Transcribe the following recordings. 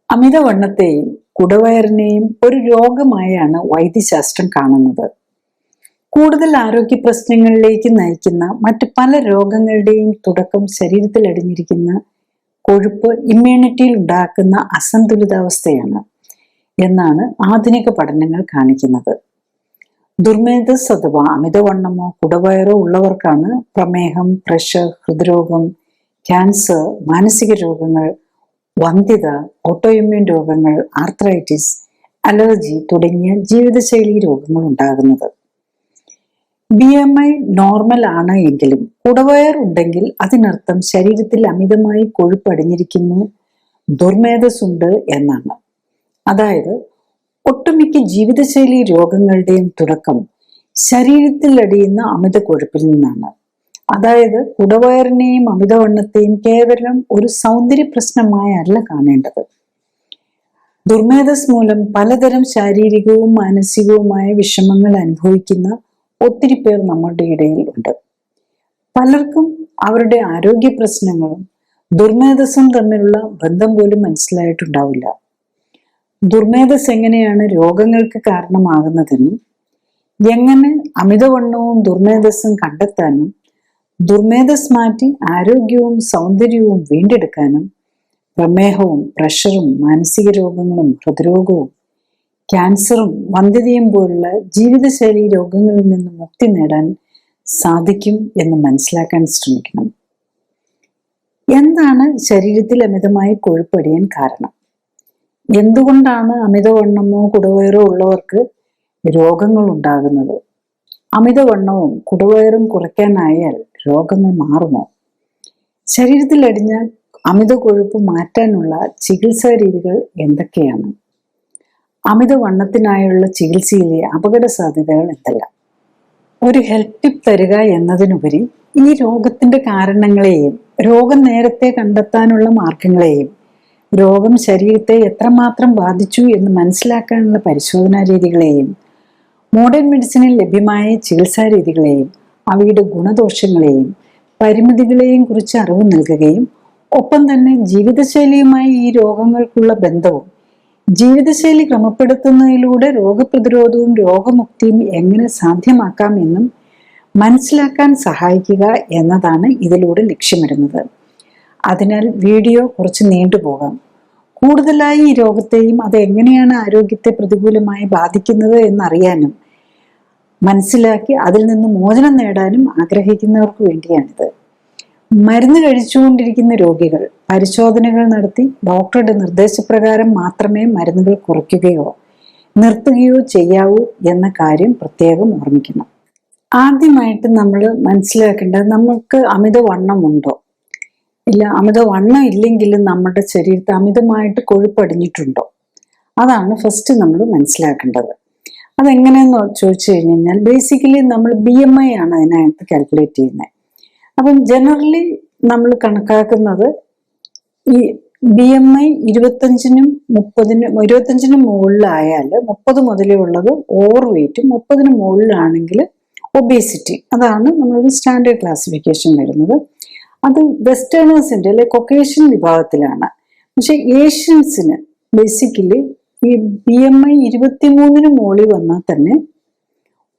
അമിതവണ്ണത്തെയും കുടവയറിനെയും ഒരു രോഗമായാണ് വൈദ്യശാസ്ത്രം കാണുന്നത്. കൂടുതൽ ആരോഗ്യ പ്രശ്നങ്ങളിലേക്ക് നയിക്കുന്ന മറ്റ് പല രോഗങ്ങളുടെയും തുടക്കം ശരീരത്തിൽ അടിഞ്ഞിരിക്കുന്ന കൊഴുപ്പ് ഇമ്മ്യൂണിറ്റിയിൽ ഉണ്ടാക്കുന്ന അസന്തുലിതാവസ്ഥയാണ് എന്നാണ് ആധുനിക പഠനങ്ങൾ കാണിക്കുന്നത്. ദുർമേധസ് അഥവാ അമിതവണ്ണമോ കുടവയറോ ഉള്ളവർക്കാണ് പ്രമേഹം, പ്രഷർ, ഹൃദ്രോഗം, ക്യാൻസർ, മാനസിക രോഗങ്ങൾ, വന്ധ്യത, ഓട്ടോഇമ്മ്യൂൺ രോഗങ്ങൾ, ആർത്രൈറ്റിസ്, അലർജി തുടങ്ങിയ ജീവിതശൈലി രോഗങ്ങൾ ഉണ്ടാകുന്നത്. BMI നോർമൽ ആണ് എങ്കിലും കുടവയർ ഉണ്ടെങ്കിൽ അതിനർത്ഥം ശരീരത്തിൽ അമിതമായി കൊഴുപ്പടിഞ്ഞിരിക്കുന്നു, ദുർമേധസ് ഉണ്ട് എന്നാണ്. അതായത് ഒട്ടുമിക്ക ജീവിതശൈലി രോഗങ്ങളുടെയും തുടക്കം ശരീരത്തിൽ അടിയുന്ന അമിത കൊഴുപ്പിൽ നിന്നാണ്. അതായത് കുടവയറിനെയും അമിതവണ്ണത്തെയും കേവലം ഒരു സൗന്ദര്യ പ്രശ്നമായല്ല കാണേണ്ടത്. ദുർമേധസ് മൂലം പലതരം ശാരീരികവും മാനസികവുമായ വിഷമങ്ങൾ അനുഭവിക്കുന്ന ഒത്തിരി പേർ നമ്മളുടെ ഇടയിൽ ഉണ്ട്. പലർക്കും അവരുടെ ആരോഗ്യ പ്രശ്നങ്ങളും ദുർമേധസ്സും തമ്മിലുള്ള ബന്ധം പോലും മനസ്സിലായിട്ടുണ്ടാവില്ല. ദുർമേധസ് എങ്ങനെയാണ് രോഗങ്ങൾക്ക് കാരണമാകുന്നതെന്നും എങ്ങനെ അമിതവണ്ണവും ദുർമേധസ്സും കണ്ടെത്താനും ദുർമേധസ് മാറ്റി ആരോഗ്യവും സൗന്ദര്യവും വീണ്ടെടുക്കാനും പ്രമേഹവും പ്രഷറും മാനസിക രോഗങ്ങളും ഹൃദ്രോഗവും ക്യാൻസറും വന്ധ്യതയും പോലുള്ള ജീവിതശൈലി രോഗങ്ങളിൽ നിന്ന് മുക്തി നേടാൻ സാധിക്കും എന്ന് മനസ്സിലാക്കാൻ ശ്രമിക്കണം. എന്താണ് ശരീരത്തിൽ അമിതമായി കൊഴുപ്പടിയാൻ കാരണം? എന്തുകൊണ്ടാണ് അമിതവണ്ണമോ കുടവയറോ ഉള്ളവർക്ക് രോഗങ്ങൾ ഉണ്ടാകുന്നത്? അമിതവണ്ണവും കുടവയറും കുറയ്ക്കാനായാൽ രോഗങ്ങൾ മാറുമോ? ശരീരത്തിൽ അടിഞ്ഞ അമിത കൊഴുപ്പ് മാറ്റാനുള്ള ചികിത്സാ രീതികൾ എന്തൊക്കെയാണ്? അമിതവണ്ണത്തിനായുള്ള ചികിത്സയിലെ അപകട സാധ്യതകൾ എന്തെല്ലാം? ഒരു ഹെൽത്ത് ടിപ്പ് തരിക എന്നതിനുപരി ഈ രോഗത്തിന്റെ കാരണങ്ങളെയും രോഗം നേരത്തെ കണ്ടെത്താനുള്ള മാർഗങ്ങളെയും രോഗം ശരീരത്തെ എത്രമാത്രം ബാധിച്ചു എന്ന് മനസ്സിലാക്കാനുള്ള പരിശോധനാ രീതികളെയും മോഡേൺ മെഡിസിനിൽ ലഭ്യമായ ചികിത്സാ രീതികളെയും അവയുടെ ഗുണദോഷങ്ങളെയും പരിമിതികളെയും കുറിച്ച് അറിവ് നൽകുകയും ഒപ്പം തന്നെ ജീവിതശൈലിയുമായി ഈ രോഗങ്ങൾക്കുള്ള ബന്ധവും ജീവിതശൈലി ക്രമപ്പെടുത്തുന്നതിലൂടെ രോഗപ്രതിരോധവും രോഗമുക്തിയും എങ്ങനെ സാധ്യമാക്കാം എന്നും മനസ്സിലാക്കാൻ സഹായിക്കുക എന്നതാണ് ഇതിലൂടെ ലക്ഷ്യമിടുന്നത്. അതിനാൽ വീഡിയോ കുറച്ച് നീണ്ടുപോകാം. കൂടുതലായി ഈ രോഗത്തെയും അത് എങ്ങനെയാണ് ആരോഗ്യത്തെ പ്രതികൂലമായി ബാധിക്കുന്നത് എന്നറിയാനും മനസ്സിലാക്കി അതിൽ നിന്ന് മോചനം നേടാനും ആഗ്രഹിക്കുന്നവർക്ക് വേണ്ടിയാണിത്. മരുന്ന് കഴിച്ചുകൊണ്ടിരിക്കുന്ന രോഗികൾ പരിശോധനകൾ നടത്തി ഡോക്ടറുടെ നിർദ്ദേശപ്രകാരം മാത്രമേ മരുന്നുകൾ കുറയ്ക്കുകയോ നിർത്തുകയോ ചെയ്യാവൂ എന്ന കാര്യം പ്രത്യേകം ഓർമ്മിക്കണം. ആദ്യമായിട്ട് നമ്മൾ മനസ്സിലാക്കേണ്ടത് നമുക്ക് അമിതവണ്ണമുണ്ടോ? ഇല്ല, അമിതവണ്ണം ഇല്ലെങ്കിലും നമ്മുടെ ശരീരത്തിൽ അമിതമായിട്ട് കൊഴുപ്പടിഞ്ഞിട്ടുണ്ടോ? അതാണ് ഫസ്റ്റ് നമ്മൾ മനസ്സിലാക്കേണ്ടത്. അതെങ്ങനെയെന്ന് ചോദിച്ചു കഴിഞ്ഞാൽ ബേസിക്കലി നമ്മൾ BMI ആണ് അതിനകത്ത് കാൽക്കുലേറ്റ് ചെയ്യുന്നത്. അപ്പം ജനറലി നമ്മൾ കണക്കാക്കുന്നത് ഈ BMI 25-നും 25-നും മുകളിലായാൽ 30 മുതലേ ഉള്ളത് ഓവർ വെയിറ്റും 30-ന് മുകളിലാണെങ്കിൽ ഒബേസിറ്റി, അതാണ് നമ്മളൊരു സ്റ്റാൻഡേർഡ് ക്ലാസിഫിക്കേഷൻ വരുന്നത്. അത് വെസ്റ്റേണേഴ്സിന്റെ അല്ലെ കൊക്കേഷ്യൻ വിഭാഗത്തിലാണ്. പക്ഷെ ഏഷ്യൻസിന് ബേസിക്കലി ഈ BMI 23-ന് മുകളിൽ വന്നാൽ തന്നെ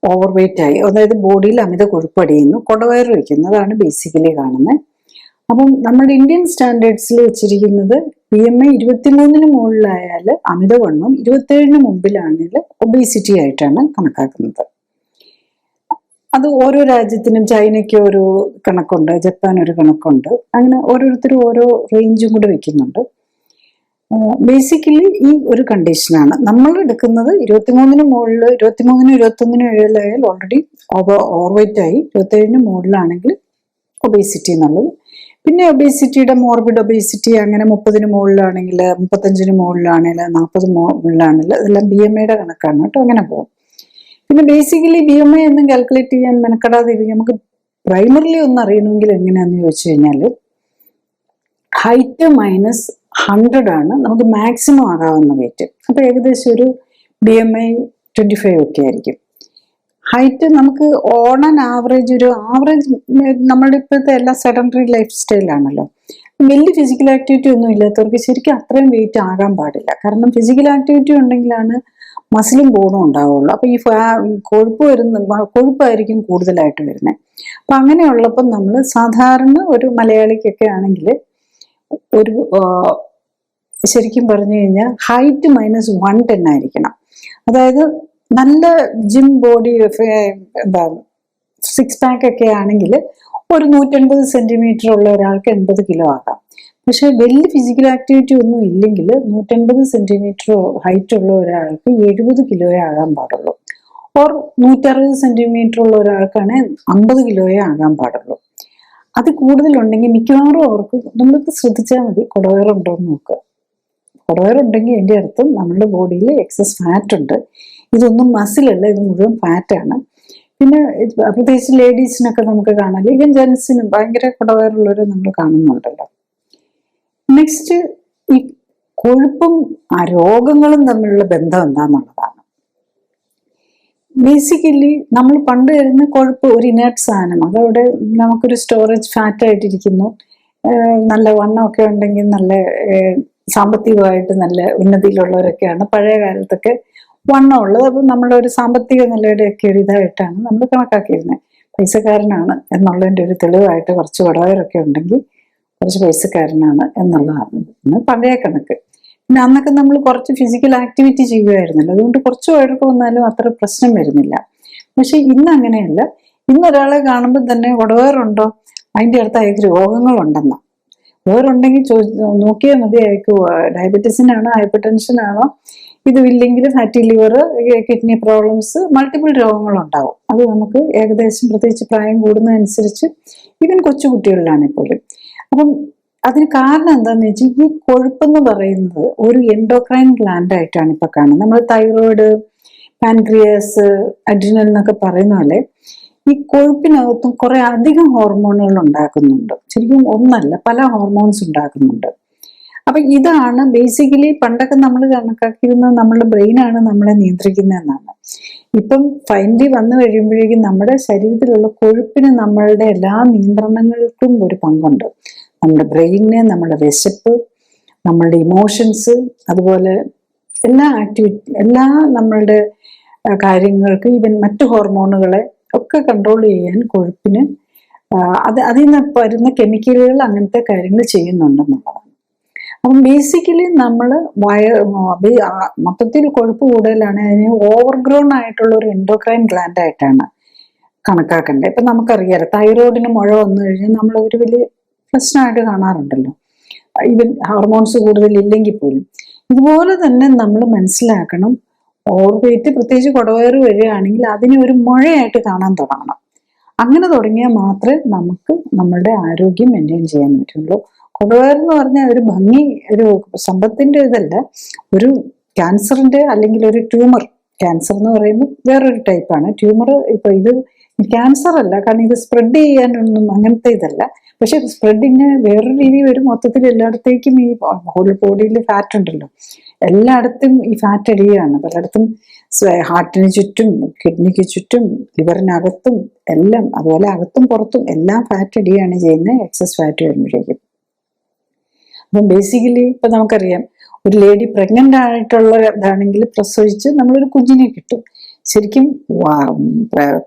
ഓവർ വെയിറ്റ് ആയി, അതായത് ബോഡിയിൽ അമിത കൊഴുപ്പടിയുന്നു, കുടവയർ വയ്ക്കുന്നു, അതാണ് ബേസിക്കലി കാണുന്നത്. അപ്പം നമ്മുടെ ഇന്ത്യൻ സ്റ്റാൻഡേർഡ്സിൽ വെച്ചിരിക്കുന്നത് BMI 23-ന് മുകളിലായാൽ അമിതവണ്ണം, 27-ന് മുമ്പിലാണെങ്കിൽ ഒബേസിറ്റി ആയിട്ടാണ് കണക്കാക്കുന്നത്. അത് ഓരോ രാജ്യത്തിനും, ചൈനയ്ക്ക് ഒരു കണക്കുണ്ട്, ജപ്പാൻ ഒരു കണക്കുണ്ട്, അങ്ങനെ ഓരോരുത്തരും ഓരോ റേഞ്ചും കൂടെ വെക്കുന്നുണ്ട്. ബേസിക്കലി ഈ ഒരു കണ്ടീഷനാണ് നമ്മൾ എടുക്കുന്നത്. 23-ന് മുകളിൽ, 23-നും 21-നും ഇടയിലായാൽ ഓൾറെഡി ഓവർ വെയിറ്റ് ആയി, 27-ന് മുകളിലാണെങ്കിൽ ഒബേസിറ്റി എന്നുള്ളത്. പിന്നെ ഒബേസിറ്റിയുടെ മോർബിഡ് ഒബേസിറ്റി അങ്ങനെ 30-ന് മുകളിലാണെങ്കിൽ, 35-ന് മുകളിലാണെങ്കിൽ, 40 മുകളിലാണെങ്കിൽ അതെല്ലാം BMIയുടെ കണക്കാണ് കേട്ടോ, അങ്ങനെ പോകും. പിന്നെ ബേസിക്കലി BMI ഒന്നും കാൽക്കുലേറ്റ് ചെയ്യാൻ മെനക്കെടാതെ നമുക്ക് പ്രൈമറിലി ഒന്ന് അറിയണമെങ്കിൽ എങ്ങനെയാണെന്ന് ചോദിച്ചു കഴിഞ്ഞാൽ ഹൈറ്റ് -100 ആണ് നമുക്ക് മാക്സിമം ആകാവുന്ന വെയിറ്റ്. അപ്പോൾ ഏകദേശം ഒരു BMI 25 ഒക്കെ ആയിരിക്കും. ഹൈറ്റ് നമുക്ക് ഓൺ ആൻഡ് ആവറേജ് ഒരു ആവറേജ്, നമ്മുടെ ഇപ്പോഴത്തെ എല്ലാ സെഡൻഡറി ലൈഫ് സ്റ്റൈലാണല്ലോ. വലിയ ഫിസിക്കൽ ആക്ടിവിറ്റി ഒന്നും ഇല്ലാത്തവർക്ക് ശരിക്കും അത്രയും വെയിറ്റ് ആകാൻ പാടില്ല. കാരണം ഫിസിക്കൽ ആക്ടിവിറ്റി ഉണ്ടെങ്കിലാണ് മസിലും ബോണും ഉണ്ടാവുള്ളൂ. അപ്പൊ ഈ കൊഴുപ്പായിരിക്കും കൂടുതലായിട്ട് വരുന്നത്. അപ്പൊ അങ്ങനെയുള്ളപ്പം നമ്മൾ സാധാരണ ഒരു മലയാളിക്കൊക്കെ ആണെങ്കിൽ ഒരു ശരിക്കും പറഞ്ഞു കഴിഞ്ഞാൽ ഹൈറ്റ് -110 ആയിരിക്കണം. അതായത് നല്ല ജിം ബോഡി, എന്താ 6 പാക്ക് ഒക്കെ ആണെങ്കിൽ ഒരു 150 സെന്റിമീറ്റർ ഉള്ള ഒരാൾക്ക് 80 കിലോ ആകാം. പക്ഷെ വലിയ ഫിസിക്കൽ ആക്ടിവിറ്റി ഒന്നും ഇല്ലെങ്കിൽ 150 സെന്റിമീറ്റർ ഹൈറ്റ് ഉള്ള ഒരാൾക്ക് 70 കിലോയെ ആകാൻ പാടുള്ളൂ. ഓർ 160 സെന്റിമീറ്റർ ഉള്ള ഒരാൾക്കാണ് 50 കിലോയെ ആകാൻ പാടുള്ളൂ. അത് കൂടുതലുണ്ടെങ്കിൽ മിക്കവാറും അവർക്ക്, നമ്മൾക്ക് ശ്രദ്ധിച്ചാൽ മതി, കുടവയറുണ്ടോ എന്ന് നോക്കുക. കുടവയറുണ്ടെങ്കിൽ എൻ്റെ അർത്ഥം നമ്മുടെ ബോഡിയിൽ എക്സസ് ഫാറ്റ് ഉണ്ട്. ഇതൊന്നും മസിലല്ല, ഇത് മുഴുവൻ ഫാറ്റാണ്. പിന്നെ പ്രത്യേകിച്ച് ലേഡീസിനൊക്കെ നമുക്ക് കാണാം, ഈവൻ ജെൻസിനും ഭയങ്കര കുടവയറുള്ളവരെ നമ്മൾ കാണുന്നുണ്ടല്ലോ. നെക്സ്റ്റ്, ഈ കൊഴുപ്പും ആ രോഗങ്ങളും തമ്മിലുള്ള ബന്ധം എന്താന്നുള്ളതാണ്. ബേസിക്കലി നമ്മൾ പണ്ട് വരുന്ന കൊഴുപ്പ് ഒരു ഇനേർട്ട് സാധനം, അതവിടെ നമുക്കൊരു സ്റ്റോറേജ് ഫാറ്റ് ആയിട്ടിരിക്കുന്നു. നല്ല വണ്ണമൊക്കെ ഉണ്ടെങ്കിൽ, നല്ല സാമ്പത്തികമായിട്ട് നല്ല ഉന്നതിയിലുള്ളവരൊക്കെയാണ് പഴയ കാലത്തൊക്കെ വണ്ണം ഉള്ളത്. അപ്പം നമ്മളൊരു സാമ്പത്തിക നിലയുടെയൊക്കെ ഒരു ഇതായിട്ടാണ് നമ്മൾ കണക്കാക്കിയിരുന്നത്. പൈസക്കാരനാണ് എന്നുള്ളതിൻ്റെ ഒരു തെളിവായിട്ട് കുറച്ച് വടവയറൊക്കെ ഉണ്ടെങ്കിൽ കുറച്ച് പൈസക്കാരനാണ് എന്നുള്ളതാണ് പഴയ കണക്ക്. പിന്നെ അന്നൊക്കെ നമ്മൾ കുറച്ച് ഫിസിക്കൽ ആക്ടിവിറ്റി ചെയ്യുമായിരുന്നല്ലോ, അതുകൊണ്ട് കുറച്ച് വഴക്ക് വന്നാലും അത്ര പ്രശ്നം വരുന്നില്ല. പക്ഷെ ഇന്ന് അങ്ങനെയല്ല. ഇന്ന് ഒരാളെ കാണുമ്പോൾ തന്നെ വടവയറുണ്ടോ, അതിൻ്റെ അടുത്ത് അയാൾക്ക് രോഗങ്ങളുണ്ടെന്ന. വേറുണ്ടെങ്കിൽ നോക്കിയാൽ മതി, അയാൾക്ക് ഡയബറ്റീസിനാണോ ഹൈപ്പർ ടെൻഷനാണോ, ഇതുമില്ലെങ്കിൽ fatty liver, kidney problems, multiple രോഗങ്ങളുണ്ടാവും. അത് നമുക്ക് ഏകദേശം, പ്രത്യേകിച്ച് പ്രായം കൂടുന്നതനുസരിച്ച്, ഈവൻ കൊച്ചുകുട്ടികളിലാണെങ്കിൽ പോലും. അപ്പം അതിന് കാരണം എന്താണെന്ന് വെച്ചാൽ, ഈ കൊഴുപ്പെന്ന് പറയുന്നത് ഒരു എൻഡോക്രൈൻ ഗ്ലാൻഡ് ആയിട്ടാണ് ഇപ്പൊ കാണുന്നത്. നമ്മൾ തൈറോയിഡ്, പാൻക്രിയാസ്, അഡ്രിനൽ എന്നൊക്കെ പറയുന്ന പോലെ ഈ കൊഴുപ്പിനകത്തും കുറെ അധികം ഹോർമോണുകൾ ഉണ്ടാക്കുന്നുണ്ട്. ശരിക്കും ഒന്നല്ല, പല ഹോർമോൺസ് ഉണ്ടാക്കുന്നുണ്ട്. അപ്പൊ ഇതാണ് ബേസിക്കലി പണ്ടൊക്കെ നമ്മൾ കണക്കാക്കിയിരുന്നത് നമ്മളുടെ ബ്രെയിനാണ് നമ്മളെ നിയന്ത്രിക്കുന്നതെന്നാണ്. ഇപ്പം ഫൈനലി വന്നു കഴിയുമ്പോഴേക്കും നമ്മുടെ ശരീരത്തിലുള്ള കൊഴുപ്പിന് നമ്മളുടെ എല്ലാ നിയന്ത്രണങ്ങൾക്കും ഒരു പങ്കുണ്ട്. നമ്മുടെ ബ്രെയിനിന്, നമ്മുടെ വിശപ്പ്, നമ്മളുടെ ഇമോഷൻസ്, അതുപോലെ എല്ലാ എല്ലാ നമ്മളുടെ കാര്യങ്ങൾക്ക്, ഈവൻ മറ്റു ഹോർമോണുകളെ ഒക്കെ കൺട്രോൾ ചെയ്യാൻ കൊഴുപ്പിന്, അതിൽ നിന്ന് വരുന്ന കെമിക്കലുകൾ അങ്ങനത്തെ കാര്യങ്ങൾ ചെയ്യുന്നുണ്ടെന്നുള്ളതാണ്. അപ്പം ബേസിക്കലി നമ്മൾ മൊത്തത്തിൽ കൊഴുപ്പ് കൂടുതലാണ്, അതിന് ഓവർഗ്രോൺ ആയിട്ടുള്ള ഒരു എൻഡോക്രൈൻ ഗ്ലാൻഡ് ആയിട്ടാണ് കണക്കാക്കേണ്ടത്. ഇപ്പൊ നമുക്കറിയാലോ, തൈറോയിഡിന് മുഴ വന്നു കഴിഞ്ഞാൽ നമ്മൾ ഒരു വലിയ പ്രശ്നമായിട്ട് കാണാറുണ്ടല്ലോ, ഈവൻ ഹോർമോൺസ് കൂടുതലില്ലെങ്കിൽ പോലും. ഇതുപോലെ തന്നെ നമ്മൾ മനസ്സിലാക്കണം, ഓവർ വെയിറ്റ്, പ്രത്യേകിച്ച് കുടവയറ് വരികയാണെങ്കിൽ അതിനെ ഒരു മുഴയായിട്ട് കാണാൻ തുടങ്ങണം. അങ്ങനെ തുടങ്ങിയാൽ മാത്രമേ നമുക്ക് നമ്മളുടെ ആരോഗ്യം മെയിൻറ്റെയിൻ ചെയ്യാൻ പറ്റുള്ളൂ. കുടവയറെന്ന് പറഞ്ഞാൽ ഒരു ഭംഗി, ഒരു സമ്പത്തിന്റെ ഇതല്ല, ഒരു ക്യാൻസറിന്റെ അല്ലെങ്കിൽ ഒരു ട്യൂമർ. ക്യാൻസർ എന്ന് പറയുമ്പോൾ വേറൊരു ടൈപ്പാണ്. ട്യൂമർ ഇപ്പൊ ഇത് ക്യാൻസർ അല്ല, കാരണം ഇത് സ്പ്രെഡ് ചെയ്യാനൊന്നും അങ്ങനത്തെ ഇതല്ല. പക്ഷെ സ്പ്രെഡിങ് വേറൊരു രീതി വരും. മൊത്തത്തിൽ എല്ലായിടത്തേക്കും ഈ ഹോൾ ബോഡിയിൽ ഫാറ്റ് ഉണ്ടല്ലോ, എല്ലായിടത്തും ഈ ഫാറ്റ് അടിയുകയാണ്. പലയിടത്തും ഹാർട്ടിന് ചുറ്റും, കിഡ്നിക്ക് ചുറ്റും, ലിവറിനകത്തും എല്ലാം, അതുപോലെ അകത്തും പുറത്തും എല്ലാം ഫാറ്റ് അടിയാണ് ചെയ്യുന്നത്, എക്സസ് ഫാറ്റ് വരുമ്പോഴേക്കും. അപ്പം ബേസിക്കലി ഇപ്പൊ നമുക്കറിയാം, ഒരു ലേഡി പ്രഗ്നന്റ് ആയിട്ടുള്ള ഇതാണെങ്കിൽ പ്രസവിച്ച് നമ്മളൊരു കുഞ്ഞിനെ കിട്ടും. ശരിക്കും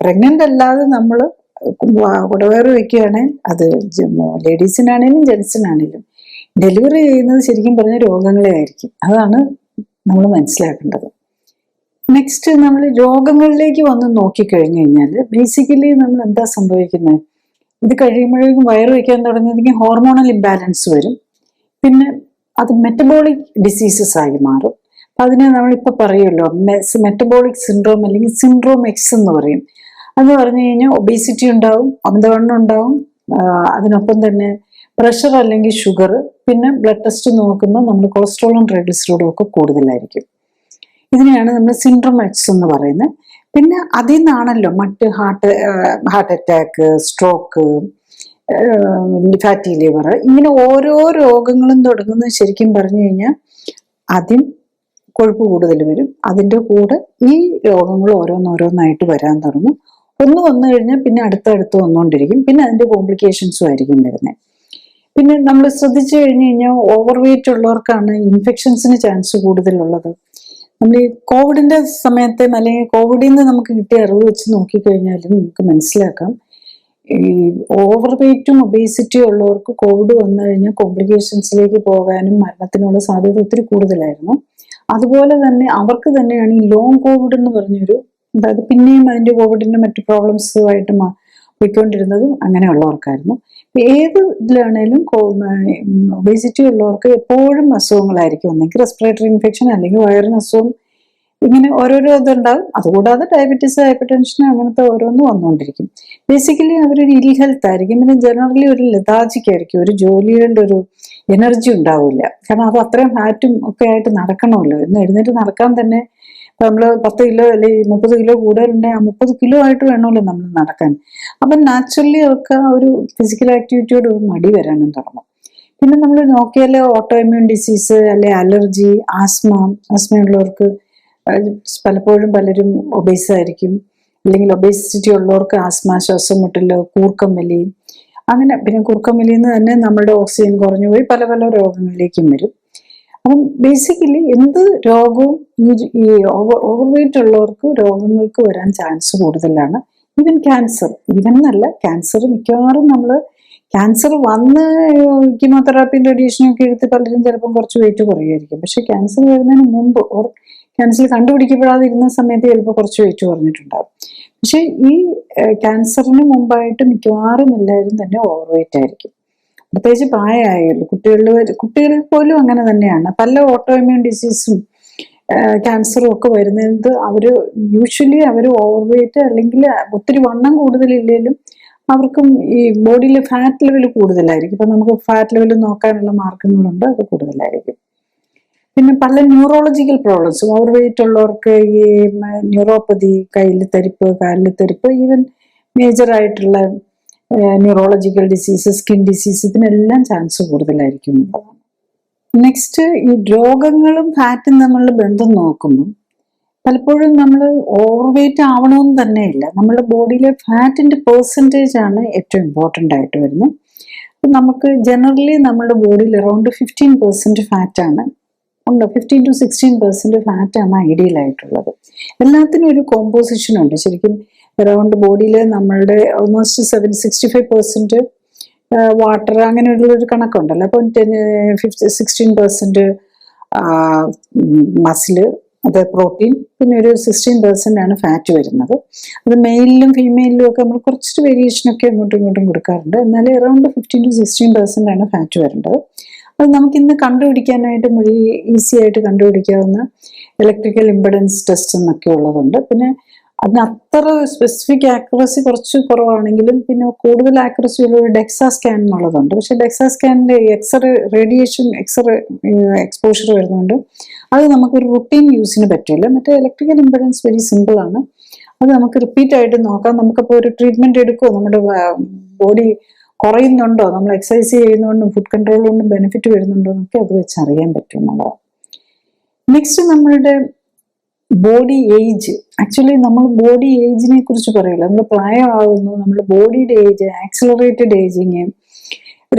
പ്രഗ്നന്റ് അല്ലാതെ നമ്മൾ കുടവയറ് വയ്ക്കുകയാണെങ്കിൽ, അത് ലേഡീസിനാണേലും ജെൻസിനാണേലും ഡെലിവറി ചെയ്യുന്നത് ശരിക്കും പറഞ്ഞ രോഗങ്ങളെ ആയിരിക്കും. അതാണ് നമ്മൾ മനസ്സിലാക്കേണ്ടത്. നെക്സ്റ്റ്, നമ്മൾ രോഗങ്ങളിലേക്ക് വന്ന് നോക്കിക്കഴിഞ്ഞു കഴിഞ്ഞാൽ ബേസിക്കലി നമ്മൾ എന്താ സംഭവിക്കുന്നത്, ഇത് കഴിയുമ്പോഴേക്കും വയറ് വയ്ക്കാൻ തുടങ്ങിയതെങ്കിൽ ഹോർമോണൽ ഇംബാലൻസ് വരും. പിന്നെ അത് മെറ്റബോളിക് ഡിസീസസ് ആയി മാറും. അതിനെ നമ്മളിപ്പോ പറയുമല്ലോ മെറ്റബോളിക് സിൻഡ്രോം അല്ലെങ്കിൽ സിൻഡ്രോം എക്സ് എന്ന് പറയും. അതെന്ന് പറഞ്ഞു കഴിഞ്ഞാൽ ഒബേസിറ്റി ഉണ്ടാവും, അമിതവണ്ണം ഉണ്ടാവും, അതിനൊപ്പം തന്നെ പ്രഷർ അല്ലെങ്കിൽ ഷുഗർ, പിന്നെ ബ്ലഡ് ടെസ്റ്റ് നോക്കുമ്പോൾ നമ്മൾ കൊളസ്ട്രോളും ട്രൈഗ്ലിസറൈഡും ഒക്കെ കൂടുതലായിരിക്കും. ഇതിനെയാണ് നമ്മൾ സിൻഡ്രോം എക്സ് എന്ന് പറയുന്നത്. പിന്നെ അതിൽ നിന്നാണല്ലോ മറ്റ് heart attack, stroke, fatty liver, ഇങ്ങനെ ഓരോ രോഗങ്ങളും തുടങ്ങുന്നത് ശരിക്കും പറഞ്ഞു കഴിഞ്ഞാൽ ആദ്യം കൊഴുപ്പ് കൂടുതൽ വരും. അതിൻ്റെ കൂടെ ഈ രോഗങ്ങൾ ഓരോന്നോരോന്നായിട്ട് വരാൻ തുടങ്ങും. ഒന്ന് വന്നു കഴിഞ്ഞാൽ പിന്നെ അടുത്തടുത്ത് വന്നുകൊണ്ടിരിക്കും. പിന്നെ അതിൻ്റെ കോംപ്ലിക്കേഷൻസും ആയിരിക്കും വരുന്നത്. പിന്നെ നമ്മൾ ശ്രദ്ധിച്ചു കഴിഞ്ഞു കഴിഞ്ഞാൽ ഓവർ വെയിറ്റ് ഉള്ളവർക്കാണ് ഇൻഫെക്ഷൻസിന് ചാൻസ് കൂടുതലുള്ളത്. നമ്മൾ ഈ കോവിഡിന്റെ സമയത്തെ അല്ലെങ്കിൽ കോവിഡിൽ നിന്ന് നമുക്ക് കിട്ടിയ അറിവ് വെച്ച് നോക്കിക്കഴിഞ്ഞാലും നമുക്ക് മനസ്സിലാക്കാം, ഈ ഓവർ വെയിറ്റും ഒബേസിറ്റിയും ഉള്ളവർക്ക് കോവിഡ് വന്നു കഴിഞ്ഞാൽ കോംപ്ലിക്കേഷൻസിലേക്ക് പോകാനും മരണത്തിനുള്ള സാധ്യത ഒത്തിരി കൂടുതലായിരുന്നു. അതുപോലെ തന്നെ അവർക്ക് തന്നെയാണ് ഈ ലോങ് കോവിഡ് എന്ന് പറഞ്ഞൊരു, അതായത് പിന്നെയും അതിന്റെ കോവിഡിന്റെ മറ്റു പ്രോബ്ലംസുമായിട്ട് പോയിക്കൊണ്ടിരുന്നതും അങ്ങനെയുള്ളവർക്കായിരുന്നു. ഏത് ഇതിലാണേലും ഒബേസിറ്റി ഉള്ളവർക്ക് എപ്പോഴും അസുഖങ്ങളായിരിക്കും. ഒന്നെങ്കിൽ റെസ്പിറേറ്ററി ഇൻഫെക്ഷൻ, അല്ലെങ്കിൽ വയറിന് അസുഖം, ഇങ്ങനെ ഓരോരോ ഇതുണ്ടാവും. അതുകൂടാതെ ഡയബറ്റീസ്, ഹൈപ്പർ ടെൻഷൻ, അങ്ങനത്തെ ഓരോന്നും വന്നുകൊണ്ടിരിക്കും. ബേസിക്കലി അവരൊരു ഇൽ ഹെൽത്ത് ആയിരിക്കും. പിന്നെ ജനറലി ഒരു ലെതാജിക് ആയിരിക്കും. ഒരു ജോലികളുടെ ഒരു എനർജി ഉണ്ടാവില്ല. കാരണം അത് അത്രയും ഫാറ്റും ഒക്കെ ആയിട്ട് നടക്കണമല്ലോ. എന്ന് എഴുന്നേറ്റ് നടക്കാൻ തന്നെ ഇപ്പൊ നമ്മള് 10 കിലോ അല്ലെങ്കിൽ 30 കിലോ കൂടുതലുണ്ടെങ്കിൽ ആ 30 കിലോ ആയിട്ട് വേണമല്ലോ നമ്മൾ നടക്കാൻ. അപ്പം നാച്ചുറലി അവർക്ക് ഒരു ഫിസിക്കൽ ആക്ടിവിറ്റിയോട് ഒരു മടി വരാനും തുടങ്ങും. പിന്നെ നമ്മൾ നോക്കിയാൽ ഓട്ടോ ഇമ്മ്യൂൺ ഡിസീസ്, അല്ലെ അലർജി, ആസ്മയുള്ളവർക്ക് പലപ്പോഴും പലരും ഒബേസ് ആയിരിക്കും. അല്ലെങ്കിൽ ഒബേസിറ്റി ഉള്ളവർക്ക് ആസ്മ, ശ്വാസം മുട്ടല്, കൂർക്കം വലി, അങ്ങനെ. പിന്നെ കൂർക്കം വലിയിൽ നിന്ന് തന്നെ നമ്മുടെ ഓക്സിജൻ കുറഞ്ഞു പോയി പല പല രോഗങ്ങളിലേക്കും വരും. അപ്പം ബേസിക്കലി എന്ത് രോഗവും ഈ ഓവർ വെയിറ്റ് ഉള്ളവർക്ക് രോഗങ്ങൾക്ക് വരാൻ ചാൻസ് കൂടുതലാണ്. ഈവൻ ക്യാൻസർ, ഈവൻ എന്നല്ല, ക്യാൻസർ മിക്കവാറും നമ്മൾ ക്യാൻസർ വന്ന് കീമോതെറാപ്പിയും റേഡിയേഷനും ഒക്കെ എടുത്ത് പലരും ചിലപ്പം കുറച്ച് വെയിറ്റ് കുറയുമായിരിക്കും. പക്ഷെ ക്യാൻസർ വരുന്നതിന് മുമ്പ് ക്യാൻസർ കണ്ടുപിടിക്കപ്പെടാതിരുന്ന സമയത്ത് ചിലപ്പോൾ കുറച്ച് വെയിറ്റ് കുറഞ്ഞിട്ടുണ്ടാകും. പക്ഷെ ഈ ക്യാൻസറിന് മുമ്പായിട്ട് മിക്കവാറും എല്ലാവരും തന്നെ ഓവർ വെയിറ്റ് ആയിരിക്കും. പ്രത്യേകിച്ച് പ്രായമായുള്ളൂ കുട്ടികളിൽ പോലും അങ്ങനെ തന്നെയാണ്. പല ഓട്ടോ ഇമ്മ്യൂൺ ഡിസീസും ക്യാൻസറും ഒക്കെ വരുന്നത് യൂഷ്വലി അവർ ഓവർ വെയിറ്റ്, അല്ലെങ്കിൽ ഒത്തിരി വണ്ണം കൂടുതലില്ലെങ്കിലും അവർക്കും ഈ ബോഡിയിൽ ഫാറ്റ് ലെവൽ കൂടുതലായിരിക്കും. ഇപ്പൊ നമുക്ക് ഫാറ്റ് ലെവൽ നോക്കാനുള്ള മാർഗങ്ങളുണ്ട്, അത് കൂടുതലായിരിക്കും. പിന്നെ പല ന്യൂറോളജിക്കൽ പ്രോബ്ലംസും ഓവർ വെയിറ്റ് ഉള്ളവർക്ക്, ഈ ന്യൂറോപ്പതി, കയ്യിൽ തരിപ്പ്, കാലിൽ തരിപ്പ്, ഈവൻ മേജർ ആയിട്ടുള്ള ന്യൂറോളജിക്കൽ ഡിസീസ്, സ്കിൻ ഡിസീസ്, ഇതിനെല്ലാം ചാൻസ് കൂടുതലായിരിക്കും എന്നുള്ളതാണ്. നെക്സ്റ്റ്, ഈ രോഗങ്ങളും ഫാറ്റും തമ്മിലുള്ള ബന്ധം നോക്കുമ്പോൾ പലപ്പോഴും നമ്മൾ ഓവർ വെയിറ്റ് ആവണമെന്ന് തന്നെയില്ല. നമ്മുടെ ബോഡിയിലെ ഫാറ്റിന്റെ പെർസെൻറ്റേജ് ആണ് ഏറ്റവും ഇമ്പോർട്ടൻ്റ് ആയിട്ട് വരുന്നത്. അപ്പം നമുക്ക് ജനറലി നമ്മുടെ ബോഡിയിൽ അറൗണ്ട് 15% ഫാറ്റാണ് ഉണ്ട്. 15 to 16% ഫാറ്റാണ് ഐഡിയൽ ആയിട്ടുള്ളത്. എല്ലാത്തിനും ഒരു കോമ്പോസിഷൻ ഉണ്ട്. ശരിക്കും അറൗണ്ട് ബോഡിയിൽ നമ്മളുടെ ഓൾമോസ്റ്റ് 65% വാട്ടർ, അങ്ങനെയുള്ളൊരു കണക്കുണ്ടല്ലോ. അപ്പം 16% മസില്, അത് പ്രോട്ടീൻ, പിന്നെ ഒരു 16% ആണ് ഫാറ്റ് വരുന്നത്. അത് മെയിലിലും ഫീമെയിലിലും ഒക്കെ നമ്മൾ കുറച്ചൊരു വേരിയേഷനൊക്കെ അങ്ങോട്ടും ഇങ്ങോട്ടും കൊടുക്കാറുണ്ട്. എന്നാലും അറൗണ്ട് 15 to 16% ആണ് ഫാറ്റ് വരേണ്ടത്. അത് നമുക്കിന്ന് കണ്ടുപിടിക്കാനായിട്ട് വളരെ ഈസി ആയിട്ട് കണ്ടുപിടിക്കാവുന്ന ഇലക്ട്രിക്കൽ ഇംപെഡൻസ് ടെസ്റ്റ് എന്നൊക്കെ ഉള്ളതുണ്ട്. പിന്നെ അതിന് അത്ര സ്പെസിഫിക് ആക്യുറസി കുറച്ച് കുറവാണെങ്കിലും പിന്നെ കൂടുതൽ ആക്യുറസി ഉള്ള ഒരു ഡെക്സാ സ്കാൻ എന്നുള്ളതുണ്ട്. പക്ഷെ ഡെക്സാ സ്കാനിന്റെ റേഡിയേഷൻ എക്സ്പോഷർ വരുന്നുണ്ട്. അത് നമുക്കൊരു റുട്ടീൻ യൂസിന് പറ്റില്ല. മറ്റേ ഇലക്ട്രിക്കൽ ഇംപെഡൻസ് വെരി സിമ്പിൾ ആണ്. അത് നമുക്ക് റിപ്പീറ്റ് ആയിട്ട് നോക്കാം. നമുക്കപ്പോൾ ഒരു ട്രീറ്റ്മെന്റ് എടുക്കുമോ, നമ്മുടെ ബോഡി കുറയുന്നുണ്ടോ, നമ്മൾ എക്സസൈസ് ചെയ്യുന്നതുകൊണ്ടും ഫുഡ് കൺട്രോൾ കൊണ്ടും ബെനിഫിറ്റ് വരുന്നുണ്ടോ എന്നൊക്കെ അത് വെച്ച് അറിയാൻ പറ്റും എന്നുള്ളതാണ്. നെക്സ്റ്റ്, നമ്മളുടെ ബോഡി ഏജ്. ആക്ച്വലി നമ്മൾ ബോഡി ഏജിനെ കുറിച്ച് പറയില്ല. നമ്മൾ പ്രായമാകുന്നു, നമ്മുടെ ബോഡിയുടെ age, accelerated ageing,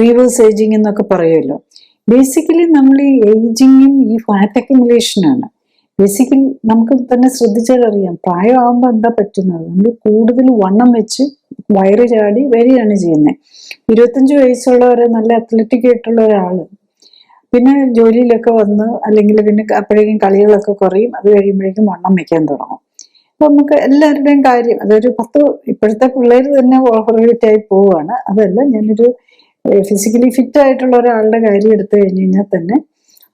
reverse ageing എന്നൊക്കെ പറയുമല്ലോ. ബേസിക്കലി നമ്മൾ ഈ ഏജിങ്ങും ഈ ഫാറ്റ് അക്യുമുലേഷനാണ്. ബേസിക്കലി നമുക്ക് തന്നെ ശ്രദ്ധിച്ചാൽ അറിയാം, പ്രായമാകുമ്പോൾ എന്താ പറ്റുന്നത്, നമ്മൾ കൂടുതൽ വണ്ണം വെച്ച് വയറ് ചാടി വരികയാണ് ചെയ്യുന്നത്. 25 വയസ്സുള്ളവരെ നല്ല അത്ലറ്റിക് ആയിട്ടുള്ള ഒരാള് പിന്നെ ജോലിയിലൊക്കെ വന്ന്, അല്ലെങ്കിൽ പിന്നെ അപ്പോഴേക്കും കളികളൊക്കെ കുറയും. അത് കഴിയുമ്പോഴേക്കും വണ്ണം വെക്കാൻ തുടങ്ങും. അപ്പൊ നമുക്ക് എല്ലാവരുടെയും കാര്യം അതൊരു ഇപ്പോഴത്തെ പിള്ളേർ തന്നെ ഓവർ വെയിറ്റ് ആയി പോവുകയാണ്. അതല്ല, ഞാനൊരു ഫിസിക്കലി ഫിറ്റ് ആയിട്ടുള്ള ഒരാളുടെ കാര്യം എടുത്തു കഴിഞ്ഞു കഴിഞ്ഞാൽ തന്നെ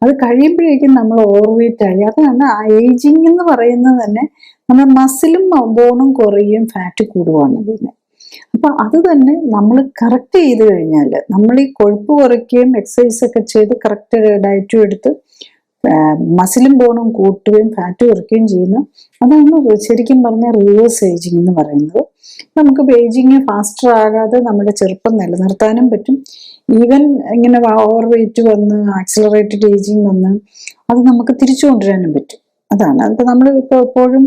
അത് കഴിയുമ്പോഴേക്കും നമ്മൾ ഓവർ വെയിറ്റ് ആയി. അതാണ് ആ ഏജിങ് എന്ന് പറയുന്നത് തന്നെ. നമ്മുടെ മസിലും ബോണും കുറയും, ഫാറ്റ് കൂടുകയാണ് ചെയ്യുന്നത്. അപ്പൊ അത് തന്നെ നമ്മൾ കറക്റ്റ് ചെയ്ത് കഴിഞ്ഞാൽ, നമ്മൾ ഈ കൊഴുപ്പ് കുറയ്ക്കുകയും എക്സസൈസ് ഒക്കെ ചെയ്ത് കറക്റ്റ് ഡയറ്റും എടുത്ത് മസിലും ബോണും കൂട്ടുകയും ഫാറ്റ് കുറയ്ക്കുകയും ചെയ്യുന്ന അതാണ് ശരിക്കും പറഞ്ഞാൽ റിവേഴ്സ് ഏജിങ് എന്ന് പറയുന്നത്. നമുക്ക് ഏജിങ് ഫാസ്റ്റർ ആകാതെ നമ്മുടെ ചെറുപ്പം നിലനിർത്താനും പറ്റും. ഈവൻ ഇങ്ങനെ ഓവർ വെയിറ്റ് വന്ന് ആക്സിലറേറ്റഡ് ഏജിങ് വന്ന് അത് നമുക്ക് തിരിച്ചു കൊണ്ടുവരാനും പറ്റും. അതാണ് അതിപ്പോൾ നമ്മൾ ഇപ്പോൾ എപ്പോഴും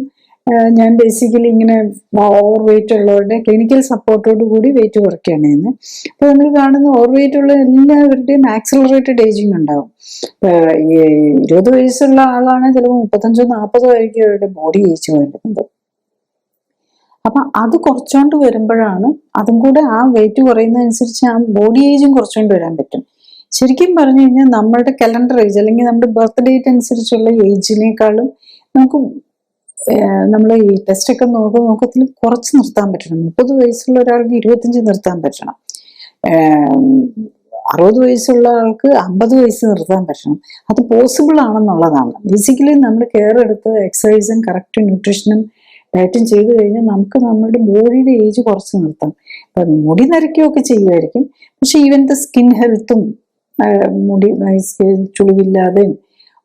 ഞാൻ ബേസിക്കലി ഇങ്ങനെ ഓവർ വെയിറ്റ് ഉള്ളവരുടെ ക്ലിനിക്കൽ സപ്പോർട്ടോട് കൂടി വെയിറ്റ് കുറയ്ക്കുകയാണ് ചെയ്യുന്നത്. അപ്പോൾ നമ്മൾ കാണുന്ന ഓവർ വെയിറ്റ് ഉള്ള എല്ലാവരുടെയും ആക്സിലറേറ്റഡ് ഏജിങ് ഉണ്ടാവും. ഈ 20 വയസ്സുള്ള ആളാണ് ചിലപ്പോൾ 35-40 ആയിരിക്കും അവരുടെ ബോഡി ഏജ് വരുന്നത്. അപ്പൊ അത് കുറച്ചോണ്ട് വരുമ്പോഴാണ് അതും കൂടെ ആ വെയിറ്റ് കുറയുന്നതനുസരിച്ച് ആ ബോഡി ഏജും കുറച്ചുകൊണ്ട് വരാൻ പറ്റും. ശരിക്കും പറഞ്ഞു കഴിഞ്ഞാൽ നമ്മളുടെ കലണ്ടർ ഏജ് അല്ലെങ്കിൽ നമ്മുടെ ബർത്ത് ഡേറ്റ് അനുസരിച്ചുള്ള ഏജിനേക്കാളും നമുക്ക് നമ്മൾ ഈ ടെസ്റ്റ് ഒക്കെ നോക്കത്തിൽ കുറച്ച് നിർത്താൻ പറ്റണം. 30 വയസ്സുള്ള ഒരാൾക്ക് 25 നിർത്താൻ പറ്റണം. 60 വയസ്സുള്ള ആൾക്ക് 50 വയസ്സ് നിർത്താൻ പറ്റണം. അത് പോസിബിൾ ആണെന്നുള്ളതാണ്. ബേസിക്കലി നമ്മൾ കെയർ എടുത്ത് എക്സസൈസും കറക്റ്റ് ന്യൂട്രീഷനും ഡയറ്റും ചെയ്തു കഴിഞ്ഞാൽ നമുക്ക് നമ്മുടെ ബോഡിയുടെ ഏജ് കുറച്ച് നിർത്താം. ഇപ്പം മുടി നരയ്ക്കുകയൊക്കെ ചെയ്യുമായിരിക്കും, പക്ഷെ ഈവൻ ദ സ്കിൻ ഹെൽത്തും മുടി ചുളിവില്ലാതെയും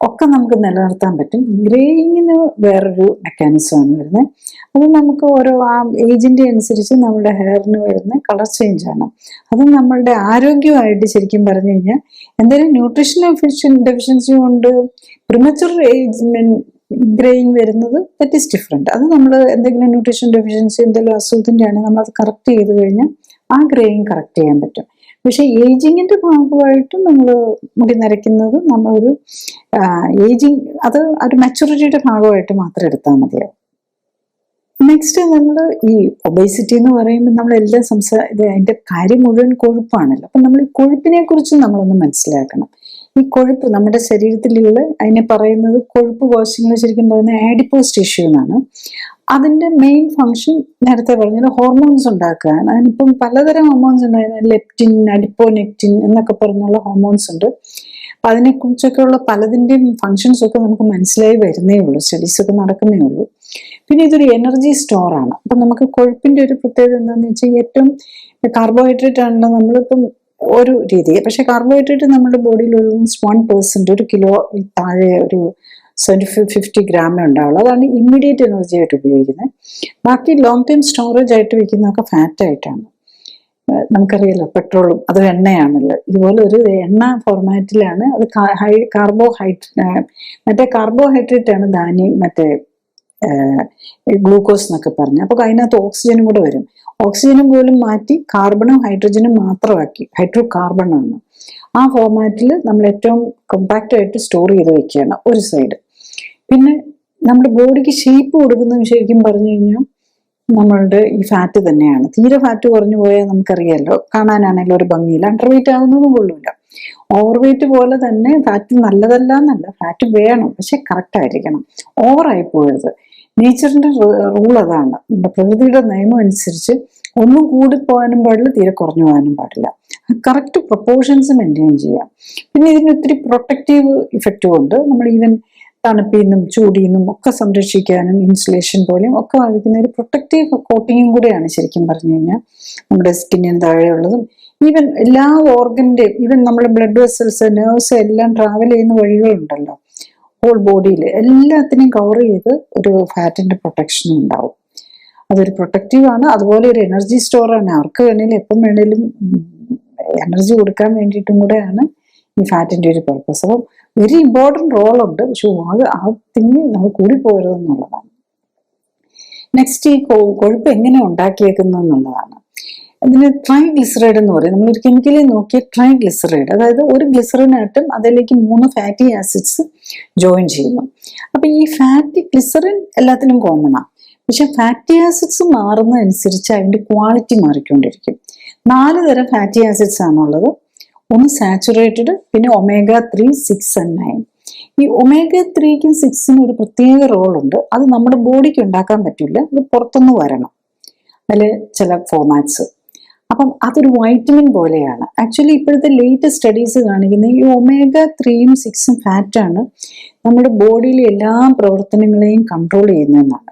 ഒക്കെ നമുക്ക് നിലനിർത്താൻ പറ്റും. ഗ്രേയിങ്ങിന് വേറൊരു മെക്കാനിസമാണ് വരുന്നത്. അത് നമുക്ക് ഓരോ ആ ഏജിൻ്റെ അനുസരിച്ച് നമ്മുടെ ഹെയറിന് വരുന്ന കളർ ചേഞ്ച് ആണ്. അത് നമ്മളുടെ ആരോഗ്യമായിട്ട് ശരിക്കും പറഞ്ഞു കഴിഞ്ഞാൽ എന്തെങ്കിലും ന്യൂട്രീഷൻ ഡെഫിഷ്യൻസി കൊണ്ട് പ്രിമച്ചുർ ഏജ് ഗ്രേയിങ് വരുന്നത് ദറ്റ് ഈസ് ഡിഫറെൻറ്റ്. അത് നമ്മൾ എന്തെങ്കിലും ന്യൂട്രീഷൻ ഡെഫിഷ്യൻസി എന്തെങ്കിലും അസുഖത്തിൻ്റെ ആണെങ്കിൽ നമ്മളത് കറക്റ്റ് ചെയ്ത് കഴിഞ്ഞാൽ ആ ഗ്രേയിങ് കറക്റ്റ് ചെയ്യാൻ പറ്റും. പക്ഷെ ഏജിങ്ങിന്റെ ഭാഗമായിട്ടും നമ്മൾ മുടി നരയ്ക്കുന്നത് നമ്മളൊരു ഏജിങ് അത് ഒരു മെച്ചൂരിറ്റിയുടെ ഭാഗമായിട്ട് മാത്രം എടുത്താൽ മതിയാവും. നെക്സ്റ്റ് നമ്മൾ ഈ ഒബേസിറ്റി എന്ന് പറയുമ്പോൾ നമ്മളെല്ലാം അതിന്റെ കാര്യം മുഴുവൻ കൊഴുപ്പാണല്ലോ. അപ്പം നമ്മൾ ഈ കൊഴുപ്പിനെ കുറിച്ച് നമ്മളൊന്ന് മനസ്സിലാക്കണം. ഈ കൊഴുപ്പ് നമ്മുടെ ശരീരത്തിലുള്ള അതിനെ പറയുന്നത് കൊഴുപ്പ് കോശങ്ങൾ ശരിക്കും പറയുന്നത് ആഡിപ്പോസ് ടിഷ്യൂ എന്നാണ്. അതിന്റെ മെയിൻ ഫങ്ഷൻ നേരത്തെ പറഞ്ഞത് ഹോർമോൺസ് ഉണ്ടാക്കുക. അതിനിപ്പം പലതരം ഹോർമോൺസ് ഉണ്ടായിരുന്നു. ലെപ്റ്റിൻ, അഡിപ്പോനെക്റ്റിൻ എന്നൊക്കെ പറഞ്ഞുള്ള ഹോർമോൺസ് ഉണ്ട്. അപ്പൊ അതിനെക്കുറിച്ചൊക്കെയുള്ള പലതിൻ്റെയും ഫങ്ഷൻസ് ഒക്കെ നമുക്ക് മനസ്സിലായി വരുന്നേ ഉള്ളൂ, സ്റ്റഡീസ് ഒക്കെ നടക്കുന്നേ ഉള്ളൂ. പിന്നെ ഇതൊരു എനർജി സ്റ്റോർ ആണ്. അപ്പൊ നമുക്ക് കൊഴുപ്പിന്റെ ഒരു പ്രത്യേകത എന്താണെന്ന് വെച്ചാൽ ഏറ്റവും കാർബോഹൈഡ്രേറ്റ് ആണല്ലോ നമ്മളിപ്പം ഒരു രീതി. പക്ഷെ കാർബോഹൈഡ്രേറ്റ് നമ്മുടെ ബോഡിയിൽ ഓൾമോസ്റ്റ് 1%, 1 കിലോ താഴെ ഒരു 50 ഗ്രാമേ ഉണ്ടാവുള്ളൂ. അതാണ് ഇമ്മീഡിയറ്റ് എനർജി ആയിട്ട് ഉപയോഗിക്കുന്നത്. ബാക്കി ലോങ് ടൈം സ്റ്റോറേജ് ആയിട്ട് വെക്കുന്നതൊക്കെ ഫാറ്റ് ആയിട്ടാണ്. നമുക്കറിയാലോ പെട്രോളും അതും എണ്ണയാണല്ലോ. ഇതുപോലെ ഒരു എണ്ണ ഫോർമാറ്റിലാണ് അത്. മറ്റേ കാർബോഹൈഡ്രേറ്റ് ആണ് ധാന്യം, മറ്റേ ഗ്ലൂക്കോസ് എന്നൊക്കെ പറഞ്ഞു. അപ്പൊ അതിനകത്ത് ഓക്സിജനും കൂടെ വരും. ഓക്സിജനും പോലും മാറ്റി കാർബണും ഹൈഡ്രജനും മാത്രമാക്കി ഹൈഡ്രോ കാർബൺ ആണ്. ആ ഫോർമാറ്റിൽ നമ്മൾ ഏറ്റവും കോമ്പാക്റ്റ് ആയിട്ട് സ്റ്റോർ ചെയ്ത് വെക്കുകയാണ് ഒരു സൈഡ്. പിന്നെ നമ്മുടെ ബോഡിക്ക് ഷേപ്പ് കൊടുക്കുന്നത് ശരിക്കും പറഞ്ഞു കഴിഞ്ഞാൽ നമ്മളുടെ ഈ ഫാറ്റ് തന്നെയാണ്. തീരെ ഫാറ്റ് കുറഞ്ഞു പോയാൽ നമുക്കറിയാലോ, കാണാനാണെങ്കിലും ഒരു ഭംഗിയില്ല, അണ്ടർ വെയിറ്റ് ആവുന്നതും കൊള്ളില്ല. ഓവർ വെയിറ്റ് പോലെ തന്നെ ഫാറ്റ് നല്ലതല്ല എന്നല്ല, ഫാറ്റ് വേണം, പക്ഷെ കറക്റ്റ് ആയിരിക്കണം, ഓവറായി പോകരുത്. നേച്ചറിന്റെ റൂൾ അതാണ്. നമ്മുടെ പ്രകൃതിയുടെ നിയമം അനുസരിച്ച് ഒന്നും കൂടിപ്പോകാനും പാടില്ല, തീരെ കുറഞ്ഞു പോകാനും പാടില്ല. കറക്റ്റ് പ്രൊപ്പോർഷൻസ് മെയിൻറ്റെയിൻ ചെയ്യാം. പിന്നെ ഇതിന് ഒത്തിരി പ്രൊട്ടക്റ്റീവ് ഇഫക്റ്റും ഉണ്ട്. നമ്മൾ ഈവൻ തണുപ്പിൽ നിന്നും ചൂടിൽ നിന്നും ഒക്കെ സംരക്ഷിക്കാനും ഇൻസുലേഷൻ പോലെയും ഒക്കെ വഹിക്കുന്ന ഒരു പ്രൊട്ടക്റ്റീവ് കോട്ടിങ്ങും കൂടെയാണ് ശരിക്കും പറഞ്ഞു കഴിഞ്ഞാൽ നമ്മുടെ സ്കിന്നിന് താഴെയുള്ളതും. ഈവൻ എല്ലാ ഓർഗൻ്റെയും, ഈവൻ നമ്മുടെ ബ്ലഡ് വെസൽസ്, നെർവ്സ് എല്ലാം ട്രാവൽ ചെയ്യുന്ന വഴികളുണ്ടല്ലോ ഹോൾ ബോഡിയിൽ, എല്ലാത്തിനെയും കവർ ചെയ്ത് ഒരു ഫാറ്റിന്റെ പ്രൊട്ടക്ഷനും ഉണ്ടാവും. അതൊരു പ്രൊട്ടക്റ്റീവാണ്. അതുപോലെ ഒരു എനർജി സ്റ്റോറാണ്. അവർക്ക് വേണേലും എപ്പം വേണേലും എനർജി കൊടുക്കാൻ വേണ്ടിയിട്ടും കൂടെയാണ് ഈ ഫാറ്റിന്റെ ഒരു പർപ്പസ്. അപ്പം വെരി ഇമ്പോർട്ടൻറ്റ് റോളുണ്ട്. പക്ഷെ ആ തിങ്ങി നമ്മൾ കൂടിപ്പോരുതെന്നുള്ളതാണ്. നെക്സ്റ്റ് ഈ കൊഴുപ്പ് എങ്ങനെ ഉണ്ടാക്കിയേക്കുന്നത് എന്നുള്ളതാണ്. ഇതിന് ട്രൈഗ്ലിസറൈഡ് എന്ന് പറയും. നമ്മൾ ഒരു കെമിക്കലി നോക്കിയ ട്രൈഗ്ലിസറൈഡ്, അതായത് ഒരു ഗ്ലിസറിനായിട്ടും അതിലേക്ക് 3 ഫാറ്റി ആസിഡ്സ് ജോയിൻ ചെയ്യുന്നു. അപ്പൊ ഈ ഫാറ്റി ഗ്ലിസറിൻ എല്ലാത്തിനും കോമണാണ്. പക്ഷെ ഫാറ്റി ആസിഡ്സ് മാറുന്നതനുസരിച്ച് അതിന്റെ ക്വാളിറ്റി മാറിക്കൊണ്ടിരിക്കും. 4 തരം ഫാറ്റി ആസിഡ്സ് ആണുള്ളത്. ഒന്ന് സാച്ചുറേറ്റഡ്, പിന്നെ ഒമേഗ 3, 6 and 9. ഈ ഒമേഗ 3ക്കും 6നും ഒരു പ്രത്യേക റോളുണ്ട്. അത് നമ്മുടെ ബോഡിക്ക് ഉണ്ടാക്കാൻ പറ്റില്ല, അത് പുറത്തുനിന്ന് വരണം, അതിൽ ചില ഫോമാറ്റ്സ്. അപ്പം അതൊരു വൈറ്റമിൻ പോലെയാണ്. ആക്ച്വലി ഇപ്പോഴത്തെ ലേറ്റസ്റ്റ് സ്റ്റഡീസ് കാണിക്കുന്നത് ഈ ഒമേഗ 3യും 6ഉം ഫാറ്റാണ് നമ്മുടെ ബോഡിയിലെ എല്ലാ പ്രവർത്തനങ്ങളെയും കൺട്രോൾ ചെയ്യുന്നതെന്നാണ്.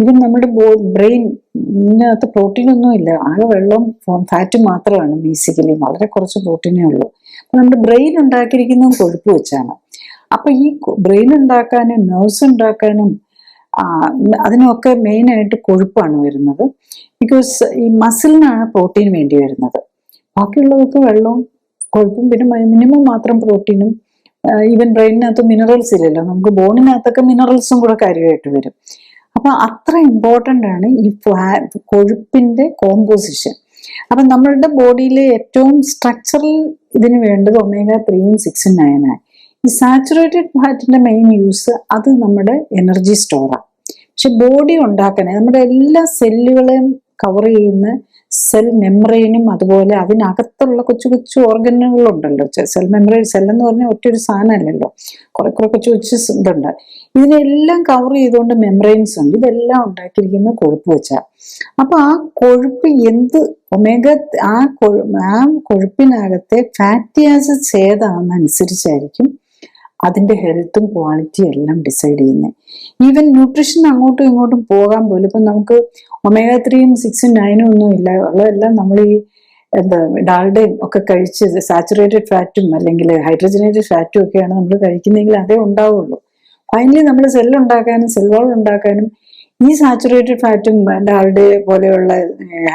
ഈവൻ നമ്മുടെ ബ്രെയിനകത്ത് പ്രോട്ടീനൊന്നും ഇല്ല, ആകെ വെള്ളവും ഫാറ്റും മാത്രമാണ്. ബേസിക്കലി വളരെ കുറച്ച് പ്രോട്ടീനേ ഉള്ളൂ. അപ്പം നമ്മുടെ ബ്രെയിൻ ഉണ്ടാക്കിയിരിക്കുന്നതും കൊഴുപ്പ് വെച്ചാണ്. അപ്പൊ ഈ ബ്രെയിൻ ഉണ്ടാക്കാനും നെർവ്സ് ഉണ്ടാക്കാനും അതിനൊക്കെ മെയിനായിട്ട് കൊഴുപ്പാണ് വരുന്നത്. ബിക്കോസ് ഈ മസിലിനാണ് പ്രോട്ടീൻ വേണ്ടി വരുന്നത്. ബാക്കിയുള്ളതൊക്കെ വെള്ളവും കൊഴുപ്പും, പിന്നെ മിനിമം മാത്രം പ്രോട്ടീനും. ഈവൻ ബ്രെയിനിനകത്ത് മിനറൽസ് ഇല്ലല്ലോ, നമുക്ക് ബോണിനകത്തൊക്കെ മിനറൽസും കൂടെ കാര്യമായിട്ട് വരും. അപ്പൊ അത്ര ഇമ്പോർട്ടൻ്റ് ആണ് ഈ കൊഴുപ്പിന്റെ കോമ്പോസിഷൻ. അപ്പൊ നമ്മളുടെ ബോഡിയിലെ ഏറ്റവും സ്ട്രക്ചറൽ ഇതിന് വേണ്ടത് omega-3, 6, 9 ആണ്. ഈ സാച്ചുറേറ്റഡ് ഫാറ്റിന്റെ മെയിൻ യൂസ് അത് നമ്മുടെ എനർജി സ്റ്റോറാണ്. പക്ഷെ ബോഡി ഉണ്ടാക്കാൻ നമ്മുടെ എല്ലാ സെല്ലുകളെയും കവർ ചെയ്യുന്ന സെൽ മെംബ്രെയിനും അതുപോലെ അതിനകത്തുള്ള കൊച്ചു കൊച്ചു ഓർഗനുകളുണ്ടല്ലോ. സെൽ മെംബ്രെയിൻ, സെൽ എന്ന് പറഞ്ഞാൽ ഒറ്റൊരു സാധനമല്ലല്ലോ, കുറെ കൊച്ചു കൊച്ചു ഇതുണ്ട്. ഇതിനെല്ലാം കവർ ചെയ്തുകൊണ്ട് മെംബ്രെയിൻസ് ഉണ്ട്. ഇതെല്ലാം ഉണ്ടാക്കിയിരിക്കുന്ന കൊഴുപ്പ് വെച്ചാൽ. അപ്പൊ ആ കൊഴുപ്പ് ആ കൊഴുപ്പിനകത്തെ ഫാറ്റി ആസിഡ്സ് ഏതാണെന്നനുസരിച്ചായിരിക്കും അതിന്റെ ഹെൽത്തും ക്വാളിറ്റിയും എല്ലാം ഡിസൈഡ് ചെയ്യുന്നത്. ഈവൻ ന്യൂട്രീഷൻ അങ്ങോട്ടും ഇങ്ങോട്ടും പോകാൻ പോലും ഇപ്പം നമുക്ക് omega-3, 6, 9 ഒന്നും ഇല്ല, ഉള്ളതെല്ലാം നമ്മൾ ഈ ഡാൽഡയും ഒക്കെ കഴിച്ച് സാച്ചുറേറ്റഡ് ഫാറ്റും അല്ലെങ്കിൽ ഹൈഡ്രജനേറ്റഡ് ഫാറ്റും ഒക്കെയാണ് നമ്മൾ കഴിക്കുന്നതെങ്കിൽ അതേ ഉണ്ടാവുള്ളൂ. ഫൈനലി നമ്മൾ സെല്ലുണ്ടാക്കാനും സെൽ വാൾ ഉണ്ടാക്കാനും ഈ സാച്ചുറേറ്റഡ് ഫാറ്റും ഡാൽഡെ പോലെയുള്ള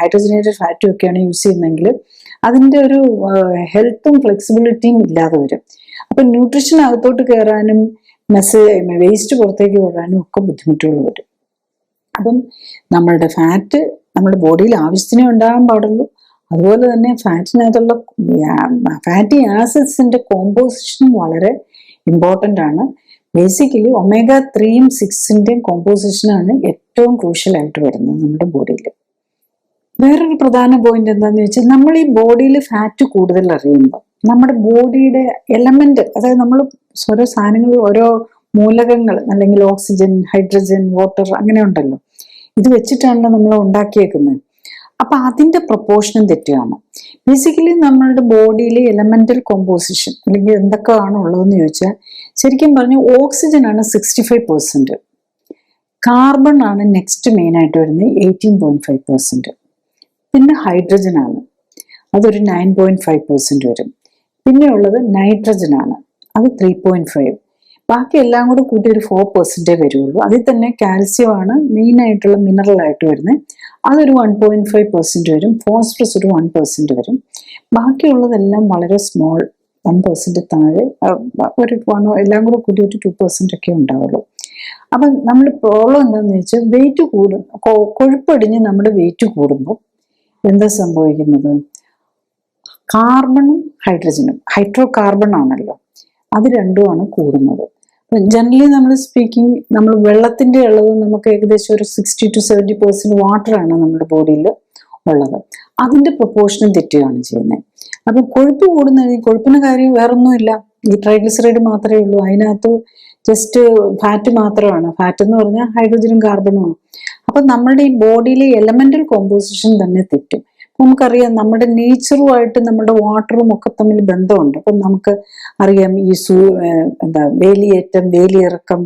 ഹൈഡ്രജനേറ്റഡ് ഫാറ്റും ഒക്കെയാണ് യൂസ് ചെയ്യുന്നതെങ്കിൽ അതിൻ്റെ ഒരു ഹെൽത്തും ഫ്ലെക്സിബിലിറ്റിയും ഇല്ലാതെ വരും. അപ്പൊ ന്യൂട്രീഷൻ അകത്തോട്ട് കയറാനും വേസ്റ്റ് പുറത്തേക്ക് വിടാനും ഒക്കെ ബുദ്ധിമുട്ടുകൾ വരും. അപ്പം നമ്മളുടെ ഫാറ്റ് നമ്മുടെ ബോഡിയിൽ ആവശ്യത്തിനേ ഉണ്ടാകാൻ പാടുള്ളൂ. അതുപോലെ തന്നെ ഫാറ്റിനകത്തുള്ള ഫാറ്റി ആസിഡ്സിന്റെ കോമ്പോസിഷനും വളരെ ഇമ്പോർട്ടൻ്റ് ആണ്. ബേസിക്കലി omega-3, 6 കോമ്പോസിഷനാണ് ഏറ്റവും ക്രൂഷ്യലായിട്ട് വരുന്നത് നമ്മുടെ ബോഡിയിൽ. വേറൊരു പ്രധാന പോയിന്റ് എന്താണെന്ന് വെച്ചാൽ, നമ്മൾ ഈ ബോഡിയിൽ ഫാറ്റ് കൂടുതൽ അറിയുമ്പോൾ നമ്മുടെ ബോഡിയുടെ എലമെന്റ്, അതായത് നമ്മൾ ഓരോ സാധനങ്ങൾ, ഓരോ മൂലകങ്ങൾ അല്ലെങ്കിൽ ഓക്സിജൻ, ഹൈഡ്രജൻ, വാട്ടർ അങ്ങനെ ഉണ്ടല്ലോ, ഇത് വെച്ചിട്ടാണല്ലോ നമ്മൾ ഉണ്ടാക്കിയേക്കുന്നത്. അപ്പൊ അതിന്റെ പ്രൊപ്പോർഷനും തെറ്റുകയാണ്. ബേസിക്കലി നമ്മളുടെ ബോഡിയിലെ എലമെന്റൽ കോമ്പോസിഷൻ അല്ലെങ്കിൽ എന്തൊക്കെയാണ് ഉള്ളതെന്ന് ചോദിച്ചാൽ, ശരിക്കും പറഞ്ഞാൽ ഓക്സിജൻ ആണ് 65%, കാർബൺ ആണ് നെക്സ്റ്റ് മെയിൻ ആയിട്ട് വരുന്നത് 18.5%, പിന്നെ ഹൈഡ്രജൻ ആണ്, അതൊരു 9.5% വരും. പിന്നെ ഉള്ളത് നൈട്രജൻ ആണ്, അത് 3.5. ബാക്കി എല്ലാം കൂടെ കൂട്ടി ഒരു 4% വരുള്ളൂ. അതിൽ തന്നെ കാൽസ്യം ആണ് മെയിൻ ആയിട്ടുള്ള മിനറൽ ആയിട്ട് വരുന്നത്, അതൊരു 1.5% വരും. ഫോസ്ഫറസ് ഒരു 1% വരും. ബാക്കിയുള്ളതെല്ലാം വളരെ സ്മോൾ, 1% താഴെ, ഒരു എല്ലാം കൂടെ കൂട്ടി ഒരു 2% ഒക്കെ ഉണ്ടാവുള്ളൂ. അപ്പം നമ്മൾ പ്രോബ്ലം എന്താണെന്ന് വെച്ചാൽ, വെയിറ്റ് കൊഴുപ്പടിഞ്ഞ് നമ്മുടെ വെയിറ്റ് കൂടുമ്പോൾ എന്താ സംഭവിക്കുന്നത്, കാർബണും ഹൈഡ്രജനും, ഹൈഡ്രോ കാർബൺ ആണല്ലോ, അത് രണ്ടുമാണ് കൂടുന്നത്. ജനറലി നമ്മൾ സ്പീക്കിംഗ്, നമ്മൾ വെള്ളത്തിന്റെ അളവ് നമുക്ക് ഏകദേശം ഒരു 60 to 70% വാട്ടറാണ് നമ്മുടെ ബോഡിയിൽ ഉള്ളത്. അതിന്റെ പ്രൊപ്പോർഷനും തെറ്റുകയാണ് ചെയ്യുന്നത്. അപ്പൊ കൊഴുപ്പ് കൂടുന്നത്, കൊഴുപ്പിന് കാര്യം വേറൊന്നുമില്ല, ഈ ട്രൈഗ്ലിസറൈഡ് മാത്രമേ ഉള്ളൂ. അതിനകത്ത് ജസ്റ്റ് ഫാറ്റ് മാത്രമാണ്. ഫാറ്റ് എന്ന് പറഞ്ഞാൽ ഹൈഡ്രജനും കാർബണുമാണ്. അപ്പൊ നമ്മുടെ ഈ ബോഡിയിലെ എലമെന്റൽ കോമ്പോസിഷൻ തന്നെ തെറ്റും. നമുക്കറിയാം നമ്മുടെ നേച്ചറുമായിട്ട് നമ്മുടെ വാട്ടറും ഒക്കെ തമ്മിൽ ബന്ധമുണ്ട്. അപ്പം നമുക്ക് അറിയാം ഈ വേലിയേറ്റം, വേലിയിറക്കം,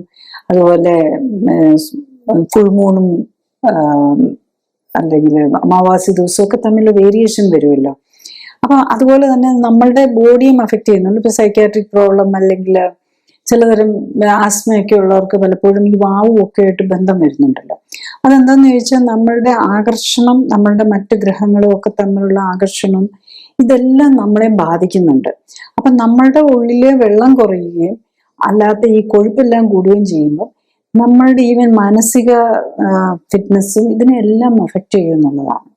അതുപോലെ ഫുൾമൂണും അല്ലെങ്കിൽ അമാവാസി ദിവസമൊക്കെ തമ്മിൽ വേരിയേഷൻ വരുമല്ലോ. അപ്പൊ അതുപോലെ തന്നെ നമ്മളുടെ ബോഡിയും അഫക്റ്റ് ചെയ്യുന്നുണ്ട്. ഇപ്പൊ സൈക്യാട്രിക് പ്രോബ്ലം അല്ലെങ്കിൽ ചിലതരം ആസ്മയൊക്കെ ഉള്ളവർക്ക് പലപ്പോഴും ഈ വാവും ഒക്കെ ആയിട്ട് ബന്ധം വരുന്നുണ്ടല്ലോ. അതെന്താന്ന് ചോദിച്ചാൽ, നമ്മളുടെ ആകർഷണം, നമ്മളുടെ മറ്റ് ഗ്രഹങ്ങളും ഒക്കെ തമ്മിലുള്ള ആകർഷണം, ഇതെല്ലാം നമ്മളെ ബാധിക്കുന്നുണ്ട്. അപ്പൊ നമ്മളുടെ ഉള്ളിലെ വെള്ളം കുറയുകയും അല്ലാത്ത ഈ കൊഴുപ്പെല്ലാം കൂടുകയും ചെയ്യുമ്പോൾ നമ്മളുടെ ഈവൻ മാനസിക ഫിറ്റ്നസ്സും ഇതിനെല്ലാം അഫക്റ്റ് ചെയ്യുന്നുള്ളതാണ്.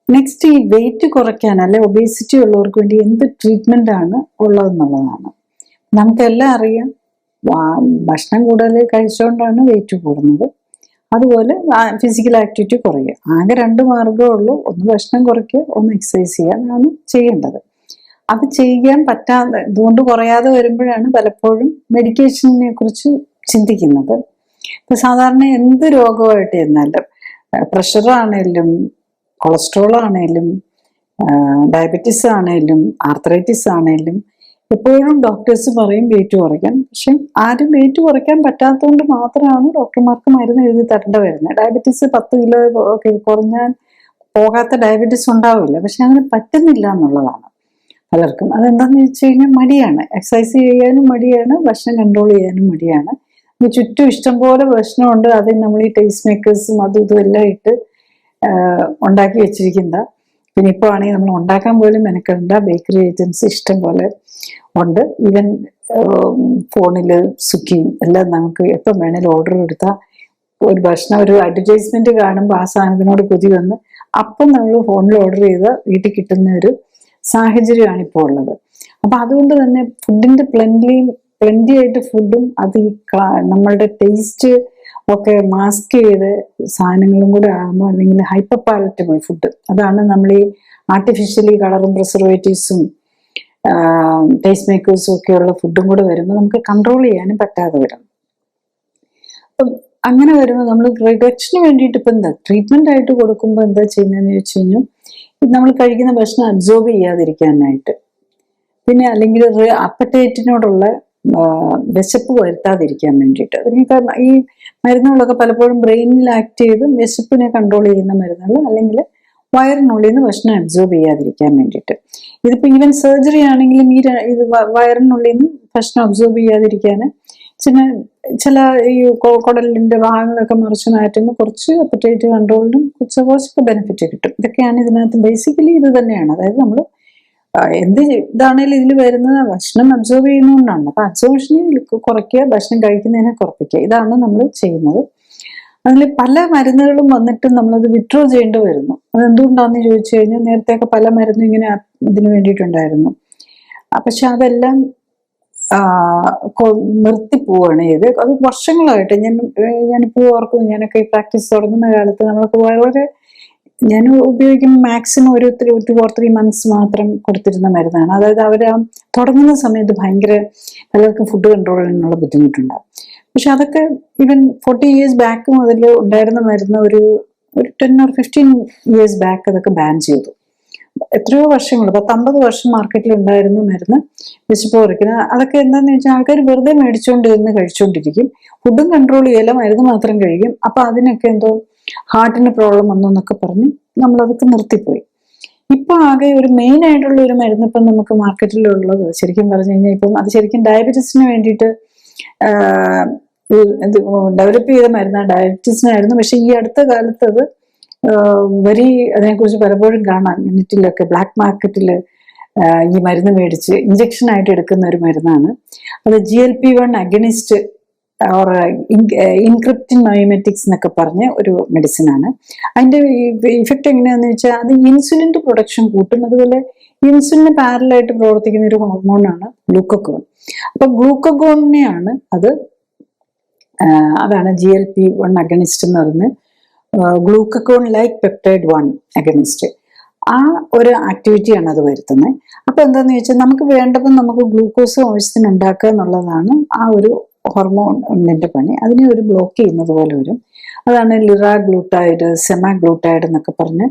നെക്സ്റ്റ്, ഈ വെയിറ്റ് കുറയ്ക്കാൻ അല്ലെ ഒബേസിറ്റി ഉള്ളവർക്ക് വേണ്ടി എന്ത് ട്രീറ്റ്മെന്റ് ആണ് ഉള്ളതെന്നുള്ളതാണ്. നമുക്കെല്ലാം അറിയാം, ഭക്ഷണം കൂടുതൽ കഴിച്ചുകൊണ്ടാണ് വെയിറ്റ് കൂടുന്നത്. അതുപോലെ ഫിസിക്കൽ ആക്ടിവിറ്റി കുറയുക. ആകെ 2 മാർഗ്ഗമേ ഉള്ളൂ, ഒന്ന് ഭക്ഷണം കുറയ്ക്കുക, ഒന്ന് എക്സസൈസ് ചെയ്യുക. അതാണ് ചെയ്യേണ്ടത്. അത് ചെയ്യാൻ പറ്റാതെ, ഇതുകൊണ്ട് കുറയാതെ വരുമ്പോഴാണ് പലപ്പോഴും മെഡിക്കേഷനെ കുറിച്ച് ചിന്തിക്കുന്നത്. ഇപ്പൊ സാധാരണ എന്ത് രോഗമായിട്ട് ചെന്നാലും, പ്രഷർ ആണേലും കൊളസ്ട്രോൾ ആണേലും ഡയബറ്റീസ് ആണേലും ആർത്രൈറ്റിസ് ആണേലും എപ്പോഴും ഡോക്ടേഴ്സ് പറയും വെയിറ്റ് കുറയ്ക്കാൻ. പക്ഷെ ആരും വെയിറ്റ് കുറയ്ക്കാൻ പറ്റാത്തതുകൊണ്ട് മാത്രമാണ് ഡോക്ടർമാർക്ക് മരുന്ന് എഴുതി തരേണ്ടി വരുന്നത്. ഡയബറ്റീസ് 10 കിലോ ഒക്കെ കുറഞ്ഞാൽ പോകാത്ത ഡയബറ്റീസ് ഉണ്ടാവില്ല, പക്ഷെ അങ്ങനെ പറ്റുന്നില്ല എന്നുള്ളതാണ്. പലർക്കും. അതെന്താന്ന് വെച്ച് കഴിഞ്ഞാൽ മടിയാണ്, എക്സസൈസ് ചെയ്യാനും മടിയാണ്, ഭക്ഷണം കൺട്രോൾ ചെയ്യാനും മടിയാണ്. ചുറ്റും ഇഷ്ടംപോലെ ഭക്ഷണമുണ്ട്, അത് നമ്മൾ ഈ ടേസ്റ്റ് മേക്കേഴ്സും അതും ഇതും എല്ലാം ഇട്ട് ഉണ്ടാക്കി വെച്ചിരിക്കുന്ന. പിന്നെ ഇപ്പോൾ ആണെങ്കിൽ നമ്മൾ ഉണ്ടാക്കാൻ പോലും മെനക്കെടേണ്ട ബേക്കറി ഐറ്റംസ് ഇഷ്ടം പോലെ ഉണ്ട്. ഈവൻ ഫോണിൽ സ്വിഗ്ഗി എല്ലാം നമുക്ക് എപ്പം വേണേലും ഓർഡർ കൊടുത്താൽ ഒരു ഭക്ഷണം, ഒരു അഡ്വർടൈസ്മെന്റ് കാണുമ്പോൾ ആ സാധനത്തിനോട് കൊതി വന്ന് അപ്പം നമ്മൾ ഫോണിൽ ഓർഡർ ചെയ്ത് വീട്ടിൽ കിട്ടുന്ന ഒരു സാഹചര്യമാണ് ഇപ്പോൾ ഉള്ളത്. അപ്പൊ അതുകൊണ്ട് തന്നെ ഫുഡിന്റെ പ്ലെന്റി ആയിട്ട് ഫുഡും അത് ഈ നമ്മളുടെ ടേസ്റ്റ് ഒക്കെ മാസ്ക് ചെയ്ത് സാധനങ്ങളും കൂടെ ആകുമ്പോൾ, അല്ലെങ്കിൽ ഹൈപ്പർ പാലറ്റബിൾ ഫുഡ്, അതാണ് നമ്മൾ ഈ ആർട്ടിഫിഷ്യലി കളറും പ്രിസർവേറ്റീവ്സും ടേസ്റ്റ് മേക്കേഴ്സും ഒക്കെയുള്ള ഫുഡും കൂടെ വരുമ്പോൾ നമുക്ക് കൺട്രോൾ ചെയ്യാനും പറ്റാതെ വരും. അപ്പം അങ്ങനെ വരുമ്പോൾ നമ്മൾ റിഡക്ഷന് വേണ്ടിയിട്ട് ഇപ്പം എന്താ ട്രീറ്റ്മെന്റ് ആയിട്ട് കൊടുക്കുമ്പോൾ എന്താ ചെയ്യുന്നതെന്ന് വെച്ച് കഴിഞ്ഞാൽ, നമ്മൾ കഴിക്കുന്ന ഭക്ഷണം അബ്സോർബ് ചെയ്യാതിരിക്കാനായിട്ട്, പിന്നെ അല്ലെങ്കിൽ അപ്പറ്റൈറ്റിനോടുള്ള വിശപ്പ് വരുത്താതിരിക്കാൻ വേണ്ടിയിട്ട്. ഈ മരുന്നുകളൊക്കെ പലപ്പോഴും ബ്രെയിനിൽ ആക്ട് ചെയ്ത് വിശപ്പിനെ കൺട്രോൾ ചെയ്യുന്ന മരുന്നുകൾ, അല്ലെങ്കിൽ വയറിനുള്ളിൽ നിന്ന് ഭക്ഷണം അബ്സോർബ് ചെയ്യാതിരിക്കാൻ വേണ്ടിയിട്ട്. ഇതിപ്പോ ഈവൻ സർജറി ആണെങ്കിലും ഇത് വയറിനുള്ളിൽ നിന്ന് ഭക്ഷണം അബ്സോർബ് ചെയ്യാതിരിക്കാൻ ചില ഈ കുടലിന്റെ ഭാഗങ്ങളൊക്കെ മറിച്ച് മാറ്റുമ്പോൾ കുറച്ച് അപ്പറ്റൈറ്റ് കൺട്രോളിനും കുറച്ചൊക്കെ ബെനിഫിറ്റ് കിട്ടും. ഇതൊക്കെയാണ് ഇതിനകത്ത് ബേസിക്കലി ഇത് തന്നെയാണ്. അതായത് നമ്മൾ എന്ത് ഇതാണേലും ഇതിൽ വരുന്നത് ഭക്ഷണം അബ്സോർബ് ചെയ്യുന്നതുകൊണ്ടാണ്. അപ്പൊ അബ്സോർപ്ഷനെ കുറയ്ക്കുക, ഭക്ഷണം കഴിക്കുന്നതിനെ കുറപ്പിക്കുക, ഇതാണ് നമ്മൾ ചെയ്യുന്നത്. അതിൽ പല മരുന്നുകളും വന്നിട്ട് നമ്മളത് വിത്ഡ്രോ ചെയ്യേണ്ടി വരുന്നു. അതെന്തുകൊണ്ടാന്ന് ചോദിച്ചു കഴിഞ്ഞാൽ, നേരത്തെയൊക്കെ പല മരുന്നും ഇങ്ങനെ ഇതിന് വേണ്ടിയിട്ടുണ്ടായിരുന്നു. പക്ഷെ അതെല്ലാം നിർത്തിപ്പോവാണ് ചെയ്ത്. അത് വർഷങ്ങളായിട്ട് ഞാനിപ്പോൾ ഓർക്കുന്നു, ഞാനൊക്കെ ഈ പ്രാക്ടീസ് തുടങ്ങുന്ന കാലത്ത് നമ്മളൊക്കെ വളരെ ഞാൻ ഉപയോഗിക്കുമ്പോൾ മാക്സിമം ഒരു 2 or 3 months മാത്രം കൊടുത്തിരുന്ന മരുന്നാണ്. അതായത് അവർ തുടങ്ങുന്ന സമയത്ത് ഭയങ്കര പലർക്കും ഫുഡ് കൺട്രോളിനുള്ള ബുദ്ധിമുട്ടുണ്ടാകും. പക്ഷെ അതൊക്കെ ഈവൻ 40 years ബാക്ക് മുതൽ ഉണ്ടായിരുന്ന മരുന്ന് ഒരു 10 or 15 years ബാക്ക് അതൊക്കെ ബാൻ ചെയ്തു. എത്രയോ വർഷങ്ങൾ, 10-50 വർഷം മാർക്കറ്റിൽ ഉണ്ടായിരുന്ന മരുന്ന് വിശപ്പ് കുറയ്ക്കുന്ന, അതൊക്കെ എന്താണെന്ന് വെച്ചാൽ ആൾക്കാർ വെറുതെ മേടിച്ചുകൊണ്ടിരുന്ന് കഴിച്ചുകൊണ്ടിരിക്കും, ഫുഡും കൺട്രോൾ ചെയ്യല, മരുന്ന് മാത്രം കഴിക്കും. അപ്പൊ അതിനൊക്കെ എന്തോ ഹാർട്ടിന് പ്രോബ്ലം വന്നു എന്നൊക്കെ പറഞ്ഞ് നമ്മളതൊക്കെ നിർത്തിപ്പോയി. ഇപ്പൊ ആകെ ഒരു മെയിൻ ആയിട്ടുള്ള ഒരു മരുന്ന് ഇപ്പം നമുക്ക് മാർക്കറ്റിലുള്ളത് ശരിക്കും പറഞ്ഞു കഴിഞ്ഞാൽ, ഇപ്പം അത് ശരിക്കും ഡയബറ്റീസിന് വേണ്ടിയിട്ട് ഡെവലപ്പ് ചെയ്ത മരുന്നാണ്, ഡയബറ്റീസിനായിരുന്നു. പക്ഷെ ഈ അടുത്ത കാലത്ത് അത് അതിനെക്കുറിച്ച് പലപ്പോഴും കാണാം നെറ്റിലൊക്കെ, ബ്ലാക്ക് മാർക്കറ്റിൽ ഈ മരുന്ന് മേടിച്ച് ഇഞ്ചക്ഷൻ ആയിട്ട് എടുക്കുന്ന ഒരു മരുന്നാണ്. അത് GLP-1 അഗനിസ്റ്റ് ഓർ ഇൻക്രിപ്റ്റിൻ മയോമെറ്റിക്സ് എന്നൊക്കെ പറഞ്ഞ ഒരു മെഡിസിൻ ആണ്. അതിന്റെ ഇഫക്റ്റ് എങ്ങനെയാന്ന് വെച്ചാൽ, അത് ഇൻസുലിന്റെ പ്രൊഡക്ഷൻ കൂട്ടും. അതുപോലെ ഇൻസുലിന് പാരലായിട്ട് പ്രവർത്തിക്കുന്ന ഒരു ഹോർമോണാണ് ഗ്ലൂക്കഗോൺ. അപ്പൊ ഗ്ലൂക്കഗോണിനെയാണ് അതാണ് GLP-1 അഗനിസ്റ്റ് എന്ന് പറയുന്നത്, ഗ്ലൂക്കഗോൺ ലൈക്ക് പെപ്റ്റൈഡ് 1 അഗനിസ്റ്റ്. ആ ഒരു ആക്ടിവിറ്റിയാണ് അത് വരുത്തുന്നത്. അപ്പൊ എന്താന്ന് വെച്ചാൽ, നമുക്ക് വേണ്ടപ്പോൾ നമുക്ക് ഗ്ലൂക്കോസ് ആവശ്യത്തിന് ഉണ്ടാക്കുക എന്നുള്ളതാണ് ആ ഒരു ഹോർമോണിന്റെ പണി. അതിനെ ഒരു ബ്ലോക്ക് ചെയ്യുന്നത് പോലെ വരും. അതാണ് ലിറാഗ്ലൂട്ടൈഡ്, സെമാഗ്ലൂട്ടൈഡ് എന്നൊക്കെ പറഞ്ഞ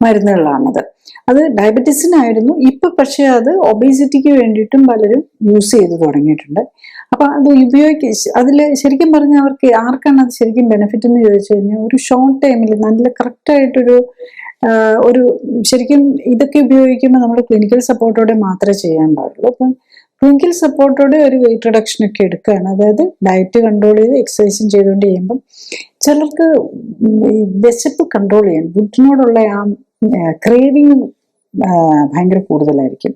മരുന്നുകളാണത്. അത് ഡയബറ്റീസിനായിരുന്നു. ഇപ്പൊ പക്ഷെ അത് ഒബേസിറ്റിക്ക് വേണ്ടിയിട്ടും പലരും യൂസ് ചെയ്ത് തുടങ്ങിയിട്ടുണ്ട്. അപ്പൊ അത് അതിൽ ശരിക്കും പറഞ്ഞാൽ ആർക്കാണ് അത് ശരിക്കും ബെനിഫിറ്റ് എന്ന് ചോദിച്ചു കഴിഞ്ഞാൽ, ഒരു ഷോർട്ട് ടൈമിൽ നല്ല കറക്റ്റായിട്ടൊരു ശരിക്കും ഇതൊക്കെ ഉപയോഗിക്കുമ്പോൾ നമ്മൾ ക്ലിനിക്കൽ സപ്പോർട്ടോടെ മാത്രമേ ചെയ്യാൻ പാടുള്ളൂ. അപ്പം ക്ലിനിക്കൽ സപ്പോർട്ടോടെ ഒരു വെയിറ്റ് റിഡക്ഷൻ ഒക്കെ എടുക്കുകയാണ്, അതായത് ഡയറ്റ് കൺട്രോൾ ചെയ്ത് എക്സസൈസും ചെയ്തുകൊണ്ട് ചെയ്യുമ്പം ചിലർക്ക് വിശപ്പ് കൺട്രോൾ ചെയ്യാൻ, ഫുഡിനോടുള്ള ആ ക്രേവിങ് ഭയങ്കര കൂടുതലായിരിക്കും.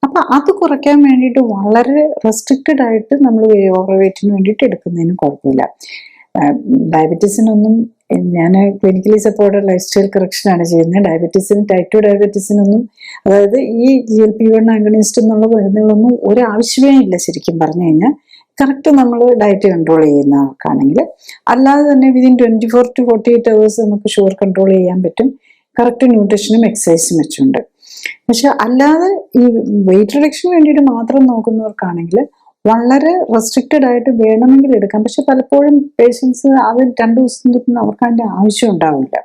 അപ്പൊ അത് കുറയ്ക്കാൻ വേണ്ടിയിട്ട് വളരെ റെസ്ട്രിക്റ്റഡ് ആയിട്ട് നമ്മൾ ഓവർ വെയിറ്റിന് വേണ്ടിയിട്ട് എടുക്കുന്നതിന് കുഴപ്പമില്ല. ഡയബറ്റീസിനൊന്നും ഞാൻ ക്ലിനിക്കലി സപ്പോർട്ടഡ് ലൈഫ് സ്റ്റൈൽ കറക്ഷനാണ് ചെയ്യുന്നത്. ഡയബറ്റീസിന്, ടൈപ്പ് 2 ഡയബറ്റീസിനൊന്നും, അതായത് ഈ GLP-1 അഗണിസ്റ്റ് എന്നുള്ള മരുന്നുകളൊന്നും ഒരാവശ്യമേ ഇല്ല ശരിക്കും പറഞ്ഞു കഴിഞ്ഞാൽ. കറക്റ്റ് നമ്മൾ ഡയറ്റ് കൺട്രോൾ ചെയ്യുന്ന ആൾക്കാണെങ്കിൽ, അല്ലാതെ തന്നെ വിതിൻ 24 to 48 hours നമുക്ക് ഷുഗർ കൺട്രോൾ ചെയ്യാൻ പറ്റും, കറക്റ്റ് ന്യൂട്രീഷനും എക്സസൈസും വെച്ചുണ്ട്. പക്ഷെ അല്ലാതെ ഈ വെയിറ്റ് റിഡക്ഷന് വേണ്ടിയിട്ട് മാത്രം നോക്കുന്നവർക്കാണെങ്കിൽ വളരെ റെസ്ട്രിക്റ്റഡ് ആയിട്ട് വേണമെങ്കിൽ എടുക്കാം. പക്ഷെ പലപ്പോഴും പേഷ്യൻസ് അത് 2 ദിവസം അവർക്ക് അതിന്റെ ആവശ്യം ഉണ്ടാവില്ല.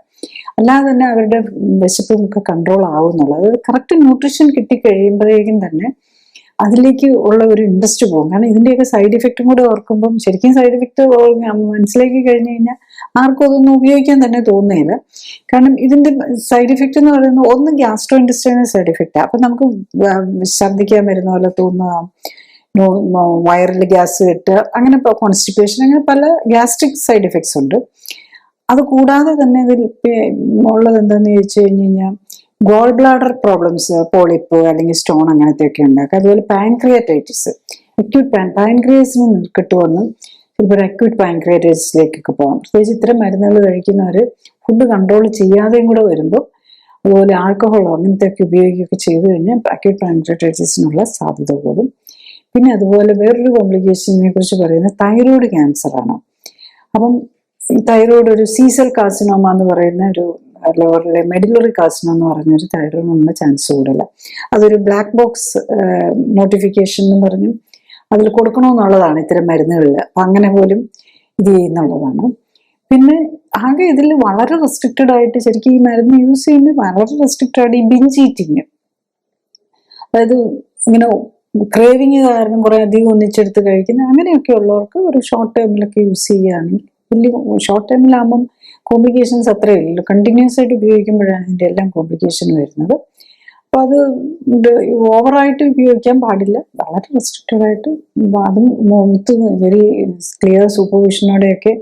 അല്ലാതെ തന്നെ അവരുടെ വിശപ്പും ഒക്കെ കൺട്രോൾ ആവുന്നുള്ളത്. അത് കറക്റ്റ് ന്യൂട്രീഷൻ കിട്ടിക്കഴിയുമ്പോഴേക്കും തന്നെ അതിലേക്ക് ഉള്ള ഒരു ഇൻട്രസ്റ്റ് പോകും. കാരണം ഇതിന്റെയൊക്കെ സൈഡ് ഇഫക്റ്റും കൂടെ ഓർക്കുമ്പം ശരിക്കും സൈഡ് ഇഫക്റ്റ് മനസ്സിലാക്കി കഴിഞ്ഞു കഴിഞ്ഞാൽ ആർക്കും അതൊന്നും ഉപയോഗിക്കാൻ തന്നെ തോന്നുന്നില്ല. കാരണം ഇതിന്റെ സൈഡ് ഇഫക്റ്റ് എന്ന് പറയുന്നത് ഒന്ന് ഗ്യാസ്ട്രോ ഇൻഡസ്ട്രിയൽ സൈഡ് ഇഫക്റ്റ്. അപ്പൊ നമുക്ക് ഛർദ്ദിക്കാൻ വരുന്ന പോലെ തോന്നുക, വയറിൽ ഗ്യാസ് കിട്ടുക, അങ്ങനെ കോൺസ്റ്റിപ്പേഷൻ, അങ്ങനെ പല ഗ്യാസ്ട്രിക് സൈഡ് ഇഫക്ട്സ് ഉണ്ട്. അത് കൂടാതെ തന്നെ ഇതിൽ ഉള്ളത് എന്താണെന്ന് ചോദിച്ചു കഴിഞ്ഞാൽ ഗോൾ ബ്ലാഡർ പ്രോബ്ലംസ്, പോളിപ്പ് അല്ലെങ്കിൽ സ്റ്റോൺ അങ്ങനത്തെയൊക്കെ ഉണ്ടാക്കുക. അതുപോലെ പാൻക്രിയാറ്റൈറ്റിസ്, അക്യൂട്ട് പാൻക്രിയസിന് നീർക്കെട്ട് വന്ന് ചിലപ്പോൾ അക്യൂട്ട് പാൻക്രിയാറ്റൈറ്റിസിലേക്കൊക്കെ പോകാം. പ്രത്യേകിച്ച് ഇത്തരം മരുന്നുകൾ കഴിക്കുന്നവർ ഫുഡ് കൺട്രോൾ ചെയ്യാതെയും കൂടെ വരുമ്പോൾ, അതുപോലെ ആൽക്കഹോളോ അങ്ങനത്തെയൊക്കെ ഉപയോഗിക്കുകയൊക്കെ ചെയ്തു കഴിഞ്ഞാൽ അക്യൂട്ട് പാൻക്രിയാറ്റൈറ്റിസിനുള്ള സാധ്യത കൂടും. പിന്നെ അതുപോലെ വേറൊരു കോംപ്ലിക്കേഷനെ കുറിച്ച് പറയുന്നത് തൈറോയ്ഡ് ക്യാൻസറാണ്. അപ്പം ഈ തൈറോയ്ഡ് ഒരു സീസൽ കാർസിനോമ എന്ന് പറയുന്ന ഒരു ലോവറിലെ മെഡിലറി കാർസിനോ എന്ന് പറഞ്ഞൊരു തൈറോയിഡിനുള്ള ചാൻസ് കൂടുതല. അതൊരു ബ്ലാക്ക് ബോക്സ് നോട്ടിഫിക്കേഷൻ എന്ന് പറഞ്ഞു അതിൽ കൊടുക്കണമെന്നുള്ളതാണ് ഇത്തരം മരുന്നുകളിൽ. അപ്പം അങ്ങനെ പോലും ഇത് ചെയ്യുന്നുള്ളതാണ്. പിന്നെ ആകെ ഇതിൽ വളരെ റെസ്ട്രിക്റ്റഡ് ആയിട്ട് ശരിക്കും ഈ മരുന്ന് യൂസ് ചെയ്യുന്നത് വളരെ റെസ്ട്രിക്റ്റഡ് ആയിട്ട് ഈ ബിഞ്ച് ഈറ്റിങ്, അതായത് ഇങ്ങനെ ക്രേവിങ് കാരണം കുറെ അധികം ഒന്നിച്ചെടുത്ത് കഴിക്കുന്ന അങ്ങനെയൊക്കെ ഉള്ളവർക്ക് ഒരു ഷോർട്ട് ടൈമിലൊക്കെ യൂസ് ചെയ്യുകയാണെങ്കിൽ, വലിയ ഷോർട്ട് ടൈമിലാകുമ്പം കോംപ്ലിക്കേഷൻസ് അത്രയേ ഉള്ളൂ. കണ്ടിന്യൂസ് ആയിട്ട് ഉപയോഗിക്കുമ്പോഴാണ് ഇതിൻ്റെ എല്ലാം കോംപ്ലിക്കേഷൻ വരുന്നത്. അപ്പോൾ അത് ഓവറായിട്ട് ഉപയോഗിക്കാൻ പാടില്ല, വളരെ റെസ്ട്രിക്റ്റഡ് ആയിട്ട് അതും വെരി ക്ലിയർ സൂപ്പർവിഷനോടെയൊക്കെ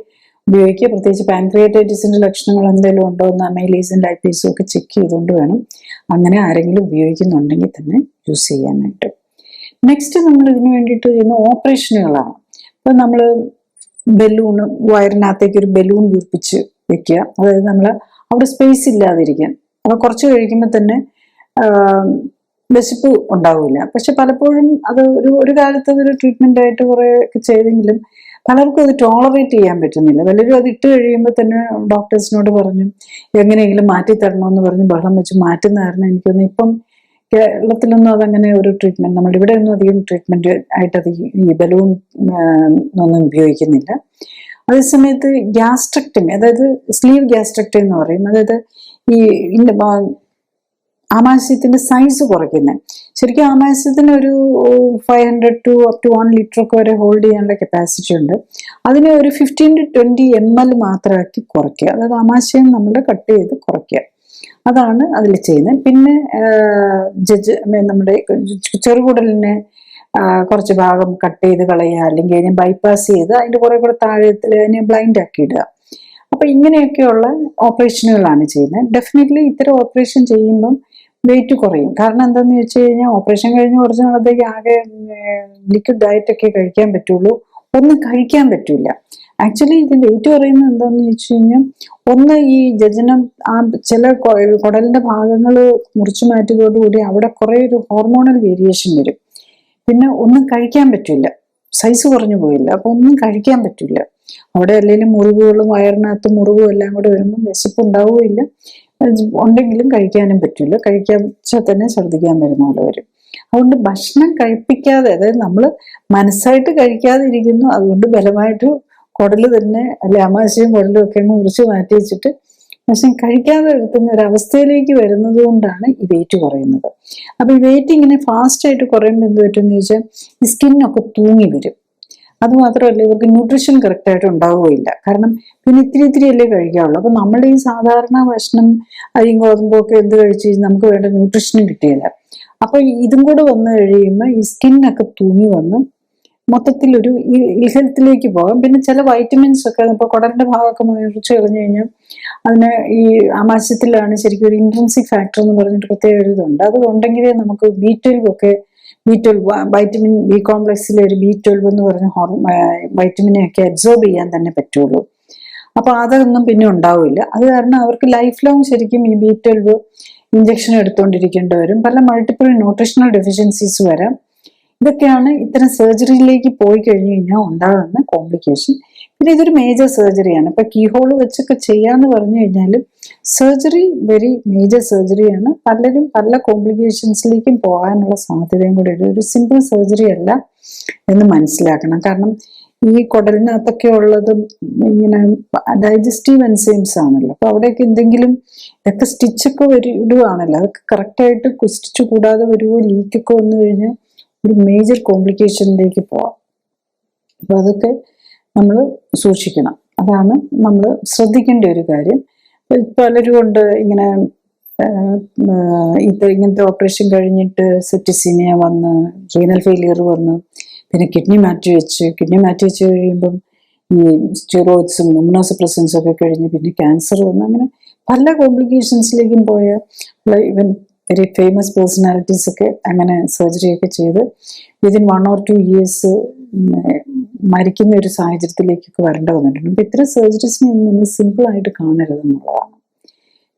ഉപയോഗിക്കുക. പ്രത്യേകിച്ച് പാൻക്രിയാറ്റൈറ്റിസിന്റെ ലക്ഷണങ്ങൾ എന്തെങ്കിലും ഉണ്ടോ എന്ന് അമൈലേസും ലൈപ്പേസും ഒക്കെ ചെക്ക് ചെയ്തുകൊണ്ട് വേണം അങ്ങനെ ആരെങ്കിലും ഉപയോഗിക്കുന്നുണ്ടെങ്കിൽ തന്നെ യൂസ് ചെയ്യാനായിട്ട്. നെക്സ്റ്റ് നമ്മൾ ഇതിനു വേണ്ടിയിട്ട് ചെയ്യുന്ന ഓപ്പറേഷനുകളാണ്. ഇപ്പം നമ്മൾ ബലൂണ് വയറിനകത്തേക്ക് ഒരു ബലൂൺ വീർപ്പിച്ച് വെക്കുക, അതായത് നമ്മൾ അവിടെ സ്പേസ് ഇല്ലാതിരിക്കാൻ. അപ്പോൾ കുറച്ച് കഴിക്കുമ്പോൾ തന്നെ വിശപ്പ് ഉണ്ടാവില്ല. പക്ഷെ പലപ്പോഴും അത് ഒരു കാലത്ത് അതൊരു ട്രീറ്റ്മെന്റ് ആയിട്ട് കുറെ ഒക്കെ ചെയ്തെങ്കിലും പലർക്കും അത് ടോളറേറ്റ് ചെയ്യാൻ പറ്റുന്നില്ല. പലരും അത് ഇട്ട് കഴിയുമ്പോൾ തന്നെ ഡോക്ടേഴ്സിനോട് പറഞ്ഞു എങ്ങനെയെങ്കിലും മാറ്റി തരണമെന്ന് പറഞ്ഞ് ബഹളം വെച്ച് മാറ്റുന്ന കാരണം എനിക്കൊന്ന് ഇപ്പം കേരളത്തിലൊന്നും അതങ്ങനെ ഒരു ട്രീറ്റ്മെന്റ്, നമ്മുടെ ഇവിടെ ഒന്നും അധികം ട്രീറ്റ്മെന്റ് ആയിട്ട് അത് ഈ ബലൂൺ ഒന്നും ഉപയോഗിക്കുന്നില്ല. അതേസമയത്ത് ഗ്യാസ്ട്രക്ടമി, അതായത് സ്ലീവ് ഗ്യാസ്ട്രക്ടമി എന്ന് പറയും, അതായത് ഈ ആമാശയത്തിന്റെ സൈസ് കുറയ്ക്കുന്നത്. ശരിക്കും ആമാശയത്തിന് ഒരു 500 to up to 1 ലിറ്റർ ഒക്കെ വരെ ഹോൾഡ് ചെയ്യാനുള്ള കപ്പാസിറ്റി ഉണ്ട്. അതിനെ ഒരു 15 to 20 ml മാത്രമാക്കി കുറയ്ക്കുക, അതായത് ആമാശയം നമ്മൾ കട്ട് ചെയ്ത് കുറയ്ക്കുക, അതാണ് അതിൽ ചെയ്യുന്നത്. പിന്നെ നമ്മുടെ ചെറുകുടലിനെ കുറച്ച് ഭാഗം കട്ട് ചെയ്ത് കളയുക, അല്ലെങ്കിൽ അതിനെ ബൈപ്പാസ് ചെയ്ത് അതിൻ്റെ കുറെ കൂടെ താഴത്തിൽ അതിനെ ബ്ലൈൻഡ് ആക്കി ഇടുക. അപ്പൊ ഇങ്ങനെയൊക്കെയുള്ള ഓപ്പറേഷനുകളാണ് ചെയ്യുന്നത്. ഡെഫിനറ്റ്ലി ഇത്തരം ഓപ്പറേഷൻ ചെയ്യുമ്പം വെയിറ്റ് കുറയും. കാരണം എന്താണെന്ന് വെച്ച് കഴിഞ്ഞാൽ ഓപ്പറേഷൻ കഴിഞ്ഞ് കുറച്ച് നാളത്തേക്ക് ആകെ ലിക്വിഡ് ഡയറ്റ് ഒക്കെ കഴിക്കാൻ പറ്റുള്ളൂ, ഒന്നും കഴിക്കാൻ പറ്റില്ല. ആക്ച്വലി ഇത് വെയിറ്റ് കുറയുന്നത് എന്താണെന്ന് വെച്ച് കഴിഞ്ഞാൽ ഒന്ന് ഈ ജജനം ചില കുടലിന്റെ ഭാഗങ്ങൾ മുറിച്ചു മാറ്റിയതോടുകൂടി അവിടെ കുറെ ഒരു ഹോർമോണൽ വേരിയേഷൻ വരും. പിന്നെ ഒന്നും കഴിക്കാൻ പറ്റില്ല, സൈസ് കുറഞ്ഞു പോയില്ല, അപ്പൊ ഒന്നും കഴിക്കാൻ പറ്റില്ല. അവിടെ അല്ലെങ്കിൽ മുറിവുകളും വയറിനകത്ത് മുറിവും എല്ലാം കൂടെ വരുമ്പോൾ വിശപ്പ് ഉണ്ടാവുകയില്ല, ഉണ്ടെങ്കിലും കഴിക്കാനും പറ്റില്ല, കഴിക്കാച്ചാൽ തന്നെ ഛർദ്ദിക്കാൻ വരുന്ന പോലെ വരും. അതുകൊണ്ട് ഭക്ഷണം കഴിപ്പിക്കാതെ, അതായത് നമ്മൾ മനസ്സായിട്ട് കഴിക്കാതെ ഇരിക്കുന്നു, അതുകൊണ്ട് ബലമായിട്ട് കുടല് തന്നെ അല്ലെ ആമാശയും കുടലും ഒക്കെ മുറിച്ച് മാറ്റി വെച്ചിട്ട് ഭക്ഷണം കഴിക്കാതെ എടുക്കുന്ന ഒരു അവസ്ഥയിലേക്ക് വരുന്നത് കൊണ്ടാണ് ഈ വെയിറ്റ് കുറയുന്നത്. അപ്പൊ ഈ വെയിറ്റ് ഇങ്ങനെ ഫാസ്റ്റ് ആയിട്ട് കുറയുമ്പോൾ എന്ത് പറ്റുമെന്ന് ചോദിച്ചാൽ ഈ സ്കിന്നൊക്കെ തൂങ്ങി വരും. അതുമാത്രമല്ല ഇവർക്ക് ന്യൂട്രീഷൻ കറക്റ്റ് ആയിട്ട് ഉണ്ടാവുകയില്ല, കാരണം പിന്നെ ഇത്തിരി അല്ലേ കഴിക്കാവുള്ളൂ. അപ്പൊ നമ്മുടെ ഈ സാധാരണ ഭക്ഷണം അരിയും ഗോതമ്പും ഒക്കെ എന്ത് കഴിച്ച് കഴിഞ്ഞാൽ നമുക്ക് വേണ്ട ന്യൂട്രീഷനും കിട്ടിയില്ല. അപ്പൊ ഇതും കൂടെ വന്നു കഴിയുമ്പോൾ ഈ സ്കിന്നൊക്കെ തൂങ്ങി വന്ന് മൊത്തത്തിലൊരു ഹെൽത്തിലേക്ക് പോകാം. പിന്നെ ചില വൈറ്റമിൻസ് ഒക്കെ ഇപ്പൊ കുടലിന്റെ ഭാഗമൊക്കെ മുറിച്ച് കളഞ്ഞു കഴിഞ്ഞാൽ അതിന് ഈ ആമാശയത്തിലാണ് ശരിക്കും ഒരു ഇൻട്രിൻസിക് ഫാക്ടർ എന്ന് പറഞ്ഞിട്ട് പ്രത്യേക ഒരു ഇതുണ്ട്. അത് ഉണ്ടെങ്കിലേ നമുക്ക് B12 ഒക്കെ വൈറ്റമിൻ ബി കോംപ്ലക്സിലെ ഒരു B12 എന്ന് പറഞ്ഞ വൈറ്റമിനെ ഒക്കെ അബ്സോർബ് ചെയ്യാൻ തന്നെ പറ്റുള്ളൂ. അപ്പൊ അതൊന്നും പിന്നെ ഉണ്ടാവില്ല. അത് കാരണം അവർക്ക് ലൈഫ് ലോങ് ശരിക്കും ഈ B12 ഇഞ്ചക്ഷൻ എടുത്തുകൊണ്ടിരിക്കേണ്ടി വരും. പല മൾട്ടിപ്പിൾ ന്യൂട്രീഷണൽ ഡെഫിഷ്യൻസീസ് വരാം. ഇതൊക്കെയാണ് ഇത്തരം സർജറിയിലേക്ക് പോയി കഴിഞ്ഞു കഴിഞ്ഞാൽ ഉണ്ടാകുന്ന കോംപ്ലിക്കേഷൻ. പിന്നെ ഇതൊരു മേജർ സർജറിയാണ്. ഇപ്പൊ കീഹോള് വെച്ചൊക്കെ ചെയ്യാന്ന് പറഞ്ഞു കഴിഞ്ഞാലും സർജറി വെരി മേജർ സർജറിയാണ്. പലരും പല കോംപ്ലിക്കേഷൻസിലേക്കും പോകാനുള്ള സാധ്യതയും കൂടെ ഒരു സിമ്പിൾ സർജറി അല്ല എന്ന് മനസ്സിലാക്കണം. കാരണം ഈ കുടലിനകത്തൊക്കെ ഉള്ളത് ഇങ്ങനെ ഡൈജസ്റ്റീവ് എൻസൈംസ് ആണല്ലോ. അപ്പൊ അവിടെയൊക്കെ എന്തെങ്കിലും ഇതൊക്കെ സ്റ്റിച്ചൊക്കെ ഇടുവാണല്ലോ, അതൊക്കെ കറക്റ്റായിട്ട് സ്റ്റിച്ച് കൂടാതെ വരുവോ ലീക്കൊക്കെ വന്നു കഴിഞ്ഞാൽ ഒരു മേജർ കോംപ്ലിക്കേഷനിലേക്ക് പോവാം. അപ്പൊ അതൊക്കെ നമ്മൾ സൂക്ഷിക്കണം. അതാണ് നമ്മൾ ശ്രദ്ധിക്കേണ്ട ഒരു കാര്യം. പലരും ഉണ്ട് ഇങ്ങനെ ഇങ്ങനത്തെ ഓപ്പറേഷൻ കഴിഞ്ഞിട്ട് സെപ്റ്റിസീമിയ വന്ന്, റീനൽ ഫെയിലിയർ വന്ന്, പിന്നെ കിഡ്നി മാറ്റി വെച്ച് കഴിയുമ്പം ഈ സ്റ്റിറോയിഡ്സും ഇമ്യൂണോസപ്രസൻസും ഒക്കെ കഴിഞ്ഞ് പിന്നെ ക്യാൻസർ വന്ന്, അങ്ങനെ പല കോംപ്ലിക്കേഷൻസിലേക്കും പോയ ഈവൻ വെരി ഫേമസ് പേഴ്സണാലിറ്റീസ് ഒക്കെ അങ്ങനെ സർജറി ഒക്കെ ചെയ്ത് വിതിൻ 1 or 2 years മരിക്കുന്ന ഒരു സാഹചര്യത്തിലേക്കൊക്കെ വരേണ്ട വന്നിട്ടുണ്ട്. അപ്പൊ ഇത്തരം സർജറീസിനെ നമ്മൾ സിമ്പിൾ ആയിട്ട് കാണരുത് എന്നുള്ളതാണ്.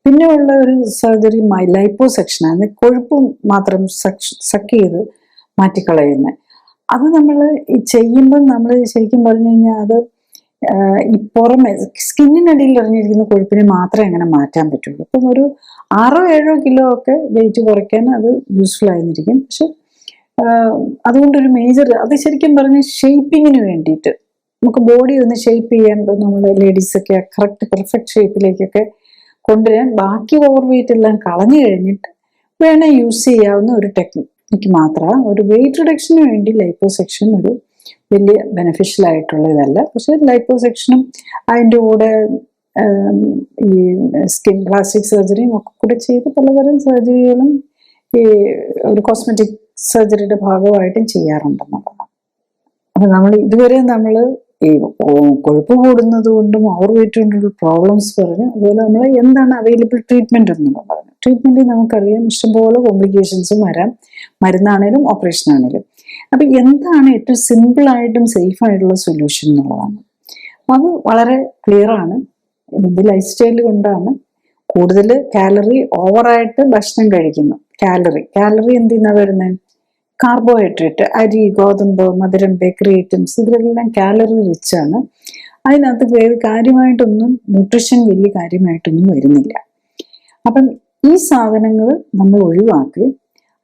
പിന്നെ ഉള്ള ഒരു സർജറി ലൈപ്പോസെക്ഷനാണ്. കൊഴുപ്പ് മാത്രം സക്ക് ചെയ്ത് മാറ്റിക്കളയുന്നത്. അത് നമ്മൾ ചെയ്യുമ്പോൾ നമ്മൾ ശരിക്കും പറഞ്ഞു കഴിഞ്ഞാൽ അത് ഈ പുറമെ സ്കിന്നിനടിയിൽ ഇറങ്ങിയിരിക്കുന്ന കൊഴുപ്പിനെ മാത്രമേ അങ്ങനെ മാറ്റാൻ പറ്റുള്ളൂ. അപ്പം ഒരു 6-7 കിലോ ഒക്കെ വെയിറ്റ് കുറയ്ക്കാൻ അത് യൂസ്ഫുൾ ആയിരിക്കും. പക്ഷെ അതുകൊണ്ടൊരു മേജർ, അത് ശരിക്കും പറഞ്ഞ ഷേപ്പിങ്ങിന് വേണ്ടിയിട്ട് നമുക്ക് ബോഡി ഒന്ന് ഷേപ്പ് ചെയ്യാൻ, നമ്മൾ ലേഡീസൊക്കെ കറക്റ്റ് പെർഫെക്റ്റ് ഷേപ്പിലേക്കൊക്കെ കൊണ്ടുവരാൻ ബാക്കി ഓവർ വെയിറ്റ് എല്ലാം കളഞ്ഞു കഴിഞ്ഞിട്ട് വേണേൽ യൂസ് ചെയ്യാവുന്ന ഒരു ടെക്നിക്ക് മാത്രമാണ്. ഒരു വെയിറ്റ് റിഡക്ഷന് വേണ്ടി ലൈപ്പോസെക്ഷൻ ഒരു വലിയ ബെനിഫിഷ്യൽ ആയിട്ടുള്ള ഇതല്ല. പക്ഷെ ലൈപ്പോസെക്ഷനും അതിൻ്റെ കൂടെ ഈ സ്കിൻ പ്ലാസ്റ്റിക് സർജറിയും ഒക്കെ കൂടെ ചെയ്ത് പലതരം സർജറികളും ഈ ഒരു കോസ്മെറ്റിക് സർജറിയുടെ ഭാഗമായിട്ടും ചെയ്യാറുണ്ടെന്നുള്ളതാണ്. അപ്പൊ ഇതുവരെ നമ്മൾ ഈ കൊഴുപ്പ് കൂടുന്നത് കൊണ്ടും ഓവർ വെയിറ്റ് കൊണ്ടുള്ള പ്രോബ്ലംസ് പറഞ്ഞു. അതുപോലെ നമ്മൾ എന്താണ് അവൈലബിൾ ട്രീറ്റ്മെന്റ് എന്നുള്ള പറഞ്ഞു. ട്രീറ്റ്മെന്റിൽ നമുക്കറിയാം ഇഷ്ടംപോലെ കോംപ്ലിക്കേഷൻസും വരാം, മരുന്നാണേലും ഓപ്പറേഷൻ ആണേലും. അപ്പൊ എന്താണ് ഏറ്റവും സിമ്പിൾ ആയിട്ടും സേഫ് ആയിട്ടുള്ള സൊല്യൂഷൻ എന്നുള്ളതാണ്. അത് വളരെ ക്ലിയർ ആണ്. ഇത് ലൈഫ് സ്റ്റൈൽ കൊണ്ടാണ്. കൂടുതൽ കാലറി ഓവറായിട്ട് ഭക്ഷണം കഴിക്കുന്നു. കാലറി എന്തിനാ വരുന്നത്? കാർബോഹൈഡ്രേറ്റ്, അരി, ഗോതമ്പ്, മധുരം, ബേക്കറി ഐറ്റംസ്, ഇതിലെല്ലാം കാലറി റിച്ച് ആണ്. അതിനകത്ത് കാര്യമായിട്ടൊന്നും ന്യൂട്രീഷൻ വലിയ കാര്യമായിട്ടൊന്നും വരുന്നില്ല. അപ്പം ഈ സാധനങ്ങൾ നമ്മൾ ഒഴിവാക്കി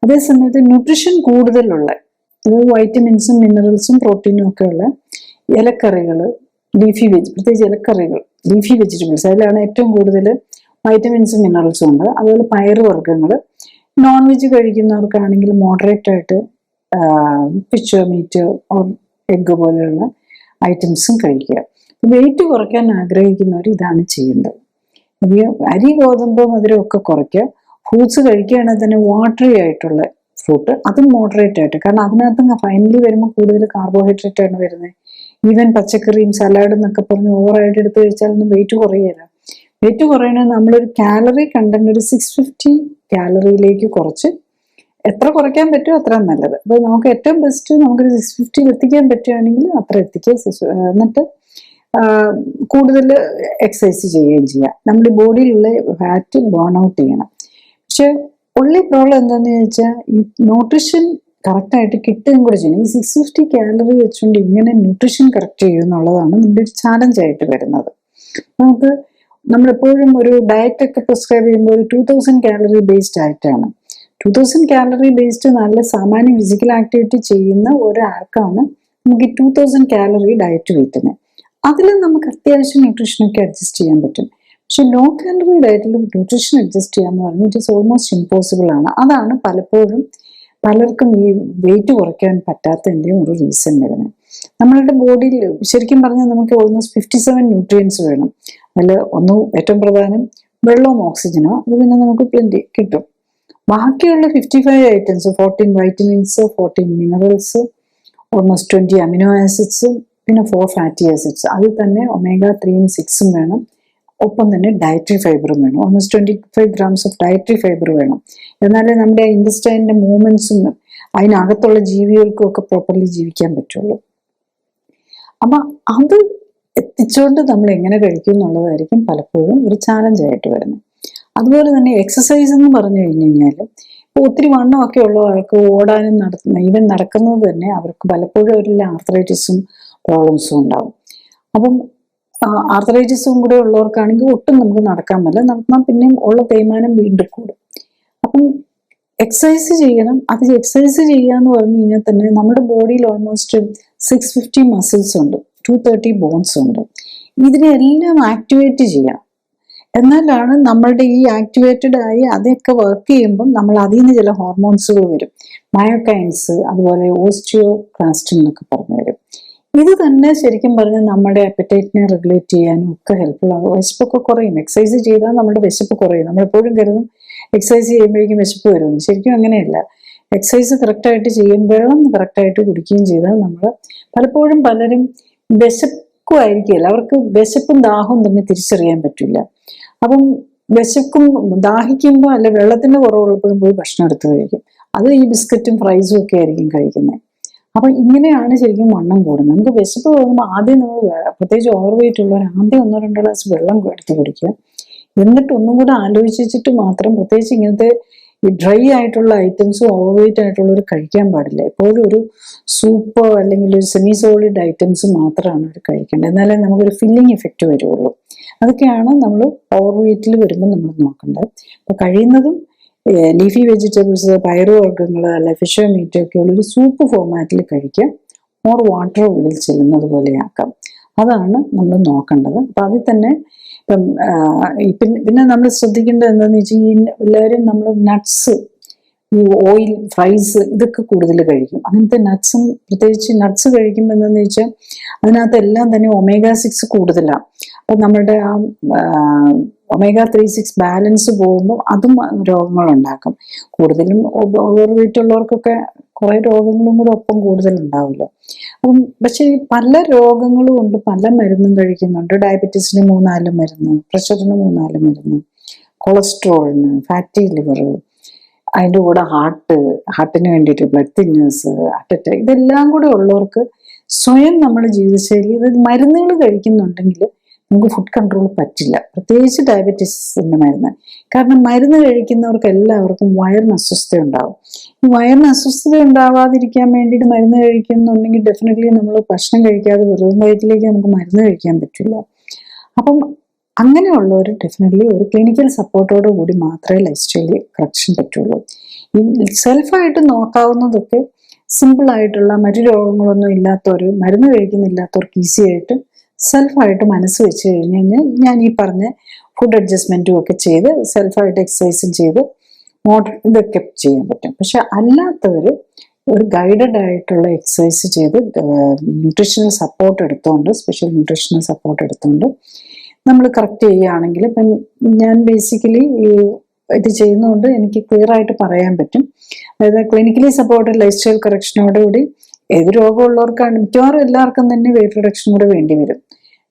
അതേസമയത്ത് ന്യൂട്രീഷൻ കൂടുതലുള്ള വൈറ്റമിൻസും മിനറൽസും പ്രോട്ടീനും ഒക്കെ ഉള്ള ഇലക്കറികൾ, പ്രത്യേകിച്ച് ഇലക്കറികൾ, ലീഫി വെജിറ്റബിൾസ്, അതിലാണ് ഏറ്റവും കൂടുതൽ വൈറ്റമിൻസും മിനറൽസും ഉണ്ട്. അതുപോലെ പയറുവർഗ്ഗങ്ങൾ, നോൺ വെജ് കഴിക്കുന്നവർക്കാണെങ്കിൽ മോഡറേറ്റ് ആയിട്ട് ഫിഷ്, മീറ്റ്, എഗ്ഗ് പോലെയുള്ള ഐറ്റംസും കഴിക്കുക. വെയിറ്റ് കുറയ്ക്കാൻ ആഗ്രഹിക്കുന്നവർ ഇതാണ് ചെയ്യേണ്ടത്. അരി, ഗോതമ്പ്, മധുരം ഒക്കെ കുറയ്ക്കുക. ഫ്രൂട്ട്സ് കഴിക്കുകയാണെങ്കിൽ തന്നെ വാട്ടറി ആയിട്ടുള്ള ഫ്രൂട്ട്, അതും മോഡറേറ്റ് ആയിട്ട്. കാരണം അതിനകത്ത് ഫൈനലി വരുമ്പോൾ കൂടുതൽ കാർബോഹൈഡ്രേറ്റ് ആണ് വരുന്നത്. ഈവൻ പച്ചക്കറിയും സലാഡും എന്നൊക്കെ പറഞ്ഞ് ഓവറായിട്ട് എടുത്ത് കഴിച്ചാലൊന്നും വെയിറ്റ് കുറയില്ല. വെയിറ്റ് കുറയണമെങ്കിൽ നമ്മളൊരു കാലറി കണ്ടന്റ് ഒരു 650 കാലറിയിലേക്ക് കുറച്ച് എത്ര കുറയ്ക്കാൻ പറ്റുമോ അത്ര നല്ലത്. അപ്പോൾ നമുക്ക് ഏറ്റവും ബെസ്റ്റ് നമുക്കൊരു 650 എത്തിക്കാൻ പറ്റുകയാണെങ്കിൽ അത്ര എത്തിക്കുക. എന്നിട്ട് കൂടുതൽ എക്സസൈസ് ചെയ്യുകയും ചെയ്യാം. നമ്മുടെ ബോഡിയിലുള്ള ഫാറ്റ് ബേൺ ഔട്ട് ചെയ്യണം. പക്ഷെ ഉള്ളി പ്രോബ്ലം എന്താണെന്ന് ചോദിച്ചാൽ ഈ ന്യൂട്രീഷൻ കറക്റ്റായിട്ട് കിട്ടുകയും കൂടെ ചെയ്യണം. ഈ 650 കാലറി വെച്ചുകൊണ്ട് ഇങ്ങനെ ന്യൂട്രീഷൻ കറക്റ്റ് ചെയ്യുക എന്നുള്ളതാണ് നമ്മുടെ ഒരു ചാലഞ്ചായിട്ട് വരുന്നത്. നമ്മളെപ്പോഴും ഒരു ഡയറ്റ് ഒക്കെ പ്രിസ്ക്രൈബ് ചെയ്യുമ്പോൾ ഒരു 2000 കാലറി ബേസ്ഡ് ഡയറ്റാണ്. 2000 കാലറി ബേസ്ഡ് നല്ല സാമാന്യ ഫിസിക്കൽ ആക്ടിവിറ്റി ചെയ്യുന്ന ഒരാൾക്കാണ് നമുക്ക് 2000 കാലറി ഡയറ്റ് കിട്ടുന്നത്. അതിൽ നമുക്ക് അത്യാവശ്യം ന്യൂട്രീഷനൊക്കെ അഡ്ജസ്റ്റ് ചെയ്യാൻ പറ്റും. പക്ഷെ ലോ കാലറി ഡയറ്റിൽ ന്യൂട്രീഷൻ അഡ്ജസ്റ്റ് ചെയ്യാന്ന് പറഞ്ഞാൽ ഇറ്റ് ഈസ് ഓൾമോസ്റ്റ് ഇമ്പോസിബിൾ ആണ്. അതാണ് പലപ്പോഴും പലർക്കും ഈ വെയിറ്റ് കുറയ്ക്കാൻ പറ്റാത്തതിൻ്റെയും ഒരു റീസൺ വരുന്നത്. നമ്മളുടെ ബോഡിയിൽ ശരിക്കും പറഞ്ഞാൽ നമുക്ക് ഓൾമോസ്റ്റ് 57 ന്യൂട്രിയൻസ് വേണം. അതിൽ ഏറ്റവും പ്രധാനം വെള്ളവും ഓക്സിജനോ, അത് പിന്നെ നമുക്ക് പ്ലെന്റി കിട്ടും. ബാക്കിയുള്ള 55 items, 14 vitamins, 14 minerals, almost 20 amino acids, പിന്നെ 4 ഫാറ്റി ആസിഡ്സ്, അതിൽ തന്നെ ഒമേഗ 3യും 6ഉം വേണം. ഒപ്പം തന്നെ ഡയറ്ററി ഫൈബറും വേണം. Almost 25 grams of dietary fibre വേണം. എന്നാലേ നമ്മുടെ ഇൻഡസ്റ്റൈനിന്റെ മൂവ്മെന്റ്സും അതിനകത്തുള്ള ജീവികൾക്കും ഒക്കെ പ്രോപ്പർലി ജീവിക്കാൻ പറ്റുള്ളൂ. അപ്പൊ അത് എത്തിച്ചുകൊണ്ട് നമ്മൾ എങ്ങനെ കഴിക്കും എന്നുള്ളതായിരിക്കും പലപ്പോഴും ഒരു ചാലഞ്ചായിട്ട് വരുന്നത്. അതുപോലെ തന്നെ എക്സസൈസ് എന്ന് പറഞ്ഞു കഴിഞ്ഞു കഴിഞ്ഞാലും ഇപ്പോൾ ഒത്തിരി വണ്ണമൊക്കെ ഉള്ള ആൾക്ക് ഓടാനും ഈവൻ നടക്കുന്നത് തന്നെ അവർക്ക് പലപ്പോഴും അവരിൽ ആർത്രൈറ്റിസും പ്രോബ്ലംസും ഉണ്ടാവും. അപ്പം ആർത്രൈറ്റിസും കൂടെ ഉള്ളവർക്കാണെങ്കിൽ ഒട്ടും നമുക്ക് നടക്കാൻ പറ്റില്ല. നടന്നാൽ പിന്നെയും ഉള്ള തേയ്മാനം വീണ്ടും കൂടും. അപ്പം എക്സസൈസ് ചെയ്യണം. അത് എക്സസൈസ് ചെയ്യുക എന്ന് പറഞ്ഞു കഴിഞ്ഞാൽ തന്നെ നമ്മുടെ ബോഡിയിൽ ഓൾമോസ്റ്റ് 650 മസിൽസ് ഉണ്ട്, 230 ബോൺസ് ഉണ്ട്. ഇതിനെല്ലാം ആക്ടിവേറ്റ് ചെയ്യണം. എന്നാലാണ് നമ്മളുടെ ഈ ആക്ടിവേറ്റഡ് ആയി അതൊക്കെ വർക്ക് ചെയ്യുമ്പം നമ്മൾ അതിൽ നിന്ന് ചില ഹോർമോൺസുകൾ വരും, മയോകൈൻസ്, അതുപോലെ ഓസ്റ്റിയോക്ലാസ്റ്റിൻ എന്നൊക്കെ പറഞ്ഞു വരും. ഇത് തന്നെ ശരിക്കും പറഞ്ഞാൽ നമ്മുടെ അപ്പറ്റൈറ്റിനെ റെഗുലേറ്റ് ചെയ്യാനും ഒക്കെ ഹെൽപ്ഫുൾ ആകും. വിശപ്പൊക്കെ കുറയും. എക്സസൈസ് ചെയ്താൽ നമ്മുടെ വിശപ്പ് കുറയും. നമ്മളെപ്പോഴും കരുതും എക്സസൈസ് ചെയ്യുമ്പോഴേക്കും വിശപ്പ് വരുമെന്ന്. ശരിക്കും അങ്ങനെയല്ല. എക്സസൈസ് കറക്റ്റായിട്ട് ചെയ്യും, വെള്ളം കറക്റ്റായിട്ട് കുടിക്കുകയും ചെയ്താൽ നമ്മൾ പലപ്പോഴും പലരും വിശക്കുമായിരിക്കില്ല, അവർക്ക് വിശപ്പും ദാഹവും തമ്മിൽ തിരിച്ചറിയാൻ പറ്റില്ല. അപ്പം വിശക്കും ദാഹിക്കുമ്പോൾ അല്ലെ വെള്ളത്തിന്റെ കുറവുള്ളപ്പോഴും പോയി ഭക്ഷണം എടുത്ത് കഴിക്കും. അത് ഈ ബിസ്ക്കറ്റും ഫ്രൈസും ഒക്കെ ആയിരിക്കും കഴിക്കുന്നത്. അപ്പൊ ഇങ്ങനെയാണ് ശരിക്കും വണ്ണം കൂടുന്നത്. നമുക്ക് വിശപ്പ് തോന്നുമ്പോൾ ആദ്യം നമ്മൾ പ്രത്യേകിച്ച് ഓവർ വെയിറ്റ് ഉള്ളവർ ആദ്യം 1-2 ഗ്ലാസ് വെള്ളം എടുത്ത് കുടിക്കുക. എന്നിട്ട് ഒന്നും കൂടെ ആലോചിച്ചിട്ട് മാത്രം, പ്രത്യേകിച്ച് ഇങ്ങനത്തെ ഈ ഡ്രൈ ആയിട്ടുള്ള ഐറ്റംസും ഓവർ വെയിറ്റ് ആയിട്ടുള്ളവർ കഴിക്കാൻ പാടില്ല. എപ്പോഴും ഒരു സൂപ്പോ അല്ലെങ്കിൽ ഒരു സെമി സോളിഡ് ഐറ്റംസ് മാത്രമാണ് അവർ കഴിക്കേണ്ടത്. എന്നാലേ നമുക്കൊരു ഫില്ലിംഗ് എഫക്റ്റ് വരുള്ളൂ. അതൊക്കെയാണ് നമ്മൾ ഓവർ വെയിറ്റിൽ വരുമ്പോൾ നമ്മൾ നോക്കേണ്ടത്. അപ്പൊ കഴിയുന്നതും ലീഫി വെജിറ്റബിൾസ്, പയറുവർഗ്ഗങ്ങൾ, അല്ല ഫിഷോ മീറ്റോ ഒക്കെ ഉള്ള ഒരു സൂപ്പ് ഫോർമാറ്റിൽ കഴിക്കാം. മോർ വാട്ടർ ഉള്ളിൽ ചെല്ലുന്നത് പോലെയാക്കാം. അതാണ് നമ്മൾ നോക്കേണ്ടത്. അപ്പൊ അതിൽ തന്നെ ഇപ്പം പിന്നെ നമ്മൾ ശ്രദ്ധിക്കേണ്ടത് എന്താണെന്ന് വെച്ചാൽ, ഈ എല്ലാവരും നമ്മൾ നട്ട്സ്, ഈ ഓയിൽ, ഫ്രൈസ് ഇതൊക്കെ കൂടുതൽ കഴിക്കും. അങ്ങനത്തെ നട്ട്സും, പ്രത്യേകിച്ച് നട്ട്സ് കഴിക്കുമ്പോൾ എന്താണെന്ന് വെച്ചാൽ അതിനകത്തെല്ലാം തന്നെ ഒമേഗ-6 കൂടുതലാണ്. അപ്പം നമ്മുടെ ആ ഒമേഗ-3-6 ബാലൻസ് പോകുമ്പോൾ അതും രോഗങ്ങളുണ്ടാക്കും. കൂടുതലും ഓവർ വെയിറ്റ് ഉള്ളവർക്കൊക്കെ കുറെ രോഗങ്ങളും കൂടെ ഒപ്പം കൂടുതലുണ്ടാവില്ല. അപ്പം പക്ഷേ പല രോഗങ്ങളും ഉണ്ട്, പല മരുന്നും കഴിക്കുന്നുണ്ട്. ഡയബറ്റീസിന് 3-4 മരുന്ന്, പ്രഷറിന് 3-4 മരുന്ന്, കൊളസ്ട്രോളിന്, ഫാറ്റി ലിവർ, അതിൻ്റെ കൂടെ ഹാർട്ടിന് വേണ്ടിയിട്ട് ബ്ലഡ് തിന്നേഴ്സ്, ഹാർട്ട് അറ്റാക്ക്, ഇതെല്ലാം കൂടെ ഉള്ളവർക്ക് സ്വയം നമ്മുടെ ജീവിതശൈലി, ഇത് മരുന്നുകൾ കഴിക്കുന്നുണ്ടെങ്കിൽ നമുക്ക് ഫുഡ് കൺട്രോൾ പറ്റില്ല. പ്രത്യേകിച്ച് ഡയബറ്റീസിൻ്റെ മരുന്ന്. കാരണം മരുന്ന് കഴിക്കുന്നവർക്ക് എല്ലാവർക്കും വയറിന് അസ്വസ്ഥത ഉണ്ടാവും. ഈ വയറിന് അസ്വസ്ഥത ഉണ്ടാവാതിരിക്കാൻ വേണ്ടിയിട്ട് മരുന്ന് കഴിക്കുന്നുണ്ടെങ്കിൽ ഡെഫിനറ്റ്ലി നമ്മൾ ഭക്ഷണം കഴിക്കാതെ വെറും വയറ്റിലേക്ക് നമുക്ക് മരുന്ന് കഴിക്കാൻ പറ്റില്ല. അപ്പം അങ്ങനെയുള്ളവർ ഡെഫിനറ്റ്ലി ഒരു ക്ലിനിക്കൽ സപ്പോർട്ടോട് കൂടി മാത്രമേ ലൈഫ് സ്റ്റൈലിൽ കറക്ഷൻ പറ്റുള്ളൂ. ഈ സെൽഫായിട്ട് നോക്കാവുന്നതൊക്കെ സിമ്പിളായിട്ടുള്ള മറ്റു രോഗങ്ങളൊന്നും ഇല്ലാത്തവർ, മരുന്ന് കഴിക്കുന്നില്ലാത്തവർക്ക് ഈസി ആയിട്ട് സെൽഫായിട്ട് മനസ്സ് വെച്ച് കഴിഞ്ഞ് കഴിഞ്ഞാൽ ഞാൻ ഈ പറഞ്ഞ ഫുഡ് അഡ്ജസ്റ്റ്മെൻറ്റും ഒക്കെ ചെയ്ത് സെൽഫായിട്ട് എക്സസൈസും ചെയ്ത് ഇതൊക്കെ ചെയ്യാൻ പറ്റും. പക്ഷെ അല്ലാത്തവർ ഒരു ഗൈഡഡ് ആയിട്ടുള്ള എക്സസൈസ് ചെയ്ത് ന്യൂട്രീഷണൽ സപ്പോർട്ട് എടുത്തുകൊണ്ട്, സ്പെഷ്യൽ ന്യൂട്രീഷണൽ സപ്പോർട്ട് എടുത്തുകൊണ്ട് നമ്മൾ കറക്റ്റ് ചെയ്യുകയാണെങ്കിൽ, ഇപ്പം ഞാൻ ബേസിക്കലി ഇത് ചെയ്യുന്നതുകൊണ്ട് എനിക്ക് ക്ലിയർ ആയിട്ട് പറയാൻ പറ്റും. അതായത് ക്ലിനിക്കലി സപ്പോർട്ടഡ് ലൈഫ് സ്റ്റൈൽ കറക്ഷനോടുകൂടി ഏത് രോഗമുള്ളവർക്കാണ്, മിക്കവാറും എല്ലാവർക്കും തന്നെ വെയിറ്റ് റിഡക്ഷൻ കൂടെ വേണ്ടി വരും.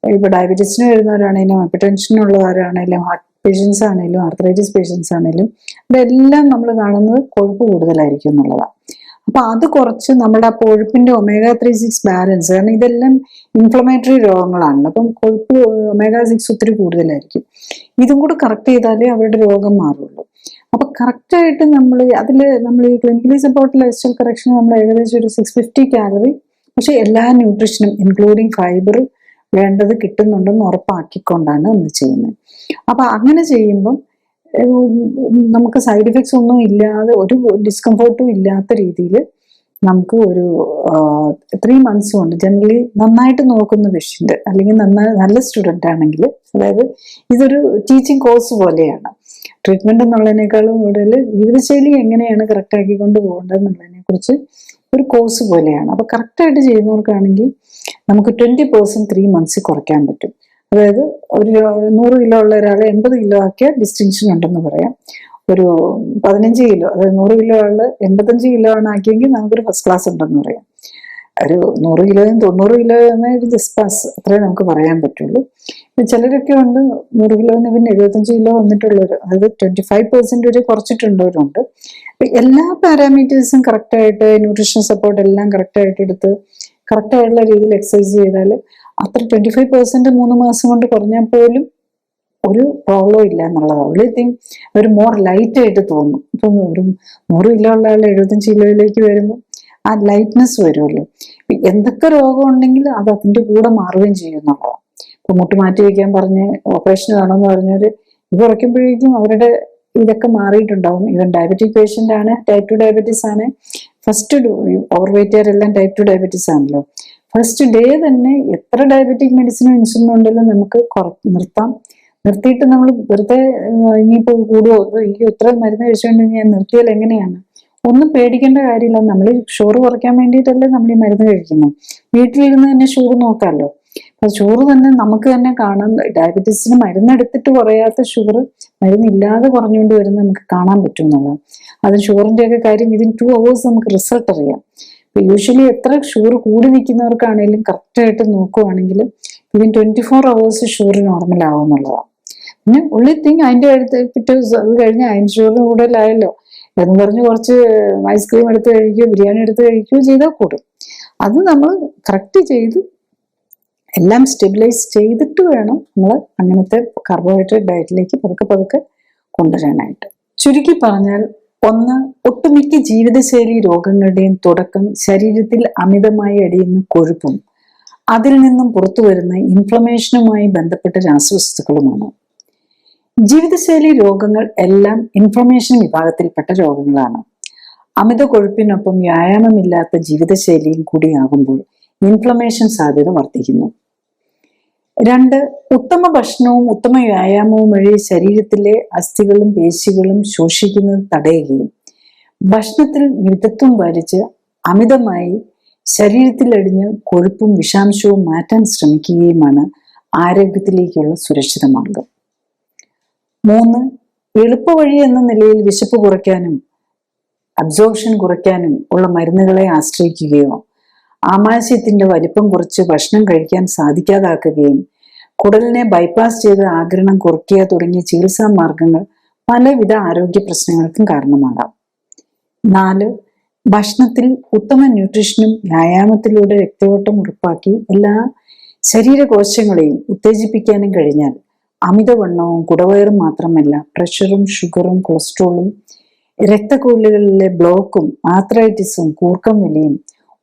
ഇപ്പോൾ ഡയബറ്റീസിന് വരുന്നവരാണെങ്കിലും, ഹൈപ്പർ ടെൻഷനുള്ളവരാണെങ്കിലും, ഹാർട്ട് പേഷ്യൻസ് ആണെങ്കിലും, ആർത്രൈറ്റിസ് പേഷ്യൻസ് ആണെങ്കിലും, ഇതെല്ലാം നമ്മൾ കാണുന്നത് കൊഴുപ്പ് കൂടുതലായിരിക്കും എന്നുള്ളതാണ്. അപ്പൊ അത് കുറച്ച് നമ്മുടെ ആ കൊഴുപ്പിന്റെ ഒമേഗ-3-6 ബാലൻസ്, കാരണം ഇതെല്ലാം ഇൻഫ്ലമേറ്ററി രോഗങ്ങളാണല്ലോ. അപ്പം കൊഴുപ്പ് ഒമേഗ-6 ഒത്തിരി കൂടുതലായിരിക്കും. ഇതും കൂടെ കറക്റ്റ് ചെയ്താലേ അവരുടെ രോഗം മാറുള്ളൂ. അപ്പൊ കറക്റ്റായിട്ട് നമ്മൾ ഈ clinically support life style correction നമ്മൾ ഏകദേശം ഒരു 650 കാലറി, പക്ഷെ എല്ലാ ന്യൂട്രീഷനും ഇൻക്ലൂഡിങ് ഫൈബർ വേണ്ടത് കിട്ടുന്നുണ്ടെന്ന് ഉറപ്പാക്കിക്കൊണ്ടാണ് നമ്മൾ ചെയ്യുന്നത്. അപ്പൊ അങ്ങനെ ചെയ്യുമ്പം നമുക്ക് സൈഡ് എഫക്ട്സ് ഒന്നും ഇല്ലാതെ, ഒരു ഡിസ്കംഫോർട്ടും ഇല്ലാത്ത രീതിയിൽ നമുക്ക് ഒരു 3 months കൊണ്ട് ജനറലി നന്നായിട്ട് നോക്കുന്ന പേഷ്യൻ്റ് അല്ലെങ്കിൽ നല്ല സ്റ്റുഡൻ്റ് ആണെങ്കിൽ, അതായത് ഇതൊരു ടീച്ചിങ് കോഴ്സ് പോലെയാണ്. ട്രീറ്റ്മെന്റ് എന്നുള്ളതിനേക്കാളും കൂടുതൽ ജീവിതശൈലി എങ്ങനെയാണ് കറക്റ്റ് ആക്കിക്കൊണ്ട് പോകേണ്ടത് എന്നുള്ളതിനെ കുറിച്ച് ഒരു കോഴ്സ് പോലെയാണ്. അപ്പൊ കറക്റ്റായിട്ട് ചെയ്യുന്നവർക്കാണെങ്കിൽ നമുക്ക് 20% 3 months കുറയ്ക്കാൻ പറ്റും. അതായത് ഒരു 100 കിലോ ഉള്ള ഒരാളെ 80 കിലോ ആക്കിയ ഡിസ്റ്റിങ്ഷൻ ഉണ്ടെന്ന് പറയാം. ഒരു 15 കിലോ, അതായത് 100 കിലോ ആള് 85 കിലോ ആണ് ആക്കിയെങ്കിൽ നമുക്കൊരു ഫസ്റ്റ് ക്ലാസ് ഉണ്ടെന്ന് പറയാം. ഒരു 100 കിലോയും 90 കിലോ ഒരു ജസ്റ്റ് പാസ്, അത്രേ നമുക്ക് പറയാൻ പറ്റുള്ളൂ. ചിലരൊക്കെ ഉണ്ട് 100 കിലോന്ന് പിന്നെ 75 കിലോ വന്നിട്ടുള്ളവർ, അതായത് 25% വരെ കുറച്ചിട്ടുള്ളവരുണ്ട്. എല്ലാ പാരാമീറ്റേഴ്സും കറക്റ്റായിട്ട്, ന്യൂട്രീഷൻ സപ്പോർട്ട് എല്ലാം കറക്റ്റായിട്ട് എടുത്ത് കറക്റ്റായിട്ടുള്ള രീതിയിൽ എക്സസൈസ് ചെയ്താൽ അത്ര 25% 3 മാസം കൊണ്ട് കുറഞ്ഞാൽ പോലും ഒരു പ്രോബ്ലം ഇല്ല എന്നുള്ളതാണ്. ഓൺലി തിങ് ഒരു മോർ ലൈറ്റ് ആയിട്ട് തോന്നും. ഇപ്പം ഒരു 100 കിലോ ഉള്ള ആൾ 75 കിലോയിലേക്ക് വരുമ്പോൾ ആ ലൈറ്റ്നെസ് വരുമല്ലോ. എന്തൊക്കെ രോഗം ഉണ്ടെങ്കിൽ അത് അതിൻ്റെ കൂടെ മാറുകയും ചെയ്യും എന്നുള്ളതാണ്. ഇപ്പൊ മുട്ട് മാറ്റി വയ്ക്കാൻ പറഞ്ഞ് ഓപ്പറേഷൻ വേണമെന്ന് പറഞ്ഞവര് ഇത് കുറയ്ക്കുമ്പോഴേക്കും അവരുടെ ഇതൊക്കെ മാറിയിട്ടുണ്ടാവും. ഈവൻ ഡയബറ്റിക് പേഷ്യൻ്റ് ആണ്, ടൈപ്പ് 2 ഡയബറ്റീസ് ആണ്, ഫസ്റ്റ് ഓവർ വെയിറ്റുകാരെല്ലാം ടൈപ്പ് 2 ഡയബറ്റീസ് ആണല്ലോ. ഫസ്റ്റ് ഡേ തന്നെ എത്ര ഡയബറ്റിക് മെഡിസിനും ഇൻസുലിനും ഉണ്ടെങ്കിലും നമുക്ക് നിർത്തിയിട്ട് നമ്മൾ വെറുതെ ഇനിയിപ്പോൾ കൂടുമോ, ഈ ഇത്ര മരുന്ന് കഴിച്ചുകൊണ്ടെങ്കിൽ ഞാൻ നിർത്തിയാൽ എങ്ങനെയാണ്? ഒന്നും പേടിക്കേണ്ട കാര്യമില്ല. നമ്മൾ ഷുഗർ കുറയ്ക്കാൻ വേണ്ടിയിട്ടല്ലേ നമ്മൾ ഈ മരുന്ന് കഴിക്കുന്നത്. വീട്ടിലിരുന്ന് തന്നെ ഷുഗർ നോക്കാമല്ലോ. അപ്പൊ ഷുഗർ തന്നെ നമുക്ക് തന്നെ കാണാം. ഡയബറ്റീസിന് മരുന്നെടുത്തിട്ട് കുറയാത്ത ഷുഗർ മരുന്നില്ലാതെ കുറഞ്ഞുകൊണ്ട് വരുന്നത് നമുക്ക് കാണാൻ പറ്റും എന്നുള്ളത്. അത് ഷുഗറിന്റെ ഒക്കെ കാര്യം വിതിൻ 2 hours നമുക്ക് റിസൾട്ട് അറിയാം. യൂഷ്വലി എത്ര ഷുഗർ കൂടി നിൽക്കുന്നവർക്കാണെങ്കിലും കറക്റ്റായിട്ട് നോക്കുവാണെങ്കിൽ വിതിൻ 24 hours ഷുഗർ നോർമൽ ആവും എന്നുള്ളതാണ്. പിന്നെ ഉള്ളി തിങ് അതിന്റെ അടുത്ത് പിറ്റേ ദിവസം അത് കഴിഞ്ഞ് അതിന് ഷുഗറിന് കൂടുതലായല്ലോ എന്ന് പറഞ്ഞ് കുറച്ച് ഐസ്ക്രീം എടുത്ത് കഴിക്കുകയോ ബിരിയാണി എടുത്ത് കഴിക്കുകയോ ചെയ്താൽ കൂടും. അത് നമ്മൾ കറക്റ്റ് ചെയ്ത് എല്ലാം സ്റ്റെബിലൈസ് ചെയ്തിട്ട് വേണം നമ്മൾ അങ്ങനത്തെ കാർബോഹൈഡ്രേറ്റ് ഡയറ്റിലേക്ക് പതുക്കെ പതുക്കെ കൊണ്ടുവരാനായിട്ട്. ചുരുക്കി പറഞ്ഞാൽ, ഒന്ന്, ഒട്ടുമിക്ക ജീവിതശൈലി രോഗങ്ങളുടെയും തുടക്കം ശരീരത്തിൽ അമിതമായി അടിയുന്ന കൊഴുപ്പും അതിൽ നിന്നും പുറത്തു വരുന്ന ഇൻഫ്ലമേഷനുമായി ബന്ധപ്പെട്ട രാസവസ്തുക്കളുമാണ്. ജീവിതശൈലി രോഗങ്ങൾ എല്ലാം ഇൻഫ്ലമേഷൻ വിഭാഗത്തിൽപ്പെട്ട രോഗങ്ങളാണ്. അമിത കൊഴുപ്പിനൊപ്പം വ്യായാമമില്ലാത്ത ജീവിതശൈലിയും കൂടിയാകുമ്പോൾ ഇൻഫ്ലമേഷൻ സാധ്യത വർദ്ധിക്കുന്നു. 2, ഉത്തമ ഭക്ഷണവും ഉത്തമ വ്യായാമവും വഴി ശരീരത്തിലെ അസ്ഥികളും പേശികളും ശോഷിക്കുന്നത് തടയുകയും ഭക്ഷണത്തിൽ മിതത്വം പാലിച്ച് അമിതമായി ശരീരത്തിലടിഞ്ഞ് കൊഴുപ്പും വിഷാംശവും മാറ്റാൻ ശ്രമിക്കുകയുമാണ് ആരോഗ്യത്തിലേക്കുള്ള സുരക്ഷിത മാർഗം. 3, എളുപ്പവഴി എന്ന നിലയിൽ വിശപ്പ് കുറയ്ക്കാനും അബ്സോർപ്ഷൻ കുറയ്ക്കാനും ഉള്ള മരുന്നുകളെ ആശ്രയിക്കുകയോ ആമാശയത്തിന്റെ വലിപ്പം കുറച്ച് ഭക്ഷണം കഴിക്കാൻ സാധിക്കാതാക്കുകയും കുടലിനെ ബൈപ്പാസ് ചെയ്ത് ആഗിരണം കുറയ്ക്കുക തുടങ്ങിയ ചികിത്സാ മാർഗങ്ങൾ പലവിധ ആരോഗ്യ പ്രശ്നങ്ങൾക്കും കാരണമാകാം. 4, ഭക്ഷണത്തിൽ ഉത്തമ ന്യൂട്രീഷനും വ്യായാമത്തിലൂടെ രക്തയോട്ടം ഉറപ്പാക്കി എല്ലാ ശരീരകോശങ്ങളെയും ഉത്തേജിപ്പിക്കാനും കഴിഞ്ഞാൽ അമിതവണ്ണവും കുടവയറും മാത്രമല്ല പ്രഷറും ഷുഗറും കൊളസ്ട്രോളും രക്തക്കുഴലുകളിലെ ബ്ലോക്കും ആർത്രൈറ്റിസും കൂർക്കം വലിയും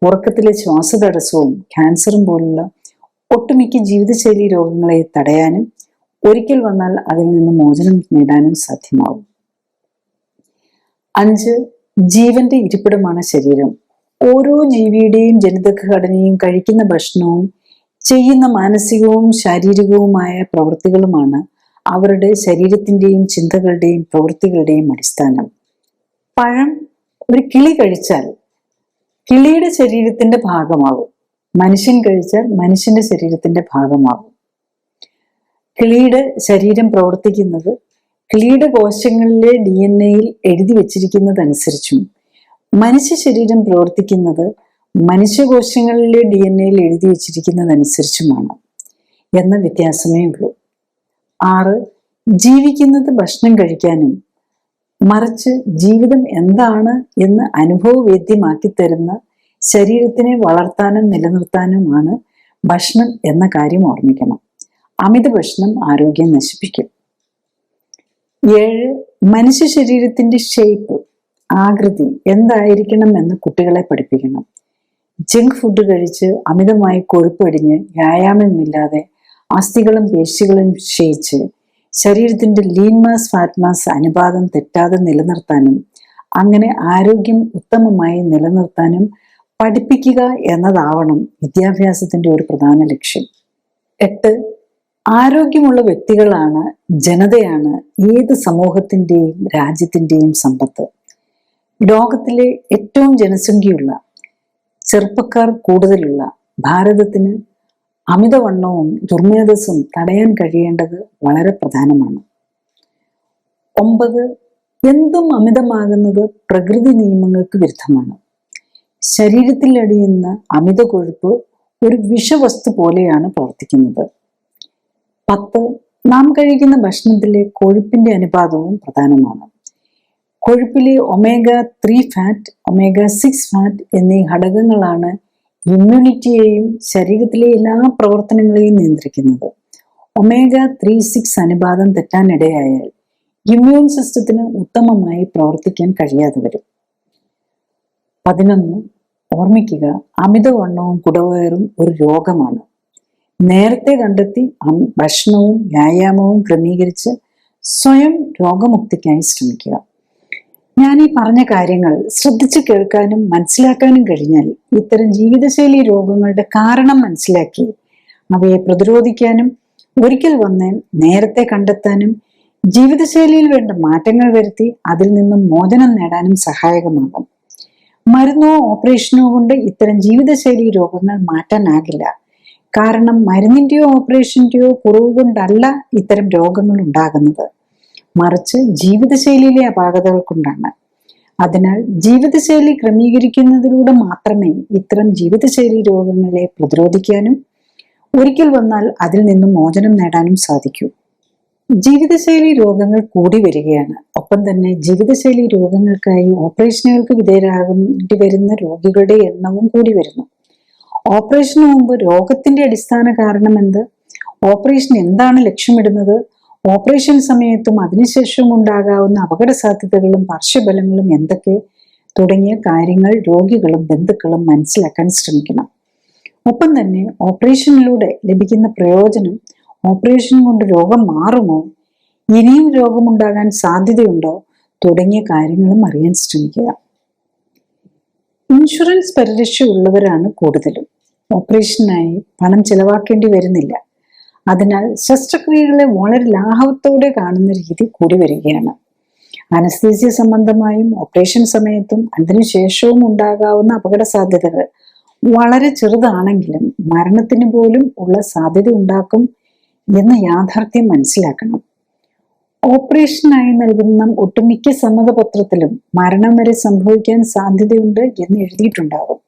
ഉറക്കത്തിലെ ശ്വാസതടസ്സവും ക്യാൻസറും പോലുള്ള ഒട്ടുമിക്ക ജീവിതശൈലി രോഗങ്ങളെ തടയാനും ഒരിക്കൽ വന്നാൽ അതിൽ നിന്ന് മോചനം നേടാനും സാധ്യമാവും. 5, ജീവന്റെ ഇരിപ്പിടമാണ് ശരീരം. ഓരോ ജീവിയുടെയും ജനിതക ഘടനയും കഴിക്കുന്ന ഭക്ഷണവും ചെയ്യുന്ന മാനസികവും ശാരീരികവുമായ പ്രവൃത്തികളുമാണ് അവരുടെ ശരീരത്തിന്റെയും ചിന്തകളുടെയും പ്രവൃത്തികളുടെയും അടിസ്ഥാനം. പഴം ഒരു കിളി കഴിച്ചാൽ കിളിയുടെ ശരീരത്തിന്റെ ഭാഗമാകും, മനുഷ്യൻ കഴിച്ചാൽ മനുഷ്യന്റെ ശരീരത്തിന്റെ ഭാഗമാകും. കിളിയുടെ ശരീരം പ്രവർത്തിക്കുന്നത് കിളിയുടെ കോശങ്ങളിലെ DNA-യിൽ എഴുതി വച്ചിരിക്കുന്നതനുസരിച്ചും മനുഷ്യ ശരീരം പ്രവർത്തിക്കുന്നത് മനുഷ്യകോശങ്ങളിലെ DNA-യിൽ എഴുതി വച്ചിരിക്കുന്നതനുസരിച്ചുമാണ് എന്ന വ്യത്യാസമേ ഉള്ളൂ. 6, ജീവിക്കുന്നത് ഭക്ഷണം കഴിക്കാനും മറിച്ച് ജീവിതം എന്താണ് എന്ന് അനുഭവവേദ്യമാക്കി തരുന്ന ശരീരത്തിനെ വളർത്താനും നിലനിർത്താനുമാണ് ഭക്ഷണം എന്ന കാര്യം ഓർമ്മിക്കണം. അമിത ഭക്ഷണം ആരോഗ്യം നശിപ്പിക്കും. 7, മനുഷ്യ ശരീരത്തിന്റെ ഷേപ്പ്, ആകൃതി എന്തായിരിക്കണം എന്ന് കുട്ടികളെ പഠിപ്പിക്കണം. ജങ്ക് ഫുഡ് കഴിച്ച് അമിതമായി കൊഴുപ്പടിഞ്ഞ് വ്യായാമമില്ലാതെ അസ്ഥികളും പേശികളും ക്ഷയിച്ച് ശരീരത്തിന്റെ ലീൻ മാസ് ഫാറ്റ് മാസ് അനുപാതം തെറ്റാതെ നിലനിർത്താനും അങ്ങനെ ആരോഗ്യം ഉത്തമമായി നിലനിർത്താനും പഠിപ്പിക്കുക എന്നതാവണം വിദ്യാഭ്യാസത്തിന്റെ ഒരു പ്രധാന ലക്ഷ്യം. 8, ആരോഗ്യമുള്ള വ്യക്തികളാണ്, ജനതയാണ് ഏത് സമൂഹത്തിന്റെയും രാജ്യത്തിന്റെയും സമ്പത്ത്. ലോകത്തിലെ ഏറ്റവും ജനസംഖ്യയുള്ള ചെറുപ്പക്കാർ കൂടുതലുള്ള ഭാരതത്തിന് അമിതവണ്ണവും ദുർമേധസ്സും തടയാൻ കഴിയേണ്ടത് വളരെ പ്രധാനമാണ്. 9, എന്തും അമിതമാകുന്നത് പ്രകൃതി നിയമങ്ങൾക്ക് വിരുദ്ധമാണ്. ശരീരത്തിൽ അടിയുന്ന അമിത കൊഴുപ്പ് ഒരു വിഷവസ്തു പോലെയാണ് പ്രവർത്തിക്കുന്നത്. 10, നാം കഴിക്കുന്ന ഭക്ഷണത്തിലെ കൊഴുപ്പിന്റെ അനുപാതവും പ്രധാനമാണ്. കൊഴുപ്പിലെ omega-3 ഫാറ്റ്, omega-6 ഫാറ്റ് എന്നീ ഘടകങ്ങളാണ് ഇമ്മ്യൂണിറ്റിയെയും ശരീരത്തിലെ എല്ലാ പ്രവർത്തനങ്ങളെയും നിയന്ത്രിക്കുന്നത്. omega-3-6 അനുപാതം തെറ്റാനിടയായാൽ ഇമ്മ്യൂൺ സിസ്റ്റത്തിന് ഉത്തമമായി പ്രവർത്തിക്കാൻ കഴിയാതെ വരും. 11, ഓർമ്മിക്കുക, അമിതവണ്ണവും കുടവയറും ഒരു രോഗമാണ്. നേരത്തെ കണ്ടെത്തി ഭക്ഷണവും വ്യായാമവും ക്രമീകരിച്ച് സ്വയം രോഗമുക്തിക്കായി ശ്രമിക്കുക. ഞാൻ ഈ പറഞ്ഞ കാര്യങ്ങൾ ശ്രദ്ധിച്ചു കേൾക്കാനും മനസ്സിലാക്കാനും കഴിഞ്ഞാൽ ഇത്തരം ജീവിതശൈലി രോഗങ്ങളുടെ കാരണം മനസ്സിലാക്കി അവയെ പ്രതിരോധിക്കാനും ഒരിക്കൽ വന്നാൽ നേരത്തെ കണ്ടെത്താനും ജീവിതശൈലിയിൽ വേണ്ട മാറ്റങ്ങൾ വരുത്തി അതിൽ നിന്നും മോചനം നേടാനും സഹായകമാകും. മരുന്നോ ഓപ്പറേഷനോ കൊണ്ട് ഇത്തരം ജീവിതശൈലി രോഗങ്ങൾ മാറ്റാനാകില്ല. കാരണം മരുന്നിന്റെയോ ഓപ്പറേഷന്റെയോ കുറവ് കൊണ്ടല്ല ഇത്തരം രോഗങ്ങൾ ഉണ്ടാകുന്നത്, മറിച്ച് ജീവിതശൈലിയിലെ അപാകതകൾ കൊണ്ടാണ്. അതിനാൽ ജീവിതശൈലി ക്രമീകരിക്കുന്നതിലൂടെ മാത്രമേ ഇത്തരം ജീവിതശൈലി രോഗങ്ങളെ പ്രതിരോധിക്കാനും ഒരിക്കൽ വന്നാൽ അതിൽ നിന്നും മോചനം നേടാനും സാധിക്കൂ. ജീവിതശൈലി രോഗങ്ങൾ കൂടി വരികയാണ്. ഒപ്പം തന്നെ ജീവിതശൈലി രോഗങ്ങൾക്കായി ഓപ്പറേഷനുകൾക്ക് വിധേയരാകേണ്ടി വരുന്ന രോഗികളുടെ എണ്ണവും കൂടി വരുന്നു. ഓപ്പറേഷന് മുമ്പ് രോഗത്തിന്റെ അടിസ്ഥാന കാരണം എന്ത്, ഓപ്പറേഷൻ എന്താണ് ലക്ഷ്യമിടുന്നത്, ഓപ്പറേഷൻ സമയത്തും അതിനുശേഷവും ഉണ്ടാകാവുന്ന അപകട സാധ്യതകളും പാർശ്വഫലങ്ങളും എന്തൊക്കെ തുടങ്ങിയ കാര്യങ്ങൾ രോഗികളും ബന്ധുക്കളും മനസ്സിലാക്കാൻ ശ്രമിക്കണം. ഒപ്പം തന്നെ ഓപ്പറേഷനിലൂടെ ലഭിക്കുന്ന പ്രയോജനം, ഓപ്പറേഷൻ കൊണ്ട് രോഗം മാറുമോ, ഇനിയും രോഗമുണ്ടാകാൻ സാധ്യതയുണ്ടോ തുടങ്ങിയ കാര്യങ്ങളും അറിയാൻ ശ്രമിക്കുക. ഇൻഷുറൻസ് പരിരക്ഷ ഉള്ളവരാണ് കൂടുതലും. ഓപ്പറേഷനായി പണം ചെലവാക്കേണ്ടി വരുന്നില്ല. അതിനാൽ ശസ്ത്രക്രിയകളെ വളരെ ലാഘവത്തോടെ കാണുന്ന രീതി കൂടി വരികയാണ്. അനസ്തീസിയ സംബന്ധമായും ഓപ്പറേഷൻ സമയത്തും അതിനുശേഷവും ഉണ്ടാകാവുന്ന അപകട സാധ്യതകൾ വളരെ ചെറുതാണെങ്കിലും മരണത്തിന് പോലും ഉള്ള സാധ്യത ഉണ്ടാക്കും എന്ന യാഥാർത്ഥ്യം മനസ്സിലാക്കണം. ഓപ്പറേഷനായി നൽകുന്ന ഒട്ടുമിക്ക സമ്മതപത്രത്തിലും മരണം വരെ സംഭവിക്കാൻ സാധ്യതയുണ്ട് എന്ന് എഴുതിയിട്ടുണ്ടാകും.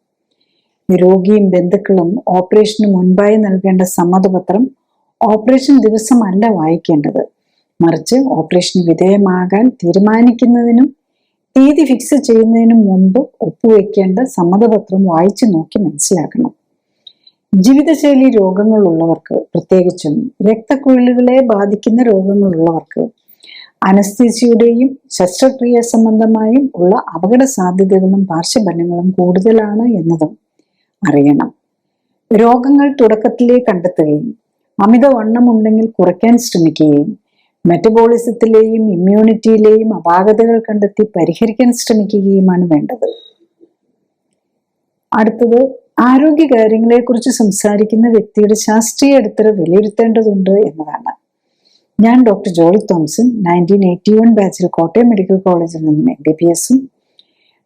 രോഗിയും ബന്ധുക്കളും ഓപ്പറേഷന് മുൻപായി നൽകേണ്ട സമ്മതപത്രം ഓപ്പറേഷൻ ദിവസമല്ല വായിക്കേണ്ടത്, മറിച്ച് ഓപ്പറേഷന് വിധേയമാകാൻ തീരുമാനിക്കുന്നതിനും തീയതി ഫിക്സ് ചെയ്യുന്നതിനും മുമ്പ് ഒപ്പുവെക്കേണ്ട സമ്മതപത്രം വായിച്ചു നോക്കി മനസ്സിലാക്കണം. ജീവിതശൈലി രോഗങ്ങളുള്ളവർക്ക്, പ്രത്യേകിച്ചും രക്തക്കുഴലുകളെ ബാധിക്കുന്ന രോഗങ്ങളുള്ളവർക്ക് അനസ്തീസിയുടെയും ശസ്ത്രക്രിയ സംബന്ധമായും ഉള്ള അപകട സാധ്യതകളും പാർശ്വഫലങ്ങളും കൂടുതലാണ് എന്നതും അറിയണം. രോഗങ്ങൾ തുടക്കത്തിലേ കണ്ടെത്തുകയും അമിതവണ്ണം ഉണ്ടെങ്കിൽ കുറയ്ക്കാൻ ശ്രമിക്കുകയും മെറ്റബോളിസത്തിലെയും ഇമ്മ്യൂണിറ്റിയിലെയും അപാകതകൾ കണ്ടെത്തി പരിഹരിക്കാൻ ശ്രമിക്കുകയുമാണ് വേണ്ടത്. അടുത്തത്, ആരോഗ്യകാര്യങ്ങളെ കുറിച്ച് സംസാരിക്കുന്ന വ്യക്തിയുടെ ശാസ്ത്രീയ അടിത്തറ വിലയിരുത്തേണ്ടതുണ്ട് എന്നതാണ്. ഞാൻ ഡോക്ടർ ജോളി തോംസൺ 1981 ബാച്ചിൽ കോട്ടയം മെഡിക്കൽ കോളേജിൽ നിന്നും MBBS-ഉം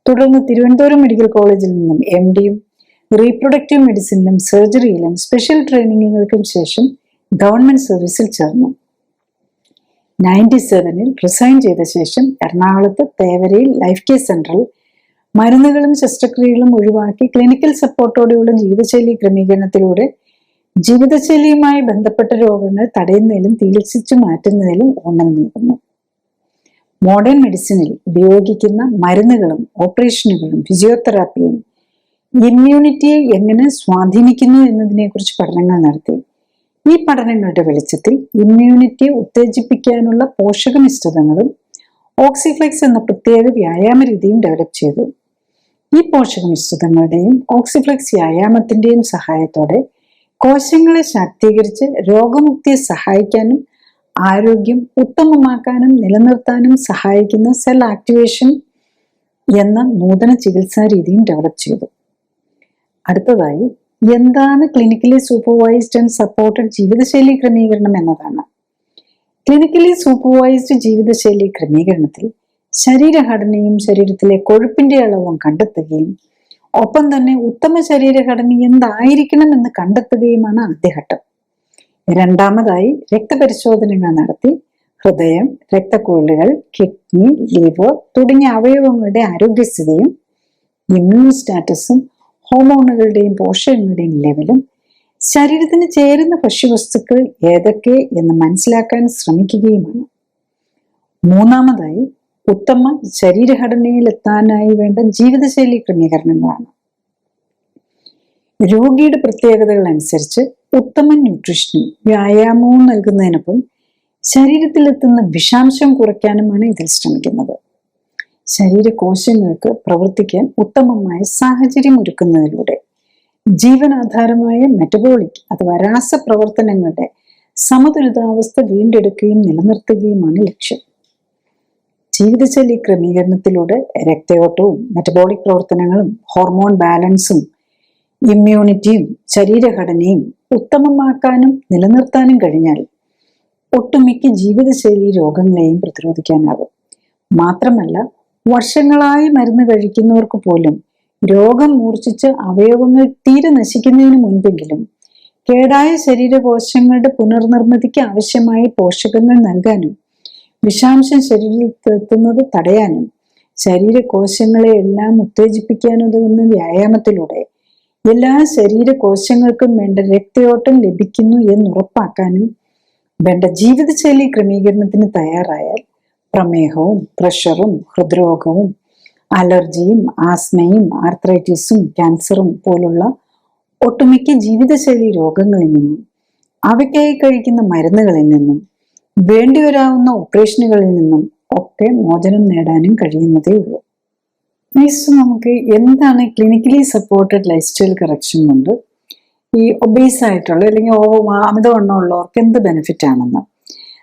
തുടർന്ന് തിരുവനന്തപുരം മെഡിക്കൽ കോളേജിൽ നിന്നും MD-യും റീപ്രൊഡക്റ്റീവ് മെഡിസിനിലും സർജറിയിലും സ്പെഷ്യൽ ട്രെയിനിങ്ങുകൾക്കും ശേഷം ഗവൺമെന്റ് സർവീസിൽ ചേർന്നു. 97-ൽ റിസൈൻ ചെയ്ത ശേഷം എറണാകുളത്ത് തേവരയിൽ ലൈഫ് കെയർ സെന്ററിൽ മരുന്നുകളും ശസ്ത്രക്രിയകളും ഒഴിവാക്കി ക്ലിനിക്കൽ സപ്പോർട്ടോടെയുള്ള ജീവിതശൈലി ക്രമീകരണത്തിലൂടെ ജീവിതശൈലിയുമായി ബന്ധപ്പെട്ട രോഗങ്ങൾ തടയുന്നതിലും ചികിത്സിച്ചു മാറ്റുന്നതിലും ഊന്നൽ നൽകുന്നു. മോഡേൺ മെഡിസിനിൽ ഉപയോഗിക്കുന്ന മരുന്നുകളും ഓപ്പറേഷനുകളും ഫിസിയോതെറാപ്പിയും ഇമ്മ്യൂണിറ്റിയെ എങ്ങനെ സ്വാധീനിക്കുന്നു എന്നതിനെക്കുറിച്ച് പഠനങ്ങൾ നടത്തി. ഈ പഠനങ്ങളുടെ വെളിച്ചത്തിൽ ഇമ്മ്യൂണിറ്റിയെ ഉത്തേജിപ്പിക്കാനുള്ള പോഷക മിശ്രിതങ്ങളും ഓക്സിഫ്ലെക്സ് എന്ന പ്രത്യേക വ്യായാമ രീതിയും ഡെവലപ്പ് ചെയ്തു. ഈ പോഷക മിശ്രിതങ്ങളുടെയും ഓക്സിഫ്ലെക്സ് വ്യായാമത്തിന്റെയും സഹായത്തോടെ കോശങ്ങളെ ശാക്തീകരിച്ച് രോഗമുക്തിയെ സഹായിക്കാനും ആരോഗ്യം ഉത്തമമാക്കാനും നിലനിർത്താനും സഹായിക്കുന്ന സെൽ ആക്ടിവേഷൻ എന്ന നൂതന ചികിത്സാ രീതിയും ഡെവലപ്പ് ചെയ്തു. അടുത്തതായി, എന്താണ് ക്ലിനിക്കലി സൂപ്പർവൈസ്ഡ് ആൻഡ് സപ്പോർട്ടഡ് ജീവിതശൈലി ക്രമീകരണം എന്നതാണ്. ക്ലിനിക്കലി സൂപ്പർവൈസ്ഡ് ജീവിതശൈലി ക്രമീകരണത്തിൽ ശരീരഘടനയും ശരീരത്തിലെ കൊഴുപ്പിന്റെ അളവും കണ്ടെത്തുകയും ഒപ്പം തന്നെ ഉത്തമ ശരീരഘടന എന്തായിരിക്കണം എന്ന് കണ്ടെത്തുകയുമാണ് ആദ്യഘട്ടം. രണ്ടാമതായി, രക്തപരിശോധനകൾ നടത്തി ഹൃദയം, രക്തക്കുഴലുകൾ, കിഡ്നി, ലിവർ തുടങ്ങിയ അവയവങ്ങളുടെ ആരോഗ്യസ്ഥിതിയും ഇമ്മ്യൂൺ സ്റ്റാറ്റസും ഹോർമോണുകളുടെയും പോഷകങ്ങളുടെയും ലെവലും ശരീരത്തിന് ചേരുന്ന ഭക്ഷ്യവസ്തുക്കൾ ഏതൊക്കെ എന്ന് മനസ്സിലാക്കാൻ ശ്രമിക്കുകയുമാണ്. മൂന്നാമതായി, ഉത്തമ ശരീരഘടനയിൽ എത്താനായി വേണ്ട ജീവിതശൈലി ക്രമീകരണങ്ങളാണ്. രോഗിയുടെ പ്രത്യേകതകൾ അനുസരിച്ച് ഉത്തമ ന്യൂട്രീഷനും വ്യായാമവും നൽകുന്നതിനൊപ്പം ശരീരത്തിലെത്തുന്ന വിഷാംശം കുറയ്ക്കാനുമാണ് ഇതിൽ ശ്രമിക്കുന്നത്. ശരീരകോശങ്ങൾക്ക് പ്രവർത്തിക്കാൻ ഉത്തമമായ സാഹചര്യം ഒരുക്കുന്നതിലൂടെ ജീവനാധാരമായ മെറ്റബോളിക് അഥവാ രാസപ്രവർത്തനങ്ങളുടെ സമതുലിതാവസ്ഥ വീണ്ടെടുക്കുകയും നിലനിർത്തുകയുമാണ് ലക്ഷ്യം. ജീവിതശൈലി ക്രമീകരണത്തിലൂടെ രക്തയോട്ടവും മെറ്റബോളിക് പ്രവർത്തനങ്ങളും ഹോർമോൺ ബാലൻസും ഇമ്മ്യൂണിറ്റിയും ശരീരഘടനയും ഉത്തമമാക്കാനും നിലനിർത്താനും കഴിഞ്ഞാൽ ഒട്ടുമിക്ക ജീവിതശൈലി രോഗങ്ങളെയും പ്രതിരോധിക്കാനാകും. മാത്രമല്ല, വർഷങ്ങളായി മരുന്ന് കഴിക്കുന്നവർക്ക് പോലും രോഗം മൂർച്ഛിച്ച് അവയവങ്ങൾ തീരെ നശിക്കുന്നതിന് മുൻപെങ്കിലും കേടായ ശരീരകോശങ്ങളുടെ പുനർനിർമ്മിതിക്ക് ആവശ്യമായ പോഷകങ്ങൾ നൽകാനും വിഷാംശം ശരീരത്തിൽ എത്തുന്നത് തടയാനും ശരീരകോശങ്ങളെ എല്ലാം ഉത്തേജിപ്പിക്കാനുതകുന്ന വ്യായാമത്തിലൂടെ എല്ലാ ശരീരകോശങ്ങൾക്കും വേണ്ട രക്തയോട്ടം ലഭിക്കുന്നു എന്നുറപ്പാക്കാനും വേണ്ട ജീവിതശൈലി ക്രമീകരണത്തിന് തയ്യാറായാൽ പ്രമേഹവും പ്രഷറും ഹൃദ്രോഗവും അലർജിയും ആസ്മയും ആർത്രൈറ്റിസും ക്യാൻസറും പോലുള്ള ഒട്ടുമിക്ക ജീവിതശൈലി രോഗങ്ങളിൽ നിന്നും അവയ്ക്കായി കഴിക്കുന്ന മരുന്നുകളിൽ നിന്നും വേണ്ടിവരാവുന്ന ഓപ്പറേഷനുകളിൽ നിന്നും ഒക്കെ മോചനം നേടാനും കഴിയുന്നതേ ഉള്ളൂ. നെക്സ്റ്റ് നമുക്ക് എന്താണ് clinically supported life style correction കൊണ്ട് ഈ ഒബേസ് ആയിട്ടുള്ള അല്ലെങ്കിൽ അമിതവണ്ണം ഉള്ളവർക്ക് എന്ത് ബെനിഫിറ്റ് ആണെന്ന്.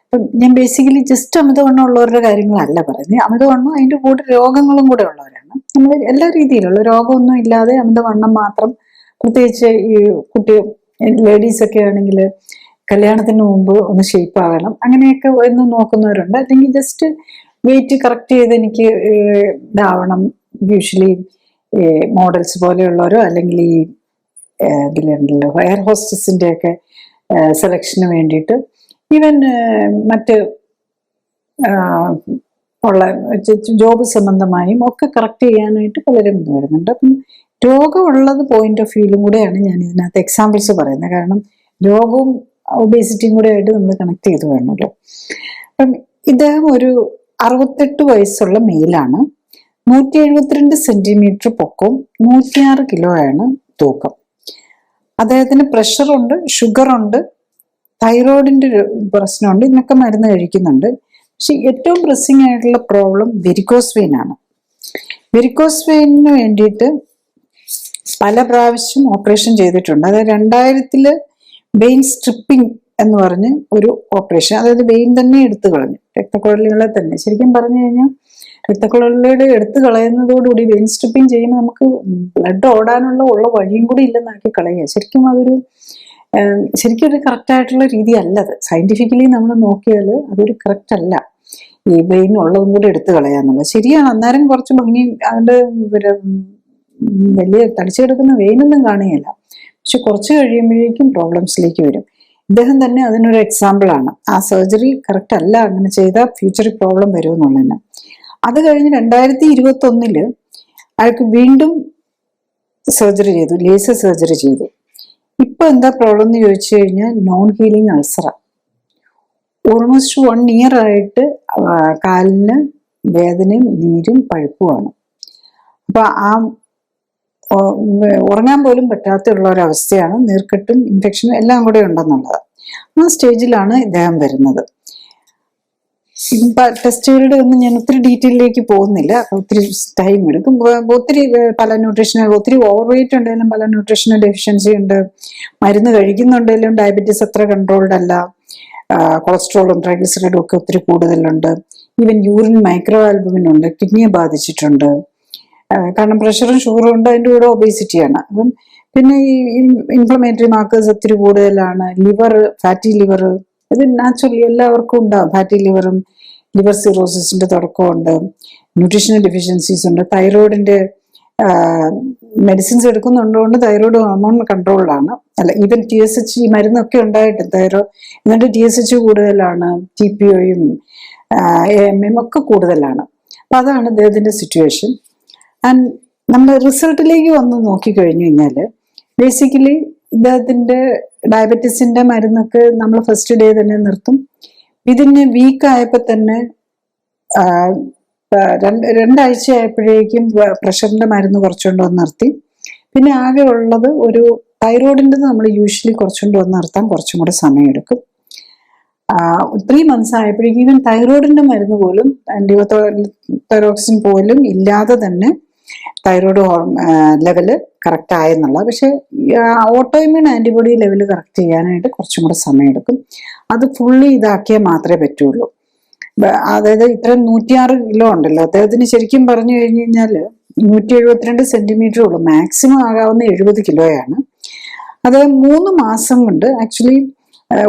അപ്പം ഞാൻ ബേസിക്കലി ജസ്റ്റ് അമിതവണ്ണം ഉള്ളവരുടെ കാര്യങ്ങളല്ല പറയുന്നത്. അമിതവണ്ണം അതിൻ്റെ കൂടെ രോഗങ്ങളും കൂടെ ഉള്ളവരാണ്. നമ്മൾ എല്ലാ രീതിയിലുള്ള രോഗമൊന്നും ഇല്ലാതെ അമിതവണ്ണം മാത്രം, പ്രത്യേകിച്ച് ഈ ലേഡീസൊക്കെ ആണെങ്കിൽ കല്യാണത്തിന് മുമ്പ് ഒന്ന് ഷേപ്പ് ആകണം അങ്ങനെയൊക്കെ ഒന്ന് നോക്കുന്നവരുണ്ട്. അല്ലെങ്കിൽ ജസ്റ്റ് വെയിറ്റ് കറക്റ്റ് ചെയ്ത് എനിക്ക് ഇതാവണം. യൂഷ്വലി മോഡൽസ് പോലെയുള്ളവരോ അല്ലെങ്കിൽ ഈ ഇതിലുണ്ടല്ലോ എയർ ഹോസ്റ്റസിൻ്റെ ഒക്കെ സെലക്ഷന് വേണ്ടിയിട്ട് ഈവൻ മറ്റ് ഉള്ള ജോബ് സംബന്ധമായും ഒക്കെ കറക്റ്റ് ചെയ്യാനായിട്ട് പലരും ഇത് വരുന്നുണ്ട്. അപ്പം രോഗമുള്ളത് പോയിന്റ് ഓഫ് വ്യൂയിലും കൂടെയാണ് ഞാൻ ഇതിനകത്ത് എക്സാമ്പിൾസ് പറയുന്നത്. കാരണം രോഗവും ഒബേസിറ്റിയും കൂടെ ആയിട്ട് നമ്മൾ കണക്ട് ചെയ്ത് വേണമല്ലോ. അപ്പം ഇദ്ദേഹം ഒരു 68 വയസ്സുള്ള മെയിലാണ്. 172 സെന്റിമീറ്റർ പൊക്കവും 106 കിലോയാണ് തൂക്കം. അദ്ദേഹത്തിന് പ്രഷറുണ്ട്, ഷുഗറുണ്ട്, തൈറോയിഡിന്റെ ഒരു പ്രശ്നമുണ്ട്. ഇതിനൊക്കെ മരുന്ന് കഴിക്കുന്നുണ്ട്. പക്ഷെ ഏറ്റവും പ്രസിംഗ് ആയിട്ടുള്ള പ്രോബ്ലം വെരിക്കോസ് വെയിൻ ആണ്. വെരിക്കോസ് വെയിനിന് വേണ്ടിയിട്ട് പല പ്രാവശ്യം ഓപ്പറേഷൻ ചെയ്തിട്ടുണ്ട്. അതായത് 2000 വെയിൻ സ്ട്രിപ്പിംഗ് എന്ന് പറഞ്ഞ് ഒരു ഓപ്പറേഷൻ, അതായത് വെയിൻ തന്നെ എടുത്തു കളഞ്ഞു, രക്തക്കുഴലുകളെ തന്നെ. ശരിക്കും പറഞ്ഞു കഴിഞ്ഞാൽ രക്തക്കുഴലുകളെ എടുത്തു കളയുന്നതോടുകൂടി വെയിൻ സ്ട്രിപ്പിംഗ് ചെയ്യുമ്പോൾ നമുക്ക് ബ്ലഡ് ഓടാനുള്ള വഴിയും കൂടി ഇല്ലെന്നാക്കി കളയുക. ശരിക്കും ഒരു കറക്റ്റ് ആയിട്ടുള്ള രീതി അല്ലത്. സയന്റിഫിക്കലി നമ്മൾ നോക്കിയാൽ അതൊരു കറക്റ്റ് അല്ല. ഈ വെയിൻ ഉള്ളതും കൂടി എടുത്തു കളയാന്നുള്ളത് ശരിയാണ്. അന്നേരം കുറച്ച് ഭംഗി അവൻ്റെ വലിയ തടിച്ചെടുക്കുന്ന വെയിനൊന്നും കാണുകയില്ല. പക്ഷെ കുറച്ച് കഴിയുമ്പോഴേക്കും പ്രോബ്ലംസിലേക്ക് വരും. ഇദ്ദേഹം തന്നെ അതിനൊരു എക്സാമ്പിളാണ്. ആ സർജറി കറക്റ്റ് അല്ല, അങ്ങനെ ചെയ്താൽ ഫ്യൂച്ചറിൽ പ്രോബ്ലം വരുമെന്നുള്ളതിന്. അത് കഴിഞ്ഞ് 2021 അയാൾക്ക് വീണ്ടും സർജറി ചെയ്തു, ലേസർ സർജറി ചെയ്തു. ഇപ്പൊ എന്താ പ്രോബ്ലം എന്ന് ചോദിച്ചു കഴിഞ്ഞാൽ നോൺ ഹീലിംഗ് അൾസറാണ്. ഓൾമോസ്റ്റ് 1 ഇയർ ആയിട്ട് കാലിന് വേദനയും നീരും പഴുപ്പുമാണ്. അപ്പൊ ഉറങ്ങാൻ പോലും പറ്റാത്തുള്ള ഒരവസ്ഥയാണ്. നീർക്കെട്ടും ഇൻഫെക്ഷനും എല്ലാം കൂടെ ഉണ്ടെന്നുള്ളത്. ആ സ്റ്റേജിലാണ് ഇദ്ദേഹം വരുന്നത്. ടെസ്റ്റുകളുടെ ഒന്നും ഞാൻ ഒത്തിരി ഡീറ്റെയിലേക്ക് പോകുന്നില്ല, ഒത്തിരി ടൈം എടുക്കും. ഒത്തിരി പല ന്യൂട്രീഷണൽ, ഒത്തിരി ഓവർ വെയിറ്റ് ഉണ്ടെങ്കിലും പല ന്യൂട്രീഷണൽ ഡെഫിഷ്യൻസി ഉണ്ട്. മരുന്ന് കഴിക്കുന്നുണ്ടെങ്കിലും ഡയബറ്റീസ് അത്ര കൺട്രോൾഡ് അല്ല. കൊളസ്ട്രോളും ട്രൈഗ്ലിസറൈഡും ഒക്കെ ഒത്തിരി കൂടുതലുണ്ട്. ഈവൻ യൂറിൻ മൈക്രോ ആൽബുമിൻ ഉണ്ട്, കിഡ്നിയെ ബാധിച്ചിട്ടുണ്ട്. കാരണം പ്രഷറും ഷുഗറും ഉണ്ട്, അതിൻ്റെ കൂടെ ഒബേസിറ്റിയാണ്. അപ്പം പിന്നെ ഈ ഇൻഫ്ലമേറ്ററി മാർക്കേഴ്സ് ഒത്തിരി കൂടുതലാണ്. ലിവർ, ഫാറ്റി ലിവർ, ഇത് നാച്ചുറലി എല്ലാവർക്കും ഉണ്ടാകും. ഫാറ്റി ലിവറും ലിവർ സിറോസിന്റെ തുടക്കമുണ്ട്. ന്യൂട്രീഷണൽ ഡെഫിഷ്യൻസീസ് ഉണ്ട്. തൈറോയിഡിന്റെ മെഡിസിൻസ് എടുക്കുന്നുണ്ടുകൊണ്ട് തൈറോയിഡ് ഹോർമോൺ കൺട്രോളിലാണ്. അല്ല, ഈവൻ TSH ഈ മരുന്നൊക്കെ ഉണ്ടായിട്ട് എന്നിട്ട് TSH കൂടുതലാണ്, TPOയും AMM ഒക്കെ കൂടുതലാണ്. അപ്പൊ അതാണ് ഇദ്ദേഹത്തിന്റെ സിറ്റുവേഷൻ. ആൻഡ് നമ്മൾ റിസൾട്ടിലേക്ക് വന്ന് നോക്കിക്കഴിഞ്ഞു കഴിഞ്ഞാൽ ബേസിക്കലി ഇദ്ദേഹത്തിന്റെ ഡയബറ്റീസിന്റെ മരുന്നൊക്കെ നമ്മൾ ഫസ്റ്റ് ഡേ തന്നെ നിർത്തും. ഇതിന് വീക്കായപ്പോൾ തന്നെ 2 ആഴ്ച ആയപ്പോഴേക്കും പ്രഷറിന്റെ മരുന്ന് കുറച്ചുകൊണ്ട് വന്ന് നിർത്തി. പിന്നെ ആകെ ഉള്ളത് ഒരു തൈറോയിഡിൻ്റെ നമ്മൾ യൂഷ്വലി കുറച്ചുകൊണ്ട് വന്ന് നിർത്താൻ കുറച്ചും കൂടെ സമയമെടുക്കും. 3 months ആയപ്പോഴേക്കും ഈവൻ തൈറോയിഡിന്റെ മരുന്ന് പോലും, തൈറോക്സിൻ പോലും ഇല്ലാതെ തന്നെ തൈറോയ്ഡ് ലെവല് കറക്റ്റ് ആയെന്നുള്ള. പക്ഷെ ഓട്ടോഇമ്യൂൺ ആന്റിബോഡി ലെവല് കറക്റ്റ് ചെയ്യാനായിട്ട് കുറച്ചും കൂടെ സമയമെടുക്കും. അത് ഫുള്ളി ഇതാക്കിയാൽ മാത്രമേ പറ്റുള്ളൂ. അതായത് ഇത്രയും 106 കിലോ ഉണ്ടല്ലോ, അദ്ദേഹത്തിന് ശരിക്കും പറഞ്ഞു കഴിഞ്ഞു കഴിഞ്ഞാൽ 172 സെന്റിമീറ്റർ ഉള്ളൂ. മാക്സിമം ആകാവുന്ന 70 കിലോയാണ്. അത് 3 മാസം കൊണ്ട് ആക്ച്വലി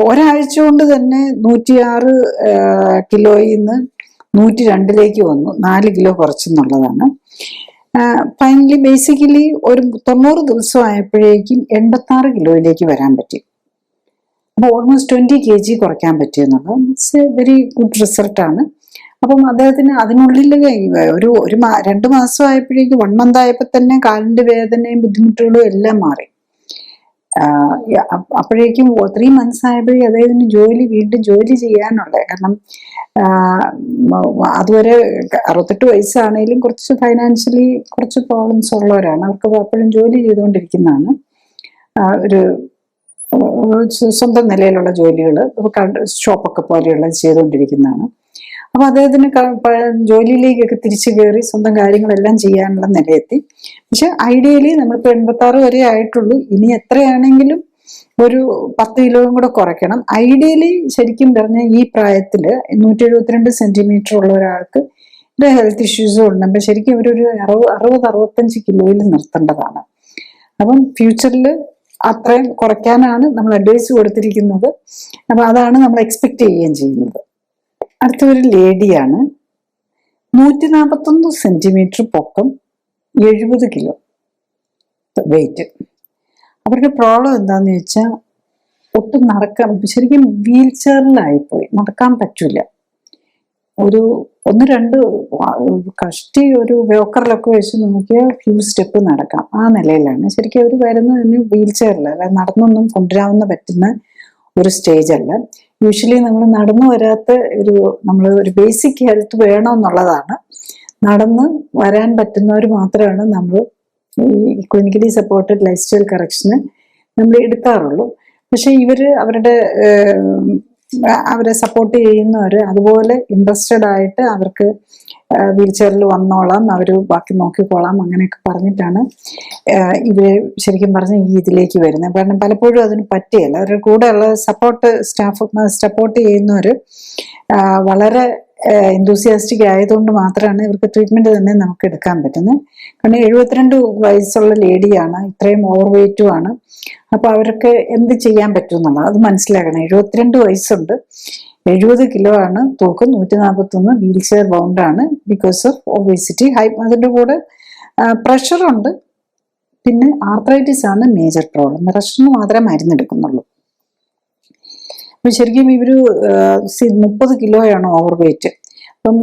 ഒരാഴ്ച കൊണ്ട് തന്നെ 106 കിലോയിൽ നിന്ന് 102 വന്നു, 4 കിലോ കുറച്ചെന്നുള്ളതാണ്. ഫൈനലി ബേസിക്കലി ഒരു 90 ദിവസം ആയപ്പോഴേക്കും 86 കിലോയിലേക്ക് വരാൻ പറ്റി. അപ്പോൾ ഓൾമോസ്റ്റ് 20 kg കുറയ്ക്കാൻ പറ്റിയെന്നുള്ളത് ഇറ്റ്സ് എ വെരി ഗുഡ് റിസൾട്ടാണ്. അപ്പം അദ്ദേഹത്തിന് അതിനുള്ളിൽ ഒരു 2 മാസം ആയപ്പോഴേക്കും 1 month ആയപ്പോൾ തന്നെ കാലിന്റെ വേദനയും ബുദ്ധിമുട്ടുകളും എല്ലാം മാറി. അപ്പോഴേക്കും 3 months ആയപ്പോഴേക്കും അദ്ദേഹത്തിന് വീണ്ടും ജോലി ചെയ്യാനുള്ള, കാരണം അതുവരെ 68 വയസ്സാണെങ്കിലും കുറച്ച് ഫൈനാൻഷ്യലി കുറച്ച് പ്രോബ്ലംസ് ഉള്ളവരാണ്. അവർക്ക് അപ്പോഴും ജോലി ചെയ്തുകൊണ്ടിരിക്കുന്നതാണ്, ഒരു സ്വന്തം നിലയിലുള്ള ജോലികൾ, ഷോപ്പൊക്കെ പോലെയുള്ള ചെയ്തുകൊണ്ടിരിക്കുന്നതാണ്. അപ്പൊ അദ്ദേഹത്തിന് ജോലിയിലേക്കൊക്കെ തിരിച്ചു കയറി സ്വന്തം കാര്യങ്ങളെല്ലാം ചെയ്യാനുള്ള നിലയെത്തി. പക്ഷെ ഐഡിയലി നമ്മളിപ്പോൾ 86 വരെ ആയിട്ടുള്ളൂ, ഇനി എത്രയാണെങ്കിലും ഒരു 10 കിലോയും കൂടെ കുറയ്ക്കണം. ഐഡിയലി ശരിക്കും പറഞ്ഞാൽ ഈ പ്രായത്തില് 172 സെന്റിമീറ്റർ ഉള്ള ഒരാൾക്ക് ഇത് ഹെൽത്ത് ഇഷ്യൂസും ഉണ്ട്. അപ്പൊ ശരിക്കും ഇവരൊരു 60-65 കിലോയിൽ നിർത്തേണ്ടതാണ്. അപ്പം ഫ്യൂച്ചറിൽ അത്രയും കുറയ്ക്കാനാണ് നമ്മൾ അഡ്വൈസ് കൊടുത്തിരിക്കുന്നത്. അപ്പൊ അതാണ് നമ്മൾ എക്സ്പെക്ട് ചെയ്യുകയും ചെയ്യുന്നത്. അടുത്ത ഒരു ലേഡിയാണ്, 141 സെന്റിമീറ്റർ പൊക്കം, 70 കിലോ വെയിറ്റ്. അവരുടെ പ്രോബ്ലം എന്താന്ന് വെച്ചാൽ ഒട്ടും ശരിക്കും വീൽ ചെയറിലായിപ്പോയി, നടക്കാൻ പറ്റൂല. ഒരു 1-2 കഷ്ടി ഒരു വോക്കറിലൊക്കെ വെച്ച് നോക്കിയാൽ ഫ്യൂ സ്റ്റെപ്പ് നടക്കാം, ആ നിലയിലാണ്. ശരിക്കും അവർ വരുന്നത് തന്നെ വീൽ ചെയറിൽ, അല്ല നടന്നൊന്നും കൊണ്ടുവരാവുന്ന പറ്റുന്ന ഒരു സ്റ്റേജ് അല്ല. യൂഷ്വലി നമ്മൾ നടന്നു വരാത്ത നമ്മൾ ഒരു ബേസിക് ഹെൽത്ത് വേണമെന്നുള്ളതാണ്. നടന്ന് വരാൻ പറ്റുന്നവർ മാത്രമാണ് നമ്മൾ ഈ ക്ലിനിക്കലി സപ്പോർട്ടഡ് ലൈഫ് സ്റ്റൈൽ കറക്ഷന് നമ്മൾ എടുക്കാറുള്ളൂ. പക്ഷെ അവരെ സപ്പോർട്ട് ചെയ്യുന്നവർ അതുപോലെ ഇൻട്രസ്റ്റഡ് ആയിട്ട് അവർക്ക് വീൽ ചെയറിൽ വന്നോളാം, അവർ ബാക്കി നോക്കിക്കോളാം, അങ്ങനെയൊക്കെ പറഞ്ഞിട്ടാണ് ഇവര് ശരിക്കും പറഞ്ഞ ഈ ഇതിലേക്ക് വരുന്നത്. കാരണം പലപ്പോഴും അതിന് പറ്റിയല്ല. അവരുടെ കൂടെയുള്ള സപ്പോർട്ട് ചെയ്യുന്നവർ വളരെ എന്തൂസിയാസ്റ്റിക് ആയതുകൊണ്ട് മാത്രമാണ് ഇവർക്ക് ട്രീറ്റ്മെന്റ് തന്നെ നമുക്ക് എടുക്കാൻ പറ്റുന്നത്. കാരണം 72 വയസ്സുള്ള ലേഡിയാണ്, ഇത്രയും ഓവർ വെയിറ്റും ആണ്. അപ്പൊ അവർക്ക് എന്ത് ചെയ്യാൻ പറ്റും എന്നുള്ളത് അത് മനസ്സിലാക്കണം. 72 വയസ്സുണ്ട്, 70 കിലോ ആണ് തൂക്കം, 141 വീൽ ചെയർ ബൗണ്ടാണ് ബിക്കോസ് ഓഫ് ഒബേസിറ്റി. അതിൻ്റെ കൂടെ പ്രഷറുണ്ട്, പിന്നെ ആർത്രൈറ്റിസ് ആണ് മേജർ പ്രോബ്ലം. പ്രഷറിന് മാത്രമേ മരുന്നെടുക്കുന്നുള്ളൂ. അപ്പൊ ശരിക്കും ഇവര് 30 കിലോയാണ് ഓവർ വെയിറ്റ്. അപ്പം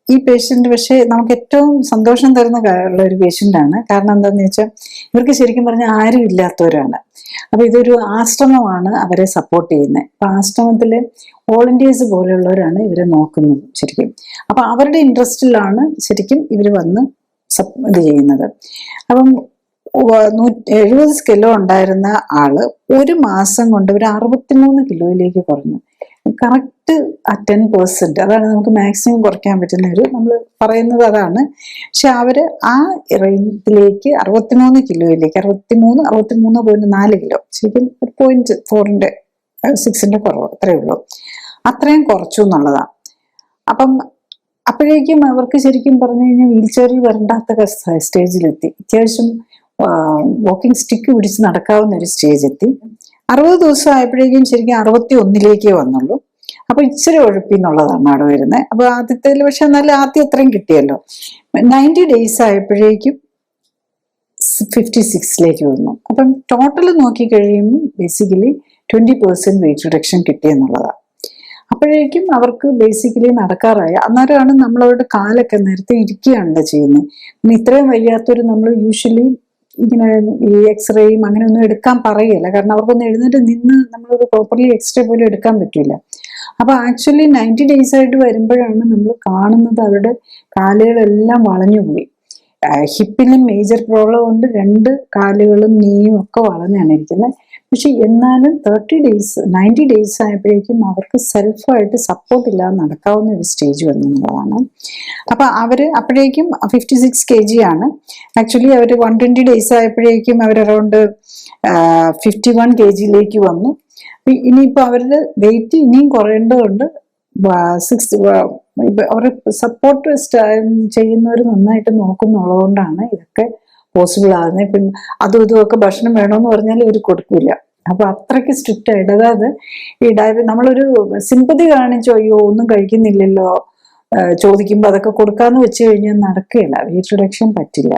ഈ പേഷ്യന്റ് പക്ഷേ നമുക്ക് ഏറ്റവും സന്തോഷം തരുന്ന ഉള്ള ഒരു പേഷ്യൻ്റാണ്. കാരണം എന്താണെന്ന് വെച്ചാൽ ഇവർക്ക് ശരിക്കും പറഞ്ഞാൽ ആരും ഇല്ലാത്തവരാണ്. അപ്പൊ ഇതൊരു ആശ്രമമാണ് അവരെ സപ്പോർട്ട് ചെയ്യുന്നത്. അപ്പൊ ആശ്രമത്തിലെ വോളണ്ടിയേഴ്സ് പോലെയുള്ളവരാണ് ഇവരെ നോക്കുന്നത് ശരിക്കും. അപ്പൊ അവരുടെ ഇൻട്രസ്റ്റിലാണ് ശരിക്കും ഇവർ വന്ന് ഇത് ചെയ്യുന്നത്. അപ്പം 70 കിലോ ഉണ്ടായിരുന്ന ആള് 1 മാസം കൊണ്ട് ഒരു 63 കിലോയിലേക്ക് കുറഞ്ഞു. കറക്റ്റ് 10%, അതാണ് നമുക്ക് മാക്സിമം കുറയ്ക്കാൻ പറ്റുന്ന നമ്മൾ പറയുന്നത് അതാണ്. പക്ഷെ അവര് ആ റേഞ്ചിലേക്ക് 63 കിലോയിലേക്ക് 63.4 കിലോ, ശരിക്കും 0.4-6 കുറവ്, അത്രയേ ഉള്ളൂ. അത്രയും കുറച്ചു എന്നുള്ളതാണ്. അപ്പം അപ്പോഴേക്കും അവർക്ക് ശരിക്കും പറഞ്ഞു കഴിഞ്ഞാൽ വീൽ ചെയറിൽ വരണ്ടാത്ത സ്റ്റേജിലെത്തി. അത്യാവശ്യം വാക്കിംഗ് സ്റ്റിക്ക് പിടിച്ച് നടക്കാവുന്ന ഒരു സ്റ്റേജ് എത്തി. 60 ദിവസം ആയപ്പോഴേക്കും ശരിക്കും 61 വന്നുള്ളൂ. അപ്പൊ ഇച്ചിരി ഉഴപ്പി എന്നുള്ളതാണ് അവിടെ വരുന്നത്. അപ്പൊ ആദ്യത്തിൽ പക്ഷെ എന്നാലും ആദ്യം അത്രയും കിട്ടിയല്ലോ. 90 days ആയപ്പോഴേക്കും 56 വന്നു. അപ്പം ടോട്ടൽ നോക്കി കഴിയുമ്പോൾ ബേസിക്കലി 20% വെയിറ്റ് റിഡക്ഷൻ കിട്ടിയെന്നുള്ളതാണ്. അപ്പോഴേക്കും അവർക്ക് ബേസിക്കലി നടക്കാറായി. അന്നേരമാണ് നമ്മളവരുടെ കാലൊക്കെ നേരത്തെ ഇരിക്കുകയാണല്ലോ ചെയ്യുന്നത്. പിന്നെ ഇത്രയും വയ്യാത്തൊരു നമ്മൾ യൂഷ്വലി ഇങ്ങനെ ഈ എക്സ്റേയും അങ്ങനെ ഒന്നും എടുക്കാൻ പറയില്ല. കാരണം അവർക്കൊന്ന് എഴുന്നേറ്റ് നിന്ന് നമ്മളൊരു പ്രോപ്പർലി എക്സ്റേ പോലും എടുക്കാൻ പറ്റില്ല. അപ്പൊ ആക്ച്വലി 90 days ആയിട്ട് വരുമ്പോഴാണ് നമ്മൾ കാണുന്നത് അവരുടെ കാലുകളെല്ലാം വളഞ്ഞുപോയി. ഹിപ്പിലും മേജർ പ്രോബ്ലം ഉണ്ട്, 2 കാലുകളും നീയും ഒക്കെ വളഞ്ഞാണ് ഇരിക്കുന്നത്. പക്ഷെ എന്നാലും 90 days ആയപ്പോഴേക്കും അവർക്ക് സെൽഫായിട്ട് സപ്പോർട്ട് ഇല്ലാതെ നടക്കാവുന്ന ഒരു സ്റ്റേജ് വന്നുള്ളതാണ്. അപ്പൊ അവര് അപ്പോഴേക്കും 56 kg ആണ്. ആക്ച്വലി അവർ 120 days ആയപ്പോഴേക്കും അവർ അറൗണ്ട് 51 kg വന്നു. ഇനിയിപ്പോ അവരുടെ വെയിറ്റ് ഇനിയും കുറയേണ്ടതുണ്ട്. അവരെ സപ്പോർട്ട് ചെയ്യുന്നവർ നന്നായിട്ട് നോക്കുന്നുള്ളത് കൊണ്ടാണ് ഇതൊക്കെ പോസിബിൾ ആകുന്നത്. പിന്നെ അതും ഇതുമൊക്കെ ഭക്ഷണം വേണമെന്ന് പറഞ്ഞാൽ ഇവർ കൊടുക്കില്ല. അപ്പൊ അത്രയ്ക്ക് സ്ട്രിക്റ്റ് ആയിട്ട്, അതായത് ഈ നമ്മളൊരു സിമ്പതി കാണിച്ചോ, അയ്യോ ഒന്നും കഴിക്കുന്നില്ലല്ലോ ചോദിക്കുമ്പോൾ അതൊക്കെ കൊടുക്കാന്ന് വെച്ച് കഴിഞ്ഞാൽ നടക്കുകയില്ല. വെയിറ്റ് റിഡക്ഷൻ പറ്റില്ല.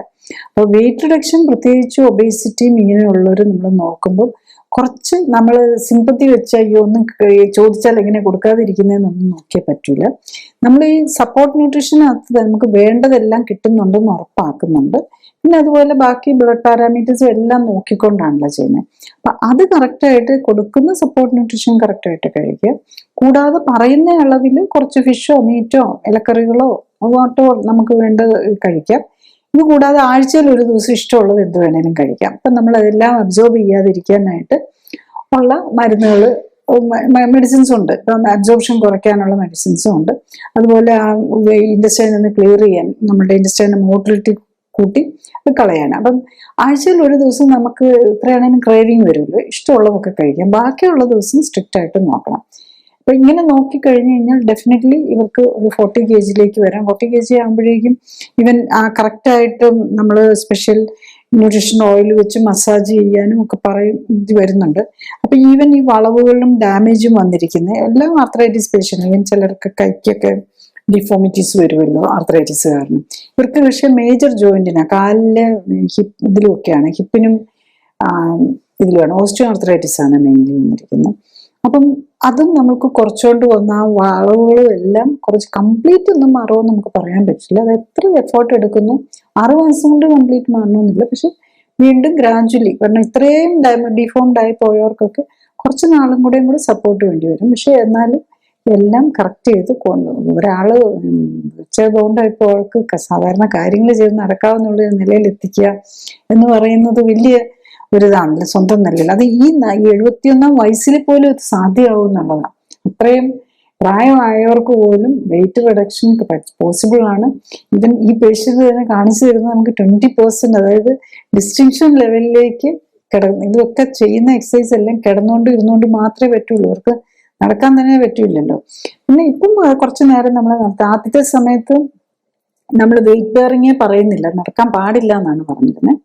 അപ്പോൾ വെയിറ്റ് റിഡക്ഷൻ പ്രത്യേകിച്ച് ഒബേസിറ്റിയും ഇങ്ങനെയുള്ളവർ നമ്മൾ നോക്കുമ്പോൾ കുറച്ച് നമ്മൾ സിമ്പത്തി വെച്ച് അയ്യോ ഒന്നും ചോദിച്ചാൽ എങ്ങനെ കൊടുക്കാതിരിക്കുന്നതെന്നൊന്നും നോക്കിയാൽ പറ്റൂല. നമ്മൾ ഈ സപ്പോർട്ട് ന്യൂട്രീഷനകത്ത് നമുക്ക് വേണ്ടതെല്ലാം കിട്ടുന്നുണ്ടെന്ന് ഉറപ്പാക്കുന്നുണ്ട്. പിന്നെ അതുപോലെ ബാക്കി ബ്ലഡ് പാരാമീറ്റേഴ്സും എല്ലാം നോക്കിക്കൊണ്ടാണല്ലോ ചെയ്യുന്നത്. അപ്പൊ അത് കറക്റ്റായിട്ട് കൊടുക്കുന്ന സപ്പോർട്ട് ന്യൂട്രീഷൻ കറക്റ്റായിട്ട് കഴിക്കുക. കൂടാതെ പറയുന്ന അളവിൽ കുറച്ച് ഫിഷോ മീറ്റോ ഇലക്കറികളോ വാട്ടോ നമുക്ക് വേണ്ടത് കഴിക്കാം. ഇത് കൂടാതെ ആഴ്ചയിൽ ഒരു ദിവസം ഇഷ്ടമുള്ളത് എന്ത് വേണേലും കഴിക്കാം. അപ്പം നമ്മൾ അതെല്ലാം അബ്സോർബ് ചെയ്യാതിരിക്കാനായിട്ട് ഉള്ള മരുന്നുകൾ, മെഡിസിൻസും ഉണ്ട്. ഇപ്പം അബ്സോർപ്ഷൻ കുറയ്ക്കാനുള്ള മെഡിസിൻസും ഉണ്ട്. അതുപോലെ ആ ഇൻഡസ്റ്റൈൻ ഒന്ന് ക്ലിയർ ചെയ്യാൻ, നമ്മുടെ ഇൻഡസ്റ്റൈൻ്റെ മോട്ടിലിറ്റി കൂട്ടി കളയാണ്. അപ്പം ആഴ്ചയിൽ ഒരു ദിവസം നമുക്ക് എത്രയാണെങ്കിലും ക്രേവിങ് വരുമല്ലോ, ഇഷ്ടമുള്ളതൊക്കെ കഴിക്കാം. ബാക്കിയുള്ള ദിവസം സ്ട്രിക്റ്റ് ആയിട്ട് നോക്കണം. അപ്പൊ ഇങ്ങനെ നോക്കിക്കഴിഞ്ഞു കഴിഞ്ഞാൽ ഡെഫിനറ്റ്ലി ഇവർക്ക് ഒരു 40 kg വരാം. 40 kg ആകുമ്പോഴേക്കും ഇവൻ ആ കറക്റ്റായിട്ട് നമ്മൾ സ്പെഷ്യൽ ന്യൂട്രീഷൻ ഓയിൽ വെച്ച് മസാജ് ചെയ്യാനും ഒക്കെ ഇത് വരുന്നുണ്ട്. അപ്പൊ ഈവൻ ഈ വളവുകളിലും ഡാമേജും വന്നിരിക്കുന്നത് എല്ലാം ആർത്രൈറ്റിസ് പേഷ്യൻ്റ്. ഈവൻ ചിലർക്ക് കൈക്കൊക്കെ ഡിഫോമിറ്റീസ് വരുമല്ലോ ആർത്രൈറ്റിസ് കാരണം. ഇവർക്ക് പക്ഷേ മേജർ ജോയിന്റിനാണ്, കാലിലെ ഇതിലുമൊക്കെയാണ്, ഹിപ്പിനും ഇതിലുമാണ് ഓസ്റ്റിയോ ആർത്രൈറ്റിസ് ആണ് മെയിൻലി വന്നിരിക്കുന്നത്. അപ്പം അതും നമുക്ക് കുറച്ചുകൊണ്ട് വന്ന ആ വളവുകളും എല്ലാം കുറച്ച് കംപ്ലീറ്റ് ഒന്നും മാറുമെന്ന് നമുക്ക് പറയാൻ പറ്റില്ല. അത് എത്ര എഫേർട്ട് എടുക്കുന്നു, 6 മാസം കൊണ്ട് കംപ്ലീറ്റ് മാറണമെന്നില്ല. പക്ഷെ വീണ്ടും ഗ്രാജുവലി, കാരണം ഇത്രയും ഡിഫോംഡ് ആയി പോയവർക്കൊക്കെ കുറച്ച് നാളും കൂടെ സപ്പോർട്ട് വേണ്ടി വരും. പക്ഷെ എന്നാലും എല്ലാം കറക്റ്റ് ചെയ്ത് ഒരാള് ബോണ്ടായിപ്പോ അവർക്ക് സാധാരണ കാര്യങ്ങൾ ചെയ്ത് നടക്കാവുന്നുള്ള നിലയിൽ എത്തിക്കുക എന്ന് പറയുന്നത് വലിയ ഒരിതാണല്ലോ, സ്വന്തം നിലയിൽ. അത് ഈ 71-ാം വയസ്സിൽ പോലും ഇത് സാധ്യമാവും എന്നുള്ളതാണ്. അത്രയും പ്രായമായവർക്ക് പോലും വെയിറ്റ് റിഡക്ഷൻ പോസിബിൾ ആണ്. ഇവൻ ഈ പേഷ്യന്റ് തന്നെ കാണിച്ചു തരുന്നത് നമുക്ക് 20%, അതായത് ഡിസ്റ്റിങ്ഷൻ ലെവലിലേക്ക് ഇതൊക്കെ ചെയ്യുന്ന എക്സസൈസ് എല്ലാം കിടന്നുകൊണ്ട് ഇരുന്നുകൊണ്ട് മാത്രമേ പറ്റുള്ളൂ. ഇവർക്ക് നടക്കാൻ തന്നെ പറ്റൂലല്ലോ. പിന്നെ ഇപ്പം കുറച്ചു നേരം നമ്മൾ ആദ്യത്തെ സമയത്ത് നമ്മൾ വെയിറ്റ് ബെയറിങ്ങേ പറയുന്നില്ല, നടക്കാൻ പാടില്ല എന്നാണ് പറഞ്ഞിരുന്നത്.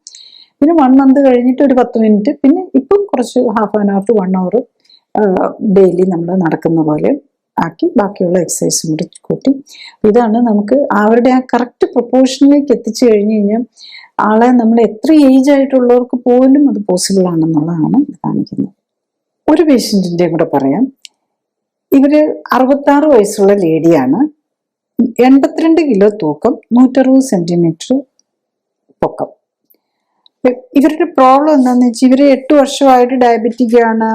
പിന്നെ 1 month കഴിഞ്ഞിട്ട് ഒരു 10 minute, പിന്നെ ഇപ്പം കുറച്ച് ½ an hour to 1 hour daily നമ്മൾ നടക്കുന്ന പോലെ ആക്കി ബാക്കിയുള്ള എക്സസൈസും കൂടി കൂട്ടി. ഇതാണ് നമുക്ക് അവരുടെ ആ കറക്റ്റ് പ്രൊപ്പോർഷനിലേക്ക് എത്തിച്ചു കഴിഞ്ഞു കഴിഞ്ഞാൽ ആളെ നമ്മൾ എത്ര ഏജ് ആയിട്ടുള്ളവർക്ക് പോലും അത് പോസിബിൾ ആണെന്നുള്ളതാണ് കാണിക്കുന്നത്. ഒരു പേഷ്യൻറ്റിൻ്റെയും കൂടെ പറയാം. ഇവര് 66 വയസ്സുള്ള ലേഡിയാണ്, 82 കിലോ തൂക്കം, 160 സെന്റിമീറ്റർ പൊക്കം. ഇവരുടെ പ്രോബ്ലം എന്താണെന്ന് വെച്ചാൽ ഇവര് 8 വർഷമായിട്ട് ഡയബറ്റിക് ആണ്,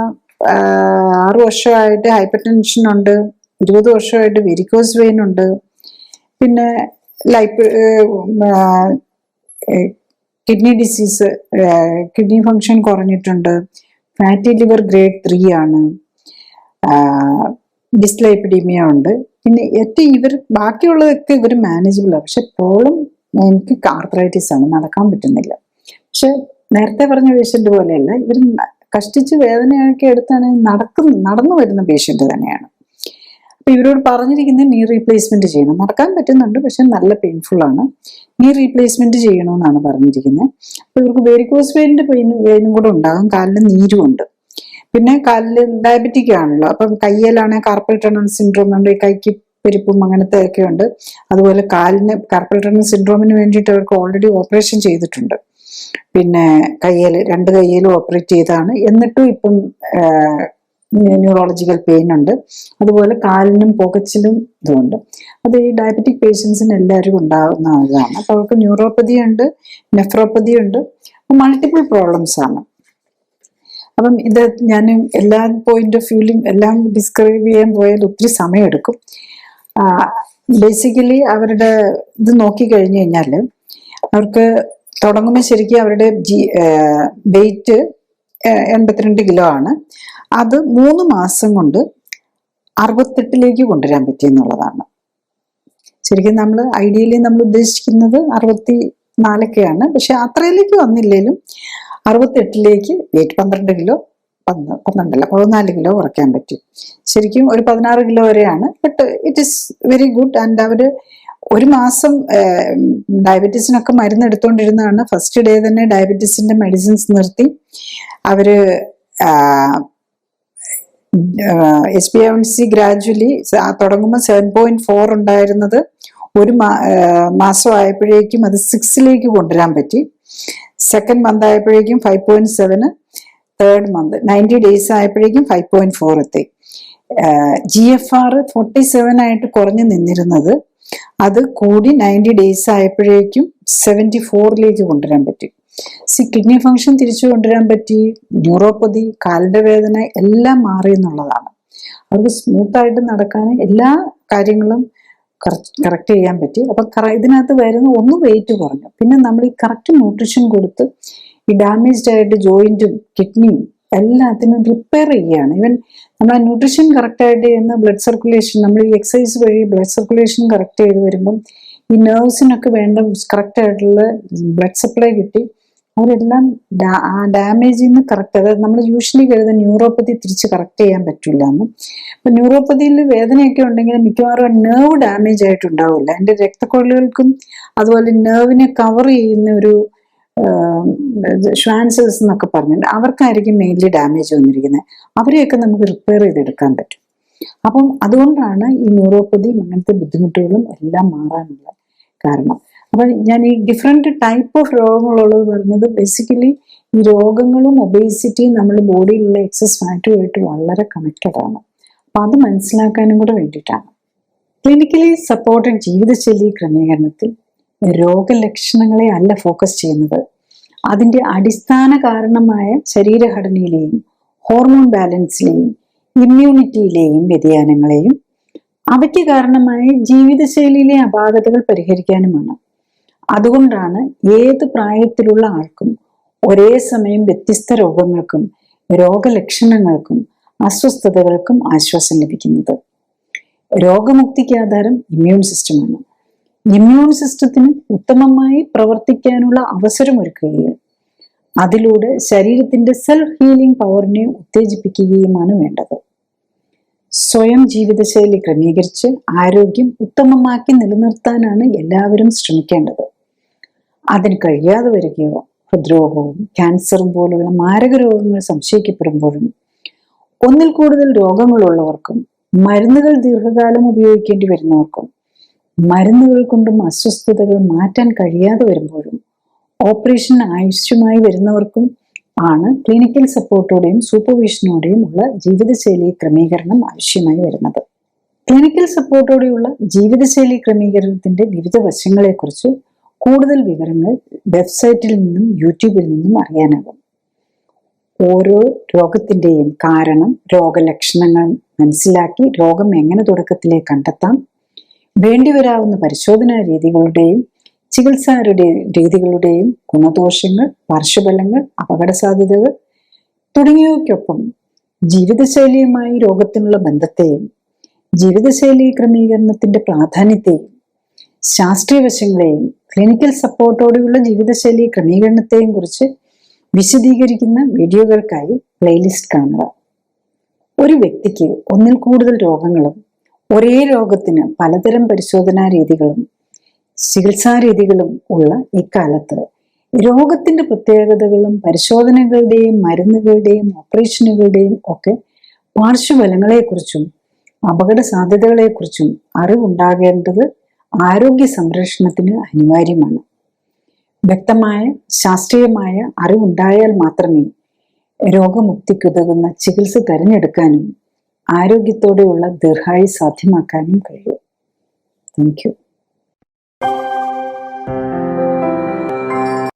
6 വർഷമായിട്ട് ഹൈപ്പർ ടെൻഷൻ ഉണ്ട്, 20 വർഷമായിട്ട് വെരിക്കോസ് വെയിൻ ഉണ്ട്, പിന്നെ കിഡ്നി ഡിസീസ്, കിഡ്നി ഫങ്ഷൻ കുറഞ്ഞിട്ടുണ്ട്, ഫാറ്റി ലിവർ ഗ്രേഡ് 3 ആണ്, ഡിസ്ലൈപ്പിഡീമിയ ഉണ്ട്. പിന്നെ ഏറ്റവും ബാക്കിയുള്ളതൊക്കെ ഇവർ മാനേജബിളാണ്. പക്ഷെ പ്രോബ്ലം എനിക്ക് ആർത്രൈറ്റിസ് ആണ്, നടക്കാൻ പറ്റുന്നില്ല. പക്ഷെ നേരത്തെ പറഞ്ഞ പേഷ്യന്റ് പോലെയല്ല, ഇവർ കഷ്ടിച്ച് വേദനയൊക്കെ എടുത്താണ് നടന്നു വരുന്ന പേഷ്യന്റ് തന്നെയാണ്. അപ്പൊ ഇവരോട് പറഞ്ഞിരിക്കുന്നത് നീ റീപ്ലേസ്മെന്റ് ചെയ്യണം. നടക്കാൻ പറ്റുന്നുണ്ട്, പക്ഷെ നല്ല പെയിൻഫുൾ ആണ്. നീ റീപ്ലേസ്മെന്റ് ചെയ്യണമെന്നാണ് പറഞ്ഞിരിക്കുന്നത്. അപ്പൊ ഇവർക്ക് വെരിക്കോസ് വെയിനും കൂടെ ഉണ്ടാകും, കാലിന് നീരും ഉണ്ട്. പിന്നെ കാലിൽ ഡയബറ്റിക് ആണല്ലോ, അപ്പം കയ്യിലാണെങ്കിൽ കാർപ്പൽ ടണൽ സിൻഡ്രോം ഉണ്ട്, കൈക്ക് പെരുപ്പും അങ്ങനത്തെ ഒക്കെ ഉണ്ട്. അതുപോലെ കാലിന് കാർപ്പൽ ടണൽ സിൻഡ്രോമിന് വേണ്ടിയിട്ട് അവർക്ക് ഓൾറെഡി ഓപ്പറേഷൻ ചെയ്തിട്ടുണ്ട്. പിന്നെ 2 കയ്യിലും ഓപ്പറേറ്റ് ചെയ്താണ്. എന്നിട്ടും ഇപ്പം ന്യൂറോളജിക്കൽ പെയിൻ ഉണ്ട്. അതുപോലെ കാലിനും പുകച്ചിലും ഇതുണ്ട്. അത് ഈ ഡയബറ്റിക് പേഷ്യൻസിന് എല്ലാവരും ഉണ്ടാകുന്ന ഇതാണ്. അപ്പൊ അവർക്ക് ന്യൂറോപ്പതി ഉണ്ട്, നെഫ്രോപ്പതി ഉണ്ട്, മൾട്ടിപ്പിൾ പ്രോബ്ലംസ് ആണ്. അപ്പം ഇത് ഞാൻ എല്ലാ പോയിന്റ് ഓഫ് വ്യൂവിലും എല്ലാം ഡിസ്ക്രൈബ് ചെയ്യാൻ പോയാൽ ഒത്തിരി സമയമെടുക്കും. ബേസിക്കലി അവരുടെ ഇത് നോക്കിക്കഴിഞ്ഞു കഴിഞ്ഞാൽ അവർക്ക് തുടങ്ങുമ്പോൾ ശരിക്കും അവരുടെ വെയിറ്റ് 82 കിലോ ആണ്. അത് 3 മാസം കൊണ്ട് 68 കൊണ്ടുവരാൻ പറ്റിയെന്നുള്ളതാണ്. ശരിക്കും നമ്മൾ ഐഡിയലി നമ്മൾ ഉദ്ദേശിക്കുന്നത് 64 പക്ഷെ അത്രയിലേക്ക് വന്നില്ലേലും 68 വെയിറ്റ് 12 കിലോ 14 കിലോ കുറയ്ക്കാൻ പറ്റും. ശരിക്കും ഒരു 16 കിലോ വരെയാണ്. But it is very good. And അവര് 1 മാസം ഡയബറ്റീസിനൊക്കെ മരുന്ന് എടുത്തുകൊണ്ടിരുന്നതാണ്. ഫസ്റ്റ് ഡേ തന്നെ ഡയബറ്റീസിന്റെ മെഡിസിൻസ് നിർത്തി അവര് HbA1c ഗ്രാജുവലി തുടങ്ങുമ്പോൾ 7.4 ഉണ്ടായിരുന്നത് ഒരു മാസം ആയപ്പോഴേക്കും അത് 6 കൊണ്ടുവരാൻ പറ്റി. സെക്കൻഡ് മന്ത് ആയപ്പോഴേക്കും 5.7, തേർഡ് മന്ത് 90 days ആയപ്പോഴേക്കും 5.4 എത്തി. GFR 47 ആയിട്ട് കുറഞ്ഞു നിന്നിരുന്നത് അത് കൂടി 90 days ആയപ്പോഴേക്കും 74 കൊണ്ടുവരാൻ പറ്റി. കിഡ്നി ഫംഗ്ഷൻ തിരിച്ചു കൊണ്ടുവരാൻ പറ്റി. ന്യൂറോപ്പതി, കാലിന്റെ വേദന എല്ലാം മാറി എന്നുള്ളതാണ്. അവർക്ക് സ്മൂത്തായിട്ട് നടക്കാൻ എല്ലാ കാര്യങ്ങളും കറക്റ്റ് ചെയ്യാൻ പറ്റി. അപ്പൊ ഇതിനകത്ത് വരുന്ന ഒന്ന് വെയിറ്റ് കുറഞ്ഞു. പിന്നെ നമ്മൾ ഈ കറക്റ്റ് ന്യൂട്രീഷൻ കൊടുത്ത് ഈ ഡാമേജ്ഡ് ആയിട്ട് ജോയിന്റും കിഡ്നിയും എല്ലാത്തിനും റിപ്പയർ ചെയ്യുകയാണ്. ഈവൻ നമ്മൾ ന്യൂട്രീഷൻ കറക്റ്റായിട്ട് ചെയ്യുന്ന ബ്ലഡ് സർക്കുലേഷൻ, നമ്മൾ ഈ എക്സസൈസ് വഴി ബ്ലഡ് സർക്കുലേഷൻ കറക്റ്റ് ചെയ്ത് വരുമ്പം ഈ നെർവ്സിനൊക്കെ വേണ്ട കറക്റ്റായിട്ടുള്ള ബ്ലഡ് സപ്ലൈ കിട്ടി അവരെല്ലാം ആ ഡാമേജിൽ നിന്ന് കറക്റ്റ്, അതായത് നമ്മൾ യൂഷ്വലി കരുതുന്ന ന്യൂറോപ്പതി തിരിച്ച് കറക്റ്റ് ചെയ്യാൻ പറ്റില്ല എന്ന്. അപ്പൊ ന്യൂറോപ്പതിയിൽ വേദനയൊക്കെ ഉണ്ടെങ്കിൽ മിക്കവാറും നെർവ് ഡാമേജ് ആയിട്ടുണ്ടാവില്ല. എൻ്റെ രക്തക്കൊഴലുകൾക്കും അതുപോലെ നെർവിനെ കവർ ചെയ്യുന്ന ഒരു ഷ്വാൻസേഴ്സ് എന്നൊക്കെ പറഞ്ഞിട്ടുണ്ട്, അവർക്കായിരിക്കും മെയിൻലി ഡാമേജ് വന്നിരിക്കുന്നത്. അവരെയൊക്കെ നമുക്ക് റിപ്പയർ ചെയ്തെടുക്കാൻ പറ്റും. അപ്പം അതുകൊണ്ടാണ് ഈ ന്യൂറോപ്പതിയും അങ്ങനത്തെ ബുദ്ധിമുട്ടുകളും എല്ലാം മാറാനുള്ള കാരണം. അപ്പൊ ഞാൻ ഈ ഡിഫറെന്റ് ടൈപ്പ് ഓഫ് രോഗങ്ങളുള്ളത് പറഞ്ഞത് ബേസിക്കലി ഈ രോഗങ്ങളും ഒബേസിറ്റിയും നമ്മുടെ ബോഡിയിലുള്ള എക്സസ് ഫാറ്റുമായിട്ട് വളരെ കണക്റ്റഡ് ആണ്. അപ്പൊ അത് മനസ്സിലാക്കാനും കൂടെ വേണ്ടിയിട്ടാണ്. ക്ലിനിക്കലി സപ്പോർട്ടഡ് ജീവിതശൈലി ക്രമീകരണത്തിൽ രോഗലക്ഷണങ്ങളെ അല്ല ഫോക്കസ് ചെയ്യുന്നത്, അതിന്റെ അടിസ്ഥാന കാരണമായ ശരീരഘടനയിലെയും ഹോർമോൺ ബാലൻസിലെയും ഇമ്മ്യൂണിറ്റിയിലെയും വ്യതിയാനങ്ങളെയും അവയ്ക്ക് കാരണമായ ജീവിതശൈലിയിലെ അപാകതകൾ പരിഹരിക്കാനുമാണ്. അതുകൊണ്ടാണ് ഏത് പ്രായത്തിലുള്ള ആൾക്കും ഒരേ സമയം വ്യത്യസ്ത രോഗങ്ങൾക്കും രോഗലക്ഷണങ്ങൾക്കും അസ്വസ്ഥതകൾക്കും ആശ്വാസം ലഭിക്കുന്നത്. രോഗമുക്തിക്ക് ആധാരം ഇമ്മ്യൂൺ സിസ്റ്റമാണ്. ഇമ്മ്യൂൺ സിസ്റ്റത്തിന് ഉത്തമമായി പ്രവർത്തിക്കാനുള്ള അവസരമൊരുക്കുകയും അതിലൂടെ ശരീരത്തിന്റെ സെൽഫ് ഹീലിംഗ് പവറിനെ ഉത്തേജിപ്പിക്കുകയുമാണ് വേണ്ടത്. സ്വയം ജീവിതശൈലി ക്രമീകരിച്ച് ആരോഗ്യം ഉത്തമമാക്കി നിലനിർത്താനാണ് എല്ലാവരും ശ്രമിക്കേണ്ടത്. അതിന് കഴിയാതെ വരികയോ ഹൃദ്രോഗവും ക്യാൻസറും പോലുള്ള മാരക രോഗങ്ങൾ സംശയിക്കപ്പെടുമ്പോഴും ഒന്നിൽ കൂടുതൽ രോഗങ്ങളുള്ളവർക്കും മരുന്നുകൾ ദീർഘകാലം ഉപയോഗിക്കേണ്ടി വരുന്നവർക്കും മരുന്നുകൾ കൊണ്ടും അസ്വസ്ഥതകൾ മാറ്റാൻ കഴിയാതെ വരുമ്പോഴും ഓപ്പറേഷൻ ആവശ്യമായി വരുന്നവർക്കും ആണ് ക്ലിനിക്കൽ സപ്പോർട്ടോടെയും സൂപ്പർവിഷനോടെയും ഉള്ള ജീവിതശൈലി ക്രമീകരണം ആവശ്യമായി വരുന്നത്. ക്ലിനിക്കൽ സപ്പോർട്ടോടെയുള്ള ജീവിതശൈലി ക്രമീകരണത്തിന്റെ വിവിധ വശങ്ങളെക്കുറിച്ച് കൂടുതൽ വിവരങ്ങൾ വെബ്സൈറ്റിൽ നിന്നും യൂട്യൂബിൽ നിന്നും അറിയാനാകും. ഓരോ രോഗത്തിന്റെയും കാരണം, രോഗലക്ഷണങ്ങൾ മനസ്സിലാക്കി രോഗം എങ്ങനെ തുടക്കത്തിലേ കണ്ടെത്താം, വേണ്ടിവരാവുന്ന പരിശോധനാ രീതികളുടെയും ചികിത്സാ രീതികളുടെയും ഗുണദോഷങ്ങൾ, പാർശ്വഫലങ്ങൾ, അപകട സാധ്യതകൾ തുടങ്ങിയവയ്ക്കൊപ്പം ജീവിതശൈലിയുമായി രോഗത്തിനുള്ള ബന്ധത്തെയും ജീവിതശൈലി ക്രമീകരണത്തിന്റെ പ്രാധാന്യത്തെയും ശാസ്ത്രീയ വശങ്ങളെയും ക്ലിനിക്കൽ സപ്പോർട്ടോടെയുള്ള ജീവിതശൈലി ക്രമീകരണത്തെയും കുറിച്ച് വിശദീകരിക്കുന്ന വീഡിയോകൾക്കായി പ്ലേലിസ്റ്റ് കാണുക. ഒരു വ്യക്തിക്ക് ഒന്നിൽ കൂടുതൽ രോഗങ്ങളും ഒരേ രോഗത്തിന് പലതരം പരിശോധനാ രീതികളും ചികിത്സാ രീതികളും ഉള്ള ഇക്കാലത്ത് രോഗത്തിന്റെ പ്രത്യേകതകളും പരിശോധനകളുടെയും മരുന്നുകളുടെയും ഓപ്പറേഷനുകളുടെയും ഒക്കെ പാർശ്വഫലങ്ങളെക്കുറിച്ചും അപകട സാധ്യതകളെക്കുറിച്ചും അറിവുണ്ടാകേണ്ടത് ആരോഗ്യ സംരക്ഷണത്തിന് അനിവാര്യമാണ്. വ്യക്തമായ ശാസ്ത്രീയമായ അറിവുണ്ടായാൽ മാത്രമേ രോഗമുക്തിക്കുതകുന്ന ചികിത്സ തിരഞ്ഞെടുക്കാനും ആരോഗ്യത്തോടെയുള്ള ദീർഘായുസ് സാധ്യമാക്കാനും കഴിയൂ. Thank you.